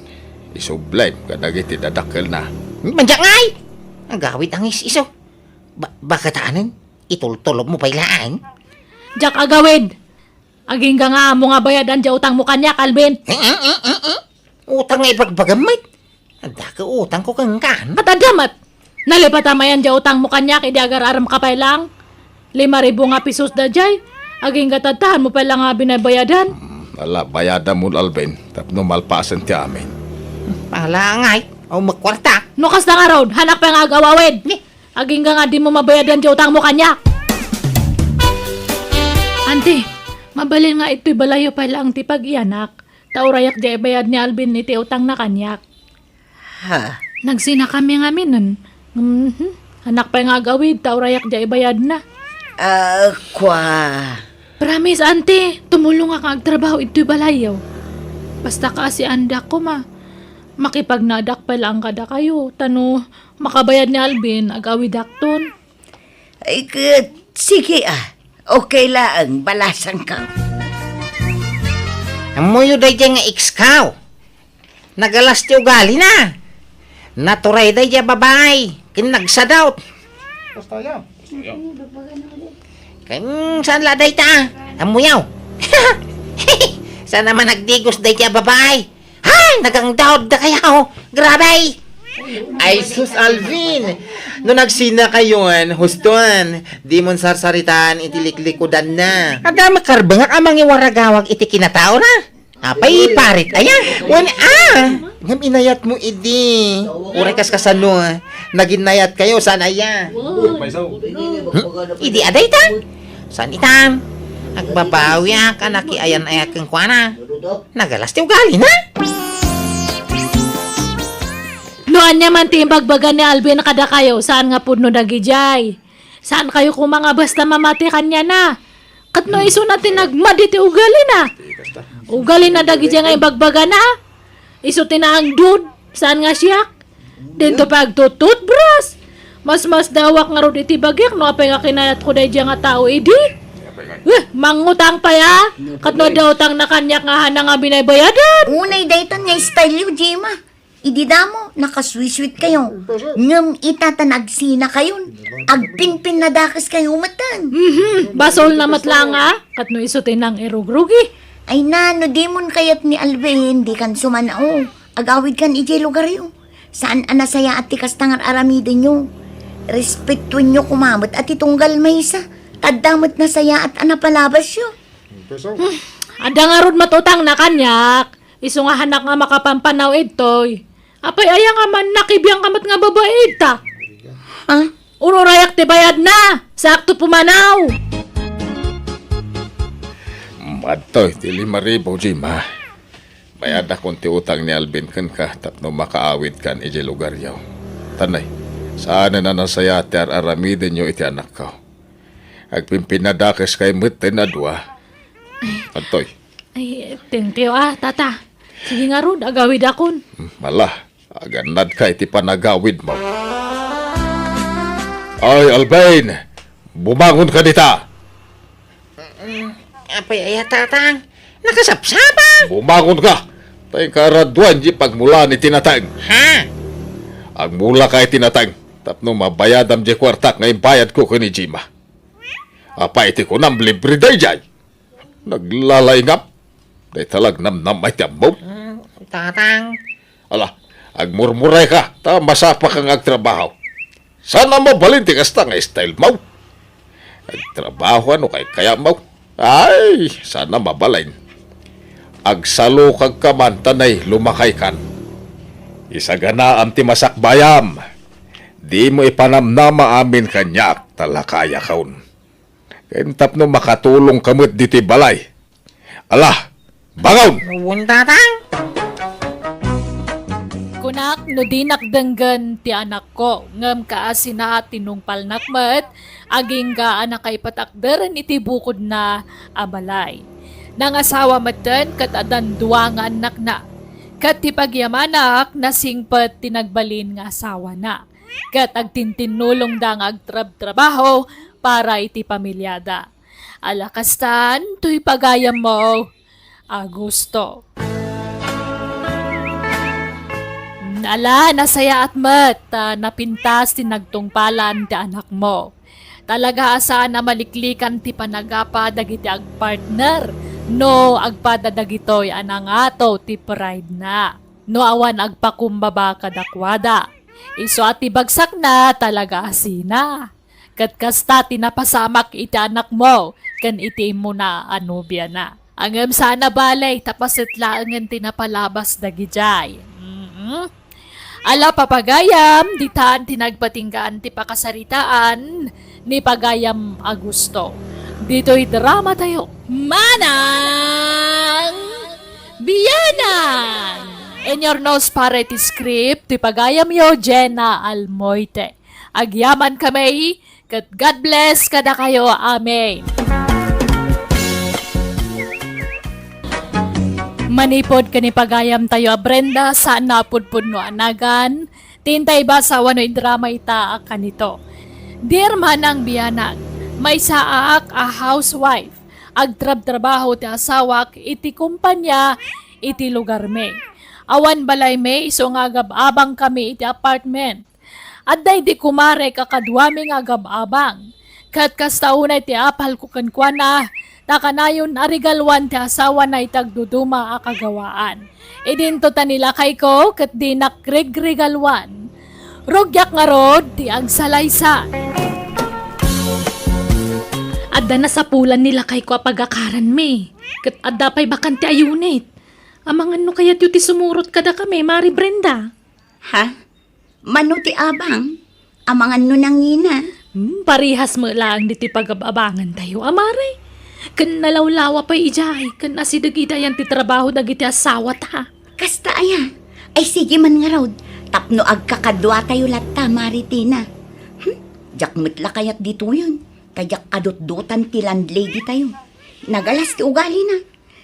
Isublay, kadagiti dadakkel na. Mandiyak ngay! Ang gawit ang iso. Baka taanin? Itultulob mo pa'y laan? Diyak agawid. Aging nga mo nga bayadan dya utang mo kanya, Alvin. Utang nga ipagbagamit. Anda ka utang ko kang kan. At adamat. Nalipatamayan dya utang mo kanya, kaya di agar-aram ka pa lang. 5,000 nga pisos da jay. Aging katatahan mo pa lang nga binabayadan. Ala, bayada mo, Alvin. Tapno malpasan ti amin. Pala ngay. O magkwarta. Nukas na nga road, hanak pa nga agawawid. Aging nga di mo mabayadan dya utang mo kanya. Ante, mabalin nga ito'y balayo pa lang ti pag-iyanak. Taurayak di bayad ni Alvin ni ti utang na kanyak. Ha? Nagsina kami nga minon. Hanak pa nga agawid, taurayak di bayad na. Kwa. Promise, ante, tumulong nga kagtrabaho ito'y balayaw. Basta kasi anda ko ma. Makipagnadak pa lang kada kayo. Tano, makabayad ni Alvin, agawid akton. Ay, kat, sige Okay lang, balasan ka. Amoyo day nga ikaw. Nagalas ti ugali na. Naturay day babae. Kinagsadaw. Saan la day ta? Amuyaw. Saan naman nagdigos day babae? Hay! Nagangdawd na kayo. Grabe! Ay, sus Alvin! No nagsina kayon, hustuan, di mon sarsaritan itiliklikudan na. Ada makarbangak amang iwaragawag iti kinatao na. Apay parit ayan. Ngam inayat mo idi. Urekas kasano, naginayat kayo, sana ya. Idi aday ta. San itam? Agbabawi ka nakiayan-ayak kang kuana. Nagalas ti ugali na. Noan niya man timbagbagan ni Alvin kada kayo, saan nga puno dagijay? Saan kayo kung mga basta mamati kanya na? Katno iso natin nagmadi ti ugali na. Ugali na dagijay nga ibagbagan na. Iso tinaang dud, saan nga siyak? Dito pagtutut, bros. Mas dawak nga ro iti bagyak, no apay nga kinayat ko dahi nga tao, idi. Mangutang pa ya. Katno daw tang na kanyak nga hana nga binaybayadan. Unay dayton nga style yu, Jima. Ididamo, nakaswiswit kayo. Ngam itatanagsina kayon. Agpinpin na dakas kayo matan. Basol na matlang nga. Katno iso tinang irugrugi. Ay na, no demon kayat ni Alvin, di kan sumanao. Agawid kan iti lugar yu. Saan anasaya at tikas tangar aramidin nyo. Respetuin nyo kumamot at itunggal maysa. Tadamot na saya at anapalabas yu. Ada nga rod matutang na kanyak. Iso nga hanak nga makapampanaw itoy. Apay aya nga man nakibiyang kamat nga babae ta. Ha? Uno rayak ti bayad na. Sakto pumanaw. Madtoy, ti 5,000, Jima. Bayad akong ti utang ni Alvin kan ka, tapno makaawid kan iji lugar yaw. Tanay, saan na nasaya ti aramidin nyo iti anak ko. Agpimpinadakes kay mutin na dua. Madtoy, Ay, thank you tata. Sige nga rod, agawid akon. Malah, aganad ka iti panagawid mo. Ay, Alvin! Bumangon ka dita! Apay tatang. Nakasapsapa. Bumangon ka! Tayong karaduan di pagmula ni tinatang. Ha? Ang mula ka tinatang, tapno mabayadam di kwartak ngayon bayad ko ni Jima. Apa iti ko nam libre day jay. Naglalaingap. Day talag namnam ay tiyambo. Tatang. Ala, agmurmuray ka, ta masapa kang agtrabaho. Sana mabalin ti kasta nga style mo. Agtrabaho ano kaya mo? Ay, sana mabalain. Agsalo kag kaman tanay lumakay kan. Isagana am ti masakbayam. Di mo ipanamnama amin kanyak talakaya kaun. Kentap no makatulong kamot diti balay. Ala, bangon! Nuwun tatang. Kunak, no di nakdanggan ti anak ko. Ngam kaasina tinungpal nakmat. Aging ka anak kay patakdaran iti bukod na abalay. Nang asawa matan kat adan duwa nga anak na. Kat ti pagyamanak nasingpat tinagbalin nga asawa na. Kat agtintinulong da nga agtrab-trabaho para iti pamilyada. Alakastan, tuy pagayam mo, Agusto. Ala, nasaya at mat, napintas tinagtungpalan ti anak mo. Talaga asaan na maliklikan ti panagapa dagiti agpartner, no agpada dagitoy anangato ti pride na. No awan agpakumbaba kadakwada. Iso at ibagsak na talaga asina. Katkasta tinapasamak iti anak mo, kan iti mo na anubya na. Angam sana balay, tapasit laangan tinapalabas dagijay. Ala papagayam, ditaan tinagpatinggaan ti pakasaritaan ni Pagayam Agusto. Dito'y drama tayo. Manang Biyanan! In your nose para ti script, ti Pagayam yo, Jenna Almoite. Agyaman kami, kat God bless kada kayo. Amen. Manipod ka ni Pagayam tayo, Brenda, saan napudpud no anagan. Tintay ba sa wano drama ita kanito. Dear manang biyanag, may saak a housewife. Agtrab-trabaho ti asawak, iti kumpanya, iti lugar me. Awan balay me, iso nga agab-abang kami iti apartment. At day di kumare kakadwami nga agab-abang. Kat kastaunay ti apal ko kankwana, takanayon arigalwan ti asawa na itagduduma a kagawaan. Idinto ta nila kay ko, kat di nakregregalwan. Rogyak nga rod, ti agsalaysa. Adda na sa pulan nila kay ko apagakaran me. Kat adda pa'y bakante a unit. Amangan no kaya't yu ti sumurot kada kami, Mari Brenda. Ha? Mano ti abang? Amangan no nangina. Parihas mo lang di ti pag-abangan tayo, amare. Kan nalawlawa pa'y ijay, kan asidag-idayan ti trabaho dagiti asawa ta. Kasta aya. Ay sige man nga raw. Tapno agkakadwa tayo latta, Maritina. Jakmet la kayat dito yun. Kayak adot-dotan ti landlady tayo. Nagalas ti ugali na.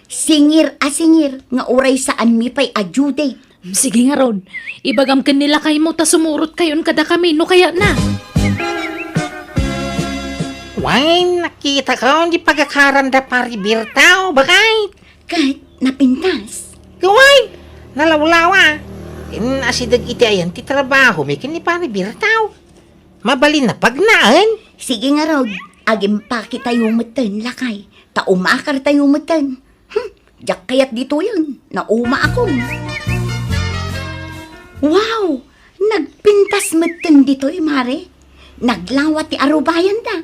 Singir a singir, nga uray saan mi pa'y adjudate. Sige nga Rod, ibagam kan nila kay mo ta sumurot kayon kada kami, no kaya na. Why, nakita ko, hindi pagkakaranda paribirtaw, bakit? Kahit napintas. Gaway, nalawlawa. Asidag iti ayan, ti trabaho, may kini paribirtaw. Mabalin na pagnaan. Sige nga raw, agimpaki tayo matan, lakay. Taumakar tayo matan. Jak kayat dito yun, nauma ako. Wow! Nagpintas matan dito mare. Naglawat ti arubayan da.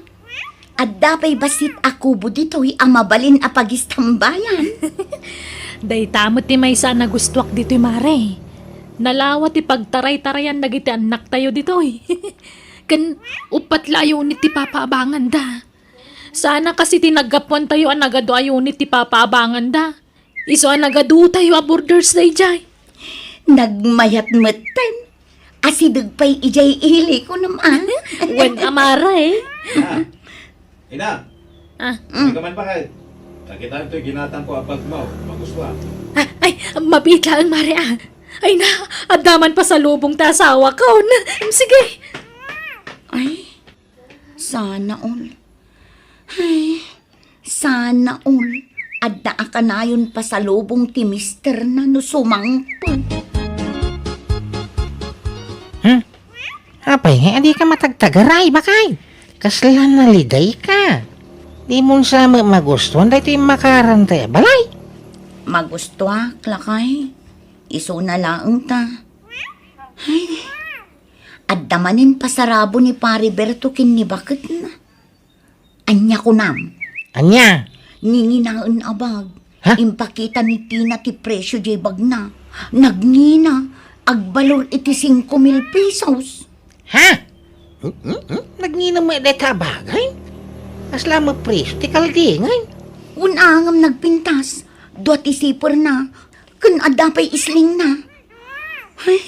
At dapay basit ako dito amabalin apagistambayan. Day tamot ti may sana gustuak dito mare. Nalawat ti pagtaray-tarayan nagiti anak tayo dito Kan upat layo ni ti papaabangan da. Sana kasi tinagapuan tayo ang nagado ayo ni ti papaabangan da. Iso ang nagado tayo a borders day jay. Nagmayat matan. Asidag pa'y ijay ihili ko naman. Wen amara Ina! Ah. Hindi ka man pa kayo. Nakitaan ito'y ginatang ko apag mo. Maguswa. Ay, mabitla ang mare Ay na, adaman pa sa lubong ta asawa ko. Sige. Ay, sana all. Ay, sana all. Adda ka na yun pa sa lubong ti mister na no sumangpon. Apay, hindi ka matagtagaray, bakay? Kaslan na liday ka. Di mo sa magustuhan, dahil ito yung makarantay. Balay! Magusto klakay. Iso na lang ta. Ay, adda manin pasarabo ni Pariberto kin ni bakit na. Anya ko nam. Anya? Ninginaan abag. Ha? Impakita ni Tina ti presyo jay bag na. Nagnina. Agbalor iti 5,000 pesos. Ha? Nagnina mo ka bagay? Asla mo preso, ti kaldingay. Unangam nagpintas. Duat isipor na. Kun adapay isling na. Ay,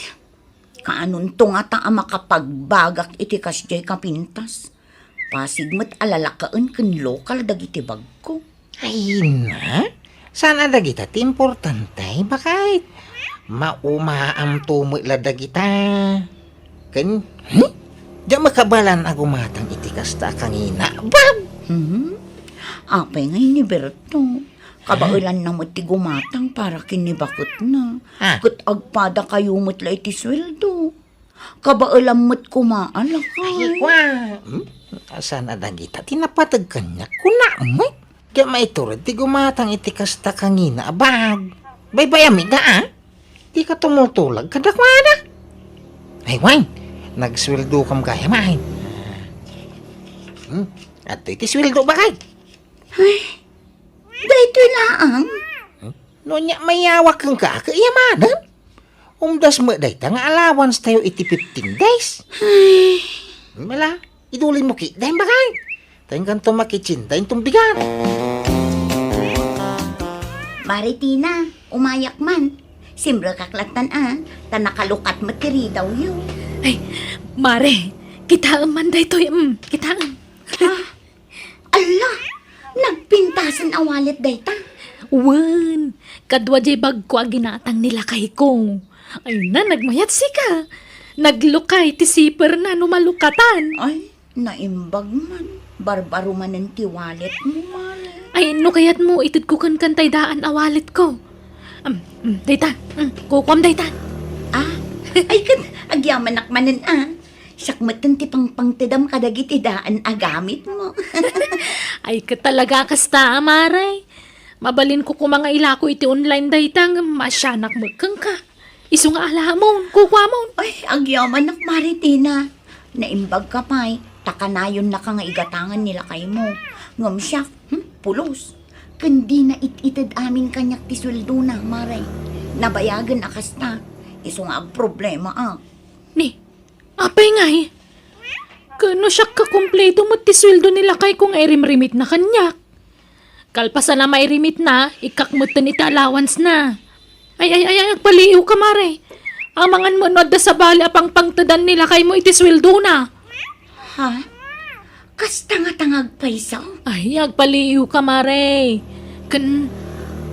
kaanon to nga ta makapagbagak iti kasjay kapintas. Pasigmat alalakaen kun lokal dagiti bag ko. Ay na? Sana dagita ti importante, bakit? Maumaam tumula dagita. Kan? Diyan makabalan agumatang itikas ta kangina. Bab! Apay ngay ni Berto. Kabailan na mo ti gumatang para kinibakot na. Ah. Kat agpada kayo mo't la iti sweldo. Kabailan mo't kumaalak Ay, kwa. Sana dagita tinapatag kanya kuna mo. Diyan maiturad ti gumatang itikas ta kangina. Bab! Baybayami da Di ka tumutulag kadakwana. Ay, wang. Nagsweldo kam kaya mahin. At iti sweldo ba kay? Dito laang. No nya mayawak kang kakayamanan. Umdas mo day nga allowance tayo iti 15 days. Mala, idulin mo ki. Dahil ba kay? Tayong kanto makichin, tayong tumbigan. Maritina, umayak man. Simbra kaklatan tanakalukat matiri daw yun. Ay, mare, kita man day to. Kita Ala, nagpintasan awalit dayta. Wen, kadwa jay bag ko ginatang nila kay ko. Ay na, nagmayat sika. Naglukay ti siper na numalukatan. Ay, Naimbag man. Barbaro man ang tiwalet mo, Mare. Ay, no kaya't mo itid ko kan kantay daan awalit ko. Daytan, kukwam daytan. Ah, ay kan, agyaman nakmanan Sakmatan ti pangtidam kadagit idaan agamit mo. Ay, ka talaga kasta, Maray. Mabalin ko mga ilako iti online daytang masyanak magkang ka. Isu nga alamon, kukwamon. Ay, agyaman nak Maritina. Naimbag ka pa'y, takanayon na ka nga igatangan nila kay mo. Ngam siya, pulos. Kundi na ititid amin kanyak ti sweldo na, Maray. Nabayagan akasta. Isu nga ang problema Ni, apay nga eh. Kano siya kakumpleto mo ti sweldo nila kay kung irimrimit na kanyak. Kalpasan na mairimit na, ikakmutan iti allowance na. Ay, paliw ka, Mare. Amangan mo no da sa bali apang pangtadan nila kay mo iti sweldo na. Ha? Kas tanga-tangag paisaw? Ay, agpaliw ka, Mare.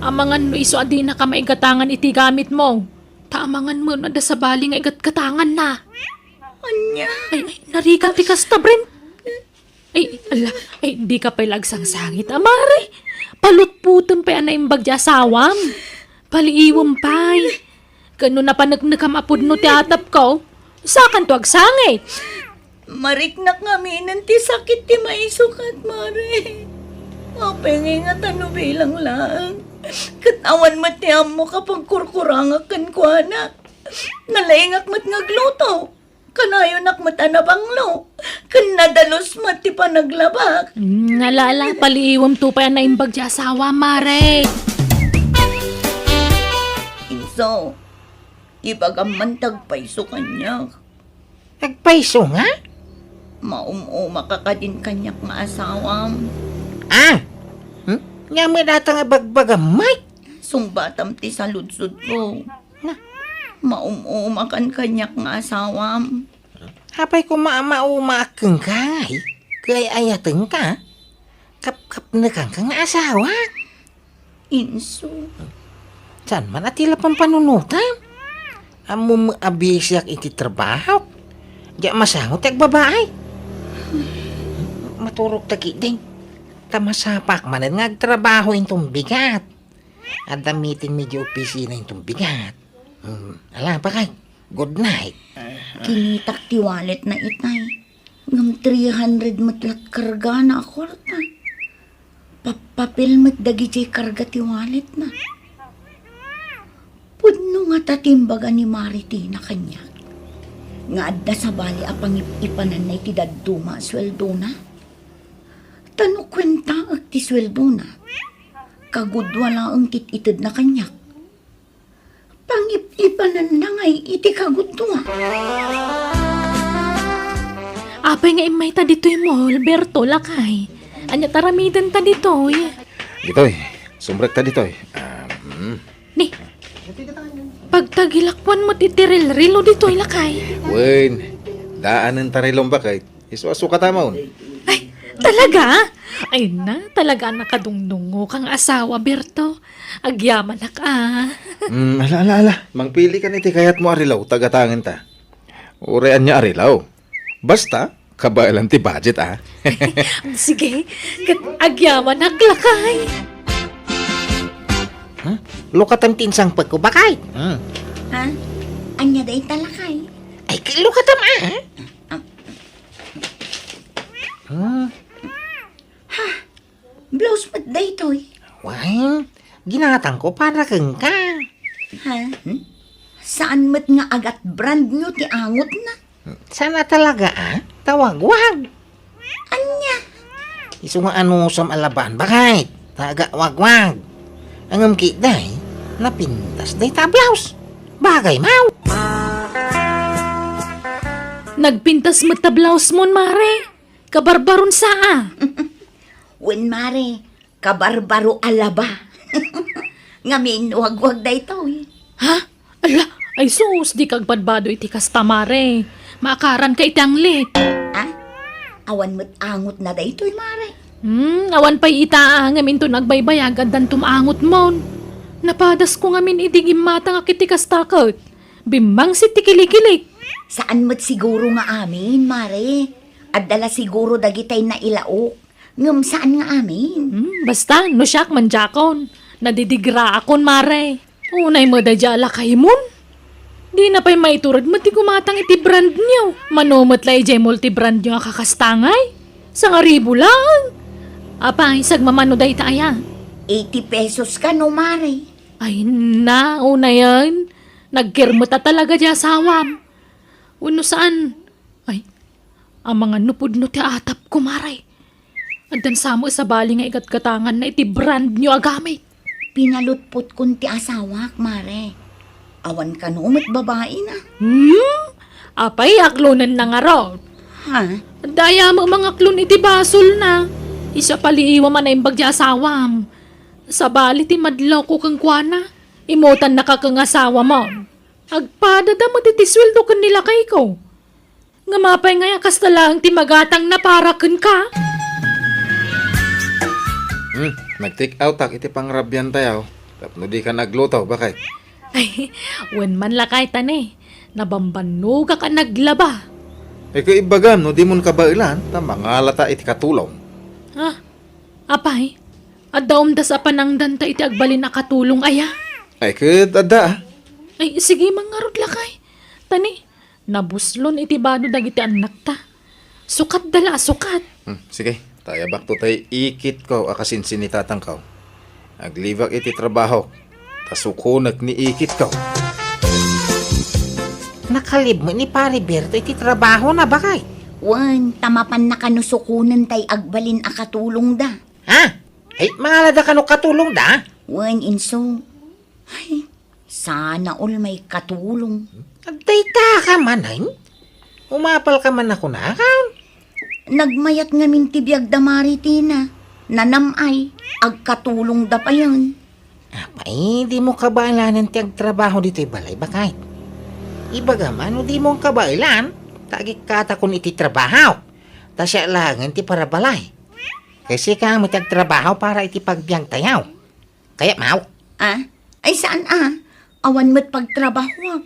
Amangan no iso adi na ka maigatangan iti gamit mo. Taamangan mo no da sa bali nga igat-katangan na. Anya? Ay, narikan ti kasta, Brent. Ay, di ka pa'y lagsang sangit, Mare. Palutputan pa na imbag di asawam. Paliiwam pa'y. Gano na panagnagam apod no ti atap ko. Sakan to agsangit. Mariknak kami ng ti sakit ti maisukat, Mare. Apengay nga tano bilang lang. Katawan matiam mo kapag kurkurangak kan kwa na. Nalaingak mat ngagluto. Kanayon mat anabanglo. Kan nadalos mat ti panaglabak. Nalala, paliiwam to pa na imbag di asawa, Mare. Inso, ibagaman tagpaiso kanya. Nagpaiso nga? Maumuma ka ka din kanyak nga asawam. Nga may data nga bagbagamay. Sungbatam ti saludsud ko. Maumuma kan kanyak nga asawam. Hapay ko maumaaking kay. Kaya ayating ka. Kap na kang nga asawa. Inso. Saan man atila pang panunutan? Amo abisyak iti trabaho. Diya masangot ang babae. Maturok tagiding. Tamasapak manan nga agtrabaho intong bigat. At damitin medyo opisina intong bigat. Ala pa kay. Good night. Kinitak ti wallet na itay. Ngam 300 matlat karga na ako ta. Papapil mat dagi jay karga ti wallet na. Pudno nga tatimbaga ni Maritina kanya. Nga adda sa bali apang ipanan na iti daduma sweldo na. Tano kwenta ag ti sweldo na. Kagudwa lang ang tititid na kanya. Pangip-ipanan na ngay iti kagudwa. Apay nga imay ta dito'y mo, Alberto, lakay. Anya taramidan ta dito'y. Ditoy, sumbrek ta ditoy. Ni, pagtagilakwan mo titiril-rilo dito'y lakay. Wen, daanan tarilong bakay. Isu-asu ka tamon. Ay, talaga? Ay na, talaga nakadungdungo kang asawa, Berto. Agyaman na ka. Ala. Mangpili ka niti kayat mo arilaw, tagatangan ta. Urean niya arilaw. Basta, kabailan ti budget Sige, agyaman na lakay. Lukatam tinsang pagkubakay. Ha? Anya day talakay. Ay, lukatam Blouse mat day toy. Wine, ginatang ko para kang ka. Ha? Saan mat nga agat brand nyo ti angot na? Sana talaga Tawag-wag. Anya? Isu nga sam alaban bakay. Taga-wag-wag. Ang day, napintas day tablaws. Bagay mau. Nagpintas mo tablaws mon, Mare. Kabarbaron saa. Wen Mare, kabarbaro alaba. Ngamin, wag-wag day toy. Ha? Ala, ay sus, di kag badbado iti kasta, Mare. Maakaran ka itang lit. Awan mo't angot na day toy, Mare. Awan pa'y itaa ngamin to nagbaybayagan dan tumangot mon. Napadas ko ngamin idigim mata nga kiti kastakot. Bimbang si tikilik-kilik. Saan mo't siguro nga amin, Mare? At dala siguro dagitay na ilaok. Ngam saan nga amin? Basta, no siyak man jakon. Nadidigra akon, mare. Unay mo da jala kahimon. Di na pa'y maiturad mo ti kumatang iti brand niyo. Manomot la ijay multi-brand niyo kakastangay. Sa nga ribo lang. Apay, sagmamano da itaya. 80 pesos ka no, mare. Ay na, una yan. Nagkirmata talaga di asawam. Uno saan? Ay, ang mga nupod no ti atap ko, mare. Adan samo sa bali nga igat-gatangan na iti brand niyo agamit. Pinalutpot kun ti asawak, mare. Awan ka no, umat babae na. Apay, aklunan na nga raw. Ha? Daya mo mga klon iti basol na. Isa paliiwa man na imbag di asawam. Sa bali ti madlaw ko kang kuana. Imutan na ka kang asawa mo. Agpada da mo titisweldo kan nila kay ko. Nga mapay nga yakas talang ti magatang na para kan ka. Nag-take out tak iti pangrabyan tayo. Tapno di ka nagluto, bakit? Ay, wen man lakay tani. Nabambano ka naglaba. Eh kay ibagam, no di mo kabailan, ta mga lata iti katulong. Ha? Apay? At daom das apanang danta iti agbalin na katulong aya. Ay kay dada. Ay, sige mangarod lakay. Tani, nabuslon iti bano dagiti anak ta. Sukat dala, sukat. Sige, tayo bakto tayo ikit ko akasinsin ni tatang ko. Aglibak iti trabaho. Tasukunak ni ikit ko. Nakalib mo ni Pare Berto iti trabaho na bakay. Wan, tamapan na kanusukunan tay agbalin a katulong da. Ha? Ay, mangalada ka no katulong da? Wan, inso. Ay, sana all may katulong. Agdayta ka man, ay? Umapal ka man ako na, akaw. Nagmayat nga mintibiyag da maritina. Nanamay, agkatulong da pa yan. Apay, di mo kabailanan ti agtrabaho dito'y balay bakay. Ibaga man, di mo kabailan, tagik katakon iti trabaho. Ta siya langan ti para balay. Kasi ka mo ti agtrabaho para iti pagbiang tayaw. Kaya mau, Ah? Ay saan Awan mo't pagtrabaho.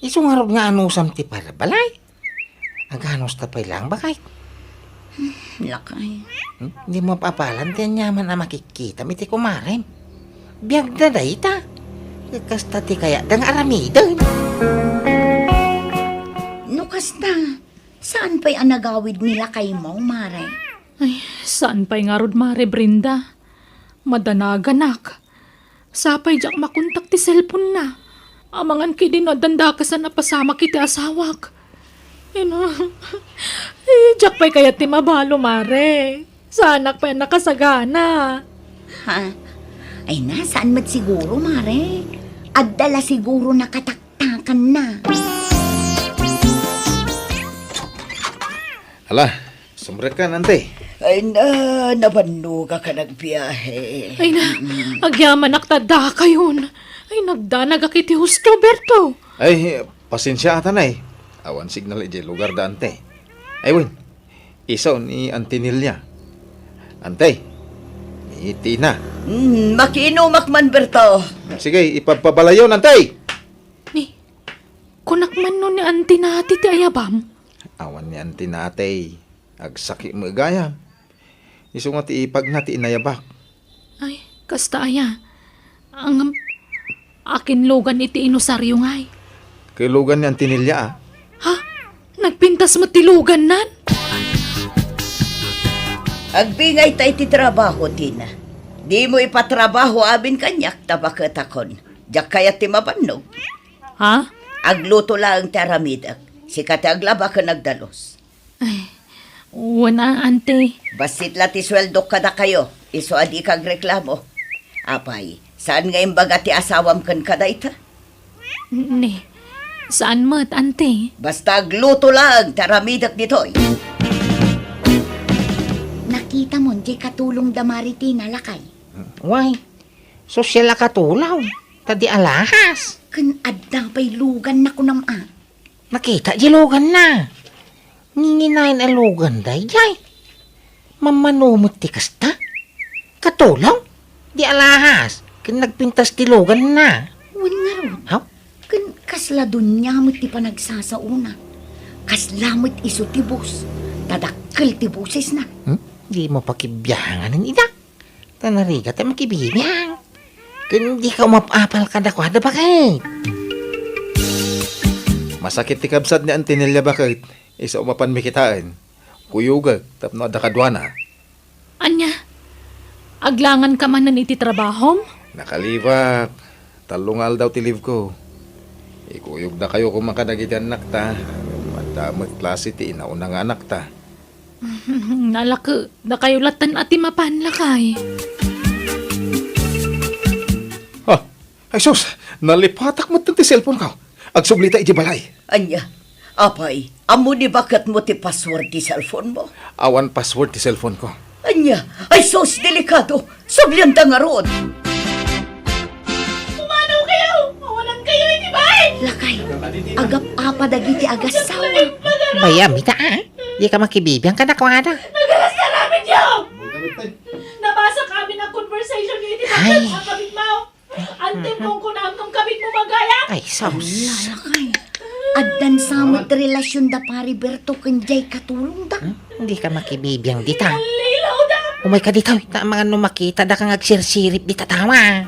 isungarog nga anusam ti para balay. Aganos tapay lang bakay. Lakay. Di mo papalan ti nyaman na makikita miti kumarem. Biag na dayta. Kasta ti kaya dang aramidan. Nukas na. Saan pa'y anagawid nila kay mo, mare? Ay, saan pa'y nga rod, Mare Brinda? Madanaganak. Sapay jak makontak ti cellphone na. Amangan ki din danda ka sa napasama kiti asawak. Jak pa'y kaya ti mabalo, Mare. Sanak pa'y nakasagana. Ha? Ay nasaan mat siguro, mare? Addala siguro nakataktakan na. Ala, sumrek ka nante. Ay nabando ka nagbiyahe. Ay na, agyaman naktada kayon. Ay nagdanag akiti husto, Berto. Ay, pasensya ata na eh. Awan signal iti lugar da ante. Ay win, isaw ni Antinilya. Ante, ni Tina. Makino makman Berto. Sige, ipagpabalayon, ante. Ni, kunak man nun ni auntie nati ti ayabam. Awan ni ante natay. Agsaki mo gayam. Iso nga ti ipag na ti inayabak. Ay, kasta aya. Ang akin logan iti inusaryo ngay. Kailugan ni Antinilya ah. Ha? Nagpintas mo tilugan nan? Agbingay tayo ti trabaho, Tina. Di mo ipatrabaho abin kanyak tabakatakon. Diyak kaya ti mabanog. Ha? Agluto lang ti aramidak. Sikati aglaba ka nagdalos. Ay, wala, ante. Basit la ti sweldo ka na kayo. Iso adi kag reklamo. Apay, saan nga imbaga ti asawam kan kadayta? Ni, saan mo't, ante? Basta agluto lang ti aramidak ditoy. Nakita mo, di katulong da maritina, lakay. Why? Sosyal na katulaw. Tadi alahas. Kan adda pa'y lugan na kunama. Nakita jilugan na. Nginginain alugan day jay. Mamanumot ti kasta. Katulaw? Di alahas. Kan nagpintas ti lugan na. Wan nga ron. Haw? Kan kasla dun niya mo't ti panagsasauna. Kasla mo't iso ti bus. Tadakkel ti busis na. Di mo pakibiyangan ng idak. Tanariga tayo makibiyang. Kung di ka umapapal ka dakwada bakit? Masakit ti kabsat ni Antinilla bakit? Isa umapan mi kitaan. Kuyugag, tapno ada kadwana. Anya, aglangan ka man na iti trabahom? Nakalibak. Talungal daw ti live ko. Ikuyog na kayo kung makanagiti anak ta. Madamot klase ti inauna nga anak ta. Nalaka, na kayo latan at mapanla kay. Ha? Ay sus, nalipatak mo ti cellphone ka. Agsublita iti balay. Anya, apay, amo ni bakat mo ti password ti cellphone mo? Awan password ti cellphone ko. Anya, ay sos delikado. Sablihan ta nga rod. Umanaw kayo! Mawalan kayo iti bay! Lakay, agap apa dagiti agasawa. Baya, mita Di ka makibibiyang ka dakwada. Nagalas na namin yun! Nabasa kami ng conversation ni iti Ay. sa kabit mo. Antem kong kunam kong kabit mo magaya. Ay, sus. Lakay, addan samot relasyon da pari Berto kanjay katulong da. Hindi ka makibibiyang dita. Lilaw da! Umay ka dito. Ta mga numakita da kang agsirsirip dita tawa.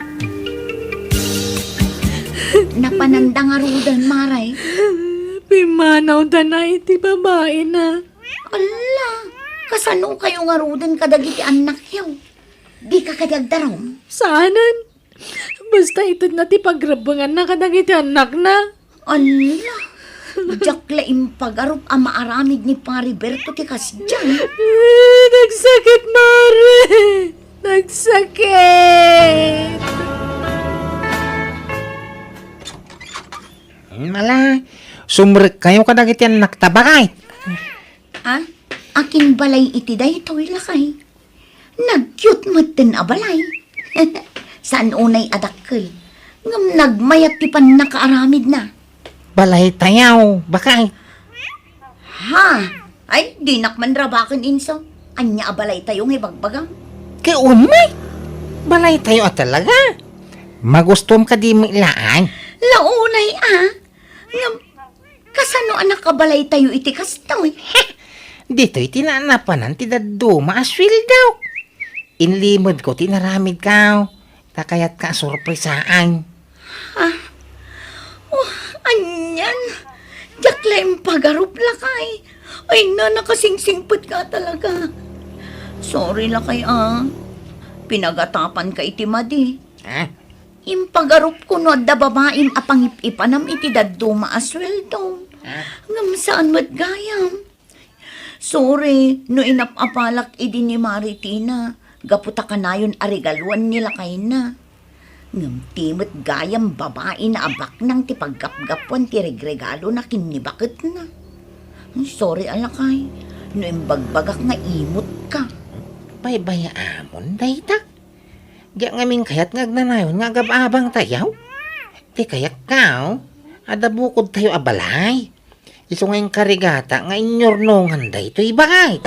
Napananda nga rudan maray. Pimanaw da na iti babae na. Ala, kasano kayo nga rudan kadagiti anak yaw? Di ka kadagdarom? Saanan? Basta ito na ti pagrabangan na kadagiti anak na. Ala, jakla impagarup ang maaramid ni pari Berto ti kasdyan. Nagsakit, Mare! Nagsakit! Mala, sumrek kayo kadagiti anak tabakay. Ha? Akin balay iti daytoy lakay. Nag-cute mo din abalay. Saan unay adakkel? Ngam nagmayat ti pan nakaaramid na. Balay tayaw, bakay. Ha? Ay, di nakman rabakan inso. Anya abalay tayo ng ibagbagang. Kay umay. Balay tayo talaga. Magustom ka di mo ilaan. Launay Ngam, kasano anak kabalay tayo iti kastoy? Dito'y tinanapanan ti daduma aswil daw. Inlimod ko, tinaramid ka. Takayat ka sorpresaan. Anyan, jakla impagarup lakay. Ay na, nakasingsingpot ka talaga. Sorry lakay Pinagatapan ka iti madi. Ha? Impagarup ko no da babaim apangip-ipanam iti daduma asweldo. Ngam saan mat gayam? Sorry, no inapapalak idi ni Maritina. Gaputa ka na yun arigaluan nila kay na. Ngam timot gayam babae na abak nang tipaggap-gapuan ti regregalo na kinibakit na. Sorry alakay, no imbagbagak nga imot ka. Baybaya amon, dayta. Diya ngaming kayat ngagnanayon nga gababang tayaw. Di kayak kao, ada bukod tayo abalay. Iso ngayong karigata nga inyornongan da ito'y bakay.